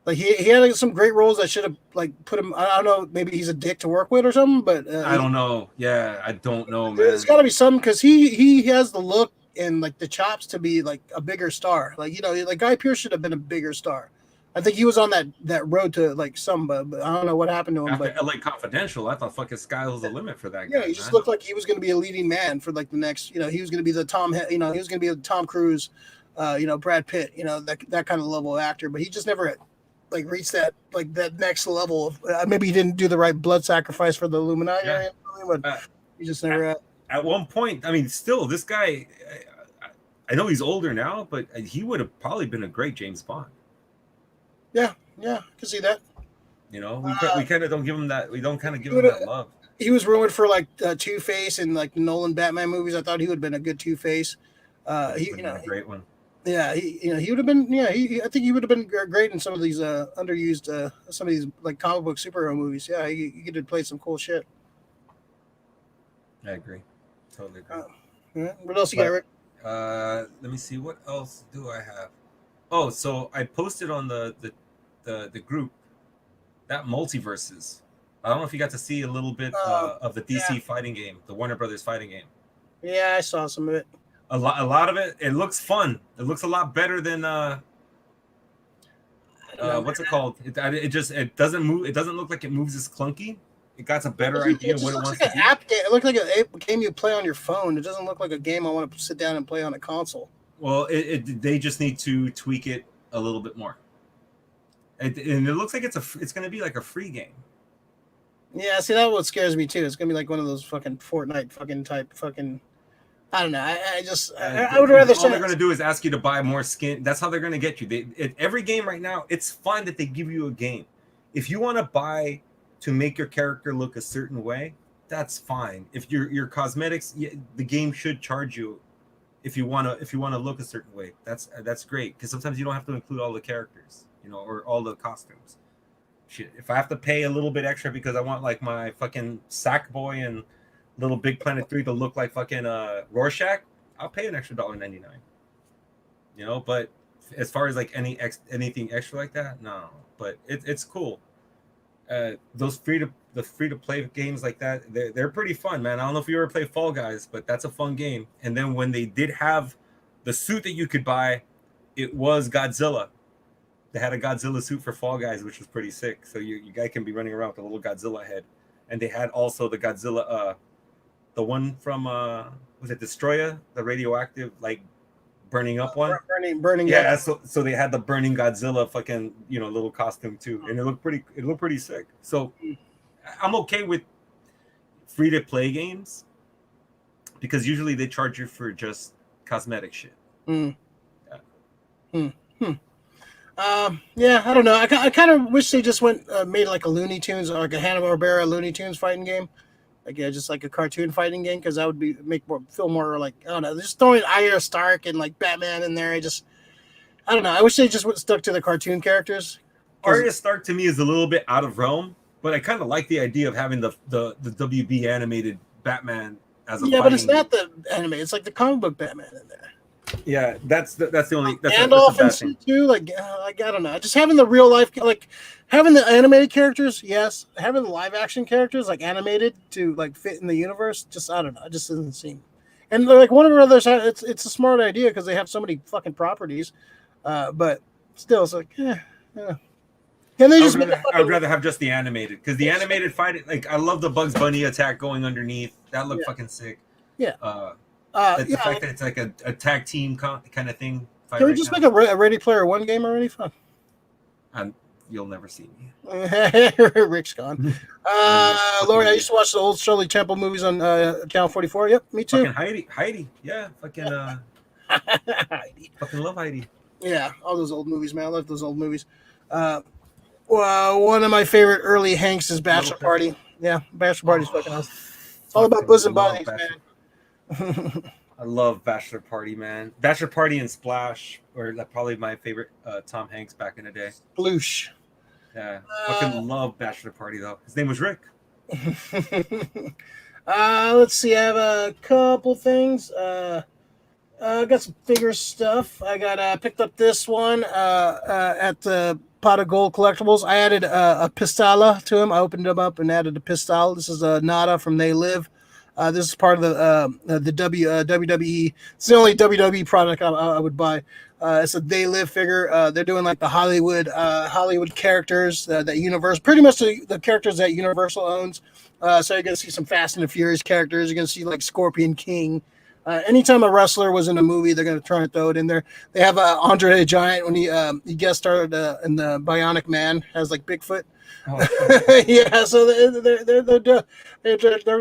Like he had some great roles that should have put him. I don't know, maybe he's a dick to work with or something, but I don't know. Yeah, I don't know, man. There's got to be something because he has the look and the chops to be a bigger star. Guy Pearce should have been a bigger star. I think he was on that road to some, but I don't know what happened to him. After LA Confidential, I thought fucking sky was the limit for that guy. Yeah, he just looked like he was going to be a leading man for the next. He was going to be the he was going to be the Tom Cruise, Brad Pitt, that kind of level of actor. But he just never reached that that next level of. Maybe he didn't do the right blood sacrifice for the Illuminati, but he just never. At one point, I mean, still this guy. I know he's older now, but he would have probably been a great James Bond. Yeah, I can see that. We kind of don't give him that. We don't kind of give him that love. he was rumored for like Two-Face and like Nolan Batman movies. I thought he would have been a good Two-Face. A great one. Yeah, he would have been. Yeah, I think he would have been great in some of these underused, some of these like comic book superhero movies. Yeah, he could have played some cool shit. I agree. Totally agree. Yeah. What else you got, Rick? Let me see. What else do I have? Oh, so I posted on the group that Multiverses. I don't know if you got to see a little bit of the DC fighting game, the Warner Brothers fighting game. Yeah, I saw some of it. A lot of it. It looks fun. It looks a lot better than what's it called? It doesn't move. It doesn't look like it moves as clunky. It got a better idea of what it wants to do. App game. It looked like a game you play on your phone. It doesn't look like a game I want to sit down and play on a console. Well, they just need to tweak it a little bit more. And it looks like it's going to be like a free game. Yeah, see, that's what scares me too. It's gonna be like one of those fucking Fortnite fucking type fucking. I don't know. I would rather. All they're gonna do is ask you to buy more skin. That's how they're gonna get you. Every game right now, it's fine that they give you a game. If you want to buy to make your character look a certain way, that's fine. If your cosmetics, the game should charge you. If you wanna look a certain way, that's great because sometimes you don't have to include all the characters, or all the costumes. Shit, if I have to pay a little bit extra because I want like my fucking Sackboy and Little Big Planet 3 to look like fucking Rorschach, I'll pay an extra $1.99. But as far as like anything extra like that, no. But it's cool. Those free to play games like that, they're pretty fun, man. I don't know if you ever play Fall Guys, but that's a fun game. And then when they did have the suit that you could buy, it was Godzilla. They had a Godzilla suit for Fall Guys, which was pretty sick. So you guy can be running around with a little Godzilla head. And they had also the Godzilla, the one from was it Destroyer, the radioactive like burning up one? Burning. Yeah. So they had the burning Godzilla fucking little costume too, and it looked pretty sick. So I'm okay with free to play games because usually they charge you for just cosmetic shit. Yeah, I don't know. I kind of wish they just made like a Looney Tunes or like a Hanna-Barbera Looney Tunes fighting game, like just like a cartoon fighting game, because that would feel more like, I don't know, just throwing Arya Stark and like Batman in there. I don't know. I wish they just stuck to the cartoon characters. Arya Stark to me is a little bit out of realm, but I kind of like the idea of having the WB animated Batman as a but it's not the anime. It's like the comic book Batman in there. Yeah, that's the only. That's Gandalf and too. Like I don't know. Just having the real life, like having the animated characters, yes. Having the live action characters like animated to like fit in the universe, just I don't know. It just doesn't seem. And like Warner Brothers, it's a smart idea because they have so many fucking properties, but still, it's like yeah. Can they just? I would rather have just the animated because the animated fight. Like I love the Bugs Bunny attack going underneath. That looked fucking sick. Yeah. The fact that it's like a tag team kind of thing. Can we just make a Ready Player One game already? Fuck. You'll never see me. Rick's gone. Lori, I used to watch the old Shirley Temple movies on Channel 44. Yep, me too. Fucking Heidi. Yeah, fucking Heidi. Fucking love Heidi. Yeah, all those old movies, man. I love those old movies. One of my favorite early Hanks is Bachelor Party. Yeah, Bachelor Party's fucking awesome. It's all about bosom buddies, man. I love Bachelor Party, man. Bachelor Party and Splash were probably my favorite Tom Hanks back in the day. Sploosh. Yeah, fucking love Bachelor Party though. His name was Rick. Let's see. I have a couple things. I got some figure stuff. I got picked up this one at the Pot of Gold Collectibles. I added a Pistola to him. I opened him up and added a Pistola. This is a Nada from They Live. This is part of the WWE. It's the only WWE product I would buy. It's a They Live figure. They're doing like the Hollywood characters that Universal, pretty much the characters that Universal owns. So you're gonna see some Fast and the Furious characters. You're gonna see like Scorpion King. Anytime a wrestler was in a movie, they're gonna try and throw it in there. They have Andre the Giant when he guest starred in the Bionic Man, has like Bigfoot. Oh, yeah, so they're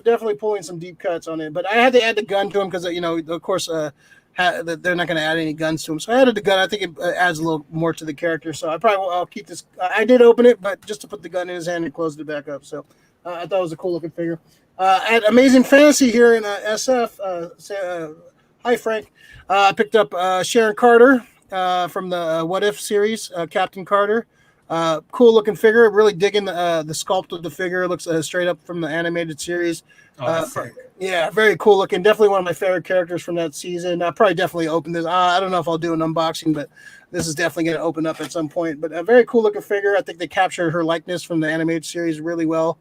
definitely pulling some deep cuts on it. But I had to add the gun to him because of course they're not going to add any guns to him. So I added the gun. I think it adds a little more to the character. So I'll keep this. I did open it, but just to put the gun in his hand and closed it back up. So I thought it was a cool looking figure. At Amazing Fantasy here in SF. Hi, Frank. I picked up Sharon Carter from the What If series, Captain Carter. Cool looking figure. Really digging the sculpt of the figure. It looks straight up from the animated series. Sick. Yeah, very cool looking. Definitely one of my favorite characters from that season. I'll probably definitely open this. I don't know if I'll do an unboxing, but this is definitely going to open up at some point. But a very cool looking figure. I think they captured her likeness from the animated series really well.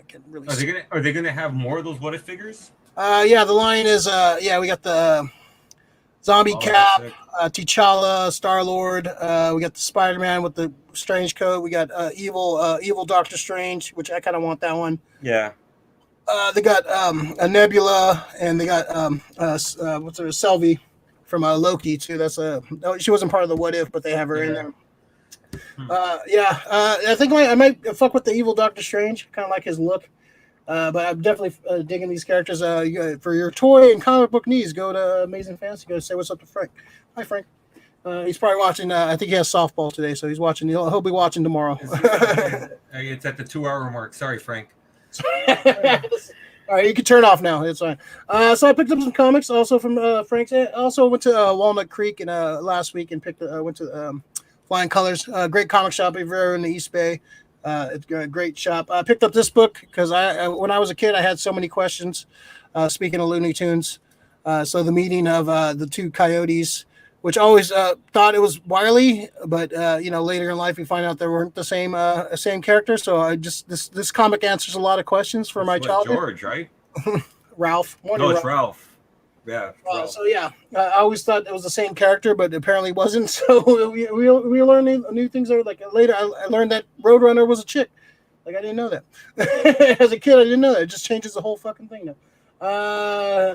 Can really Are they gonna have more of those What If figures? Yeah, the line is we got the Zombie Cap, T'Challa, Star-Lord. We got the Spider-Man with the strange coat. We got evil Doctor Strange, which I kind of want that one. Yeah. They got a Nebula, and they got what's her Sylvie from Loki too. That's she wasn't part of the What If, but they have her in there. I think I might fuck with the evil Doctor Strange. Kind of like his look. But I'm definitely digging these characters. For your toy and comic book needs, go to Amazing Fantasy. Go say what's up to Frank. Hi, Frank. He's probably watching. I think he has softball today, so he's watching. He'll be watching tomorrow. It's at the 2-hour mark. Sorry, Frank. All right, you can turn off now. It's fine. So I picked up some comics also from Frank's. I also went to Walnut Creek last week and went to Flying Colors. Great comic shop over in the East Bay. It's a great shop. I picked up this book because when I was a kid, I had so many questions. Speaking of Looney Tunes, so the meeting of the two coyotes, which I always thought it was Wiley, but later in life we find out they weren't the same character. So this comic answers a lot of questions for my childhood. George, right? Ralph. It's Ralph. Yeah. So yeah, I always thought it was the same character, but apparently wasn't. So we learned new things there. Like later, I learned that Roadrunner was a chick. Like I didn't know that. As a kid, I didn't know that. It just changes the whole fucking thing now.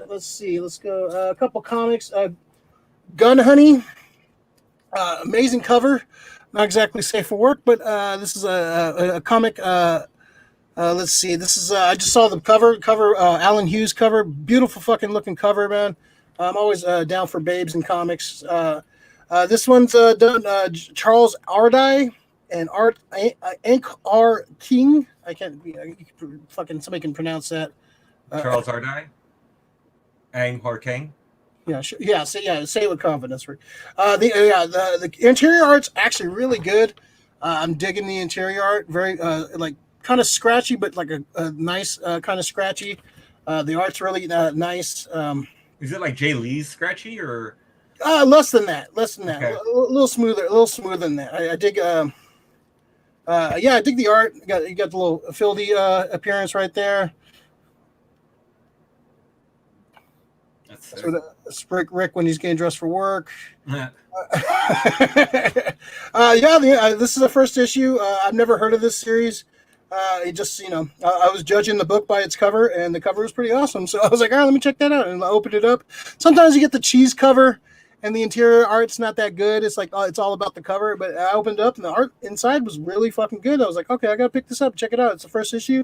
Let's see. Let's go. A couple comics. Gun Honey. Amazing cover. Not exactly safe for work, but this is a comic. Let's see. This is I just saw the cover. Alan Hughes cover. Beautiful fucking looking cover, man. I'm always down for babes in comics. This one's done Charles Ardai and Ank R. King. I can't. Fucking somebody can pronounce that. Charles Ardai. Ang Har King. Yeah, sure. Yeah, say it with confidence. The interior art's actually really good. I'm digging the interior art. Very kind of scratchy, but like a nice kind of scratchy. The art's really nice. Is it like Jay Lee's scratchy or less than that? Okay. A little smoother than that. I dig. I dig the art. You got the little Fieldy appearance right there. That's so Rick when he's getting dressed for work. This is the first issue. I've never heard of this series. It just, I was judging the book by its cover, and the cover was pretty awesome. So I was like, all right, let me check that out. And I opened it up. Sometimes you get the cheese cover, and the interior art's not that good. It's like, it's all about the cover. But I opened it up, and the art inside was really fucking good. I was like, okay, I got to pick this up. Check it out. It's the first issue.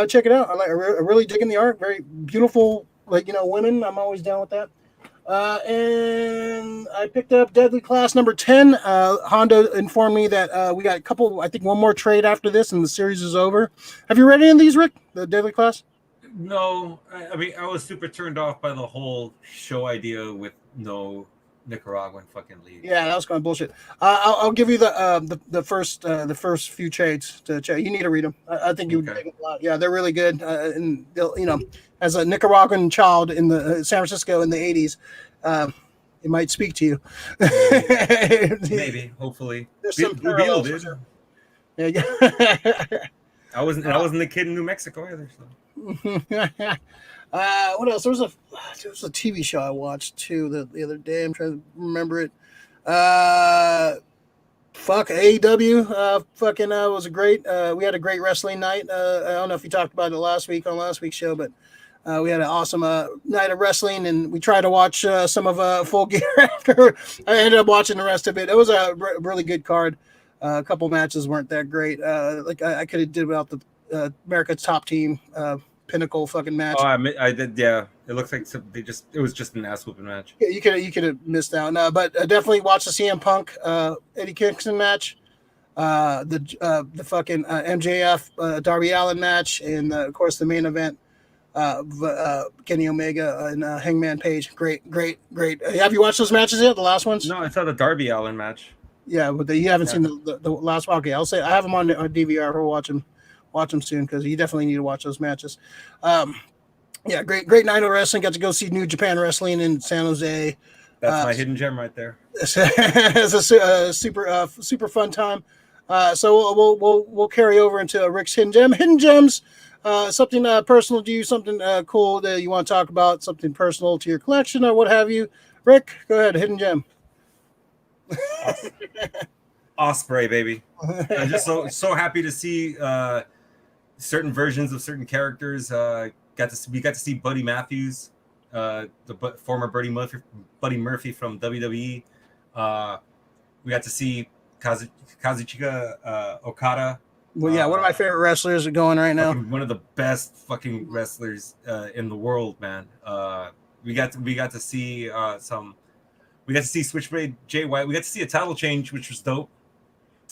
Check it out. I really digging the art. Very beautiful, women. I'm always down with that. And I picked up Deadly Class number 10. Honda informed me that we got one more trade after this, and the series is over. Have you read any of these, Rick? The Deadly Class? No. I mean, I was super turned off by the whole show idea with no Nicaraguan fucking lead. Yeah, that was kind of bullshit. I'll give you the first few trades to check. You need to read them. I think you would dig them a lot. Yeah, they're really good. And they'll, as a Nicaraguan child in the San Francisco in the 80s, it might speak to you. Maybe, hopefully. There's some Reveal, dude. Yeah. I wasn't the kid in New Mexico either. So. What else? There was a TV show I watched too the other day. I'm trying to remember it. AEW. Was a great. We had a great wrestling night. I don't know if you talked about it last week's show, but we had an awesome night of wrestling, and we tried to watch some of Full Gear after. I ended up watching the rest of it. It was a really good card. A couple matches weren't that great. I could have did without the America's Top Team Pinnacle fucking match. Oh, I did. Yeah, it looks like it was just an ass whooping match. Yeah, you could have missed out. No, but definitely watch the CM Punk Eddie Kingston match. the fucking MJF Darby Allin match, and of course the main event, Kenny Omega and Hangman Page. Great. Have you watched those matches yet? The last ones? No, I saw the Darby Allin match. Yeah, but you haven't seen the last one. Okay, I'll say I have them on DVR. We'll watch them soon because you definitely need to watch those matches. Yeah, great night of wrestling. Got to go see New Japan Wrestling in San Jose. That's my hidden gem right there. It's a super fun time. So we'll carry over into Rick's hidden gem. Hidden gems, something personal to you, something cool that you want to talk about, something personal to your collection or what have you. Rick, go ahead. Hidden gem. Osprey, baby. I'm just so happy to see certain versions of certain characters. We got to see Buddy Matthews, the former Buddy Murphy from WWE. We got to see Kazuchika Okada. Well, yeah, one of my favorite wrestlers are going right now. One of the best fucking wrestlers in the world, man. We got to see We got to see Switchblade Jay White. We got to see a title change, which was dope.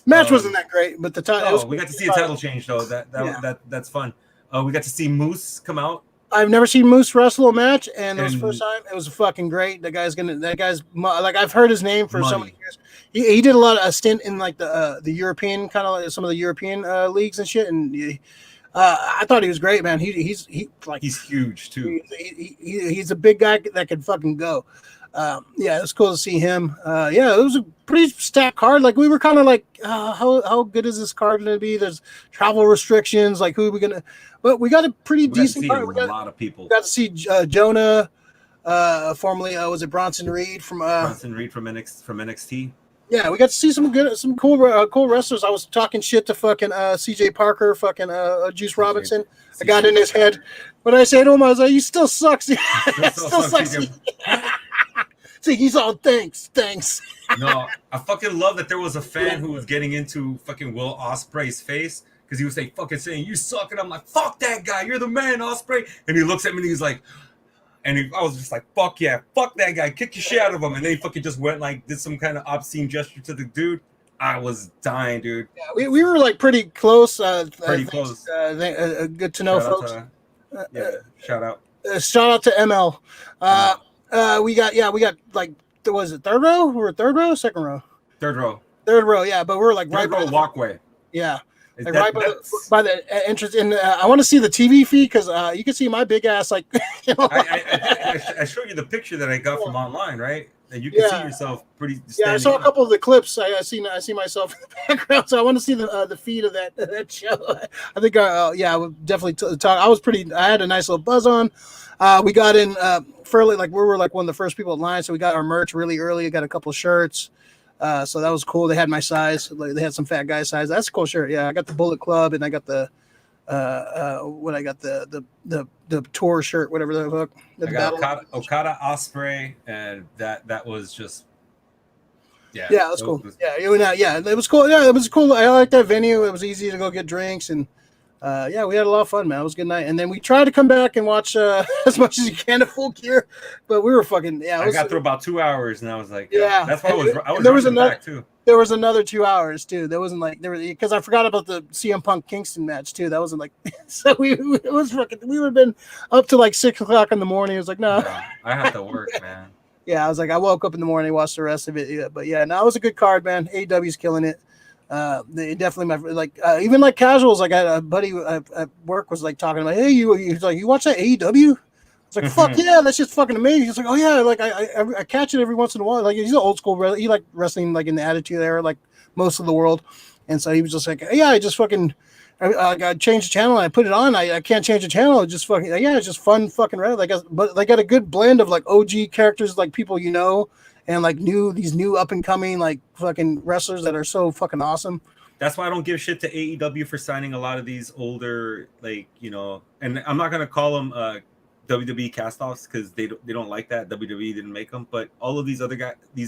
Match wasn't that great, but the title. We got to see a title change though. That's fun. We got to see Moose come out. I've never seen Moose wrestle a match, and it was the first time. It was fucking great. That guy's like I've heard his name for so many years. He did a lot of a stint in like the European kind of like some of the European leagues and shit, and I thought he was great, man. He's huge too. He's a big guy that could fucking go. Yeah, it was cool to see him. Yeah, it was a pretty stacked card. Like we were kind of like, how good is this card going to be? There's travel restrictions. Like who are we gonna? But we got a pretty decent card. We got a lot of people. We got to see Jonah, formerly was it Bronson Reed from NXT. Yeah, we got to see some cool wrestlers. I was talking shit to fucking CJ Parker, fucking Juice Robinson. I got in his head. But I said to him, I was like, you still suck. Still sucks. See, he's all thanks. No, I fucking love that there was a fan who was getting into fucking Will Ospreay's face because he was saying you suck, and I'm like, fuck that guy, you're the man, Ospreay. And he looks at me and he's like, I was just like, fuck yeah, fuck that guy, kick your shit out of him. And then he fucking just went like did some kind of obscene gesture to the dude. I was dying, dude. Yeah, we were like pretty close. Close. Good to know, folks. Shout out. Shout out to ML. We got like, was it third row? We were third row, second row? Third row, yeah. But we're like right by the walkway. Yeah. Like by the entrance. And I want to see the TV feed because you can see my big ass. Like, you know, I showed you the picture that I got from online, right? And you can see yourself pretty. Yeah, I saw a couple of the clips. I see myself in the background, so I want to see the feed of that show. I think I would definitely talk. I had a nice little buzz on. We got in fairly, like we were like one of the first people in line, so we got our merch really early. We got a couple of shirts. So that was cool. They had my size. Like, they had some fat guy size. That's a cool shirt. Yeah, I got the Bullet Club, and I got the the tour shirt, whatever the fuck. I got Okada Ospreay, and that was just yeah, it was cool. It was cool. Yeah, it was cool. I like that venue. It was easy to go get drinks, and we had a lot of fun, man. It was a good night. And then we tried to come back and watch as much as you can at Full Gear, but we were fucking I got through about 2 hours, and I was like, that's why I was there was another back too. There was another 2 hours too. There wasn't like because I forgot about the CM Punk Kingston match too. That wasn't like so we would have been up to like 6 o'clock in the morning. It was like no, I have to work, man. Yeah, I was like, I woke up in the morning, watched the rest of it. Yeah, but yeah, no, it was a good card, man. AEW's killing it. They definitely even like casuals. Like I had a buddy at work was like talking about, hey, you watch that AEW? It's like, fuck yeah, that's just fucking amazing. He's like, oh yeah, like I catch it every once in a while. Like he's an old school wrestler. He like wrestling like in the Attitude Era, like most of the world. And so he was just like, yeah, I just fucking I changed the channel and I put it on. I can't change the channel. It's just fucking it's just fun fucking wrestling. But they got a good blend of like OG characters, like people you know, and like these new up and coming like fucking wrestlers that are so fucking awesome. That's why I don't give shit to AEW for signing a lot of these older, like, you know, and I'm not gonna call them WWE cast-offs because they don't like that. WWE didn't make them, but all of these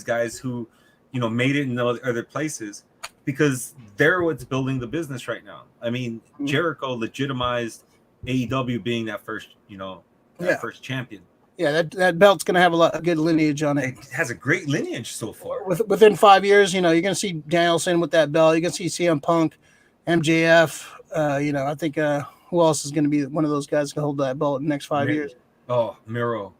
guys who, you know, made it in other places because they're what's building the business right now. I mean, Jericho legitimized AEW being that first, you know, first champion. Yeah, that belt's gonna have a good lineage on it. It has a great lineage so far. Within 5 years, you're gonna see Danielson with that belt. You're gonna see CM Punk, MJF. I think who else is gonna be one of those guys to hold that belt in the next 5 years? Oh, Miro.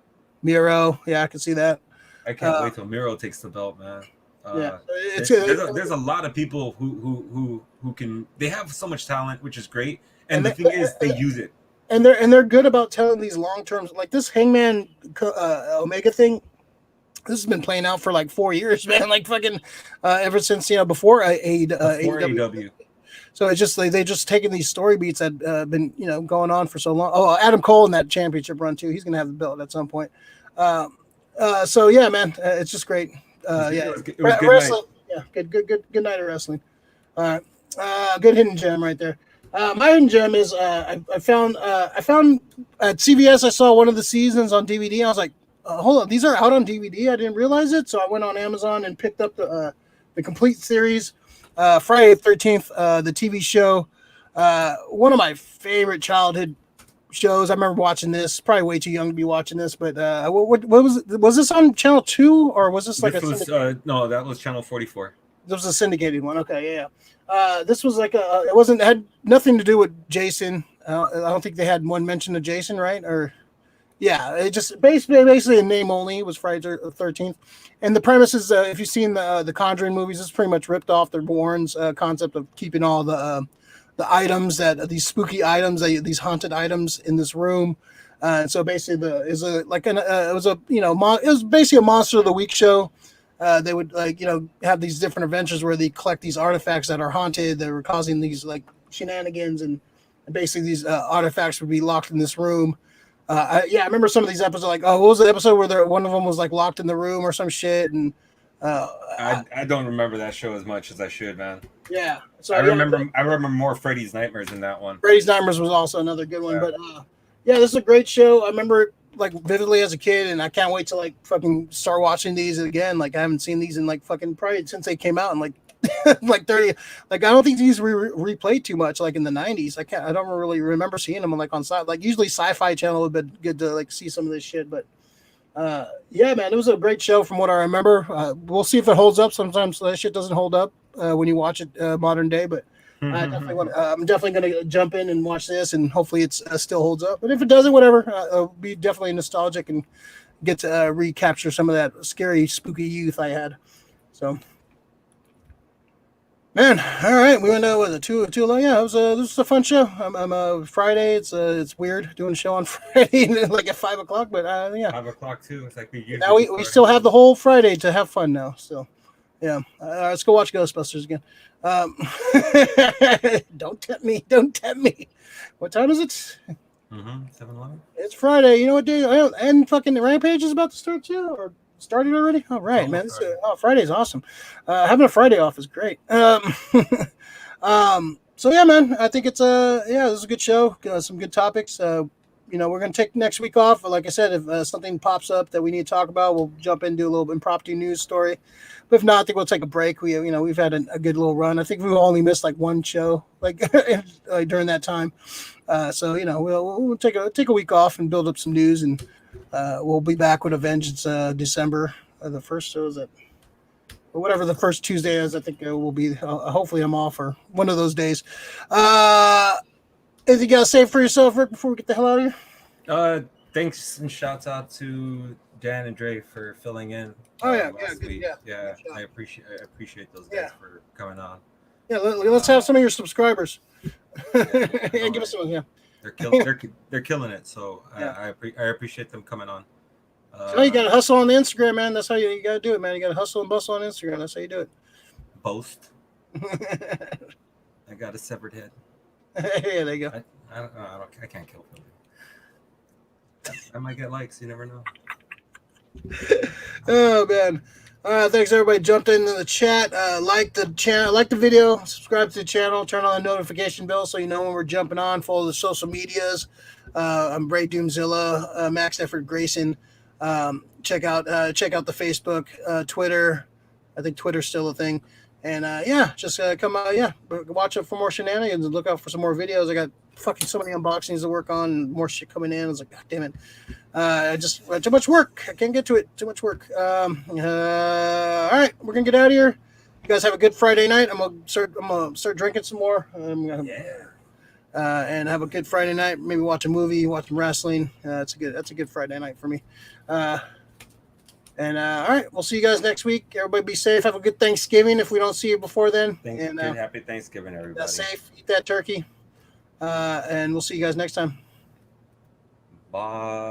Yeah, I can see that. I can't wait till Miro takes the belt, man. There's a lot of people who can. They have so much talent, which is great. And the thing is, they use it. And they're good about telling these long terms, like this Hangman Omega thing. This has been playing out for like 4 years, man. Like fucking ever since before AEW. So it's just they just taking these story beats that been going on for so long. Oh, Adam Cole in that championship run too. He's gonna have the belt at some point. So yeah, man, it's just great. It was good wrestling. Night. Yeah, good night of wrestling. All right, good hidden gem right there. My hidden gem is I found at CVS. I saw one of the seasons on DVD. I was like, hold on, these are out on DVD. I didn't realize it, so I went on Amazon and picked up the complete series. Friday the 13th, the TV show. One of my favorite childhood shows. I remember watching this. Probably way too young to be watching this, but what was it? Was this on Channel 2 or was this like no, that was Channel 44. This was a syndicated one. Okay, yeah. This was like it had nothing to do with Jason. I don't think they had one mention of Jason, right? Or yeah, it just basically a name only. It was Friday the 13th, and the premise is if you've seen the Conjuring movies, it's pretty much ripped off the Warrens' concept of keeping all the items these spooky items, these haunted items in this room. And so basically, it was basically a Monster of the Week show. They would have these different adventures where they collect these artifacts that are haunted that were causing these like shenanigans, and basically these artifacts would be locked in this room. I remember some of these episodes. Like, what was the episode where one of them was like locked in the room or some shit? And I don't remember that show as much as I should, man. Yeah, so I remember more Freddy's Nightmares in that one. Freddy's Nightmares was also another good one, but this is a great show. I remember it like vividly as a kid, and I can't wait to like fucking start watching these again. Like I haven't seen these in like fucking probably since they came out in like like 30. Like I don't think these replayed too much like in the 90s. I don't really remember seeing them like on like usually Sci-Fi Channel would be good to like see some of this shit, but man, it was a great show from what I remember. We'll see if it holds up. Sometimes that shit doesn't hold up when you watch it modern day, but I'm definitely going to jump in and watch this, and hopefully it still holds up. But if it doesn't, whatever, I'll be definitely nostalgic and get to recapture some of that scary, spooky youth I had. So, man, all right, we went was it too long? Yeah, this was a fun show. I'm Friday. It's weird doing a show on Friday like at 5 o'clock, but yeah, 5 o'clock too. It's like we still have the whole Friday to have fun now. So, yeah, let's go watch Ghostbusters again. Don't tempt me. What time is it? 7:11. It's Friday. You know what day? And fucking Rampage is about to start too, or started already? All right, man. Friday's awesome. Having a Friday off is great. So yeah, man. I think it's this is a good show. Some good topics. We're gonna take next week off. Like I said, if something pops up that we need to talk about, we'll jump in, do a little impromptu news story. But if not, I think we'll take a break. We've had a good little run. I think we've only missed like one show like during that time. So we'll take a week off and build up some news, and we'll be back with a vengeance December the first. So is that whatever the first Tuesday is? I think it will be. Hopefully, I'm off or one of those days. Anything you got to say for yourself, Rick, before we get the hell out of here? Thanks and shouts out to Dan and Dre for filling in. Last week. Yeah. I appreciate those guys for coming on. Yeah, let's have some of your subscribers. Give us some. Yeah, they're killing it. So I appreciate them coming on. So you got to hustle on the Instagram, man. That's how you got to do it, man. You got to hustle and bustle on Instagram. That's how you do it. Boast. I got a severed head. Yeah, there you go. I can't kill them. I might get likes. You never know. Oh man! Thanks everybody. Jumped into the chat. Like the channel, like the video, subscribe to the channel, turn on the notification bell so you know when we're jumping on. Follow the social medias. I'm Bray Doomzilla, Max Effort Grayson. Check out the Facebook, Twitter. I think Twitter's still a thing. And just come out, watch it for more shenanigans and look out for some more videos. I got fucking so many unboxings to work on, and more shit coming in. I was like, God damn it. I just too much work. I can't get to it. Too much work. All right, we're gonna get out of here. You guys have a good Friday night. I'm gonna start drinking some more. And have a good Friday night. Maybe watch a movie, watch some wrestling. That's a good Friday night for me. All right, we'll see you guys next week. Everybody be safe. Have a good Thanksgiving if we don't see you before then. Happy Thanksgiving, everybody. That's safe. Eat that turkey. And we'll see you guys next time. Bye.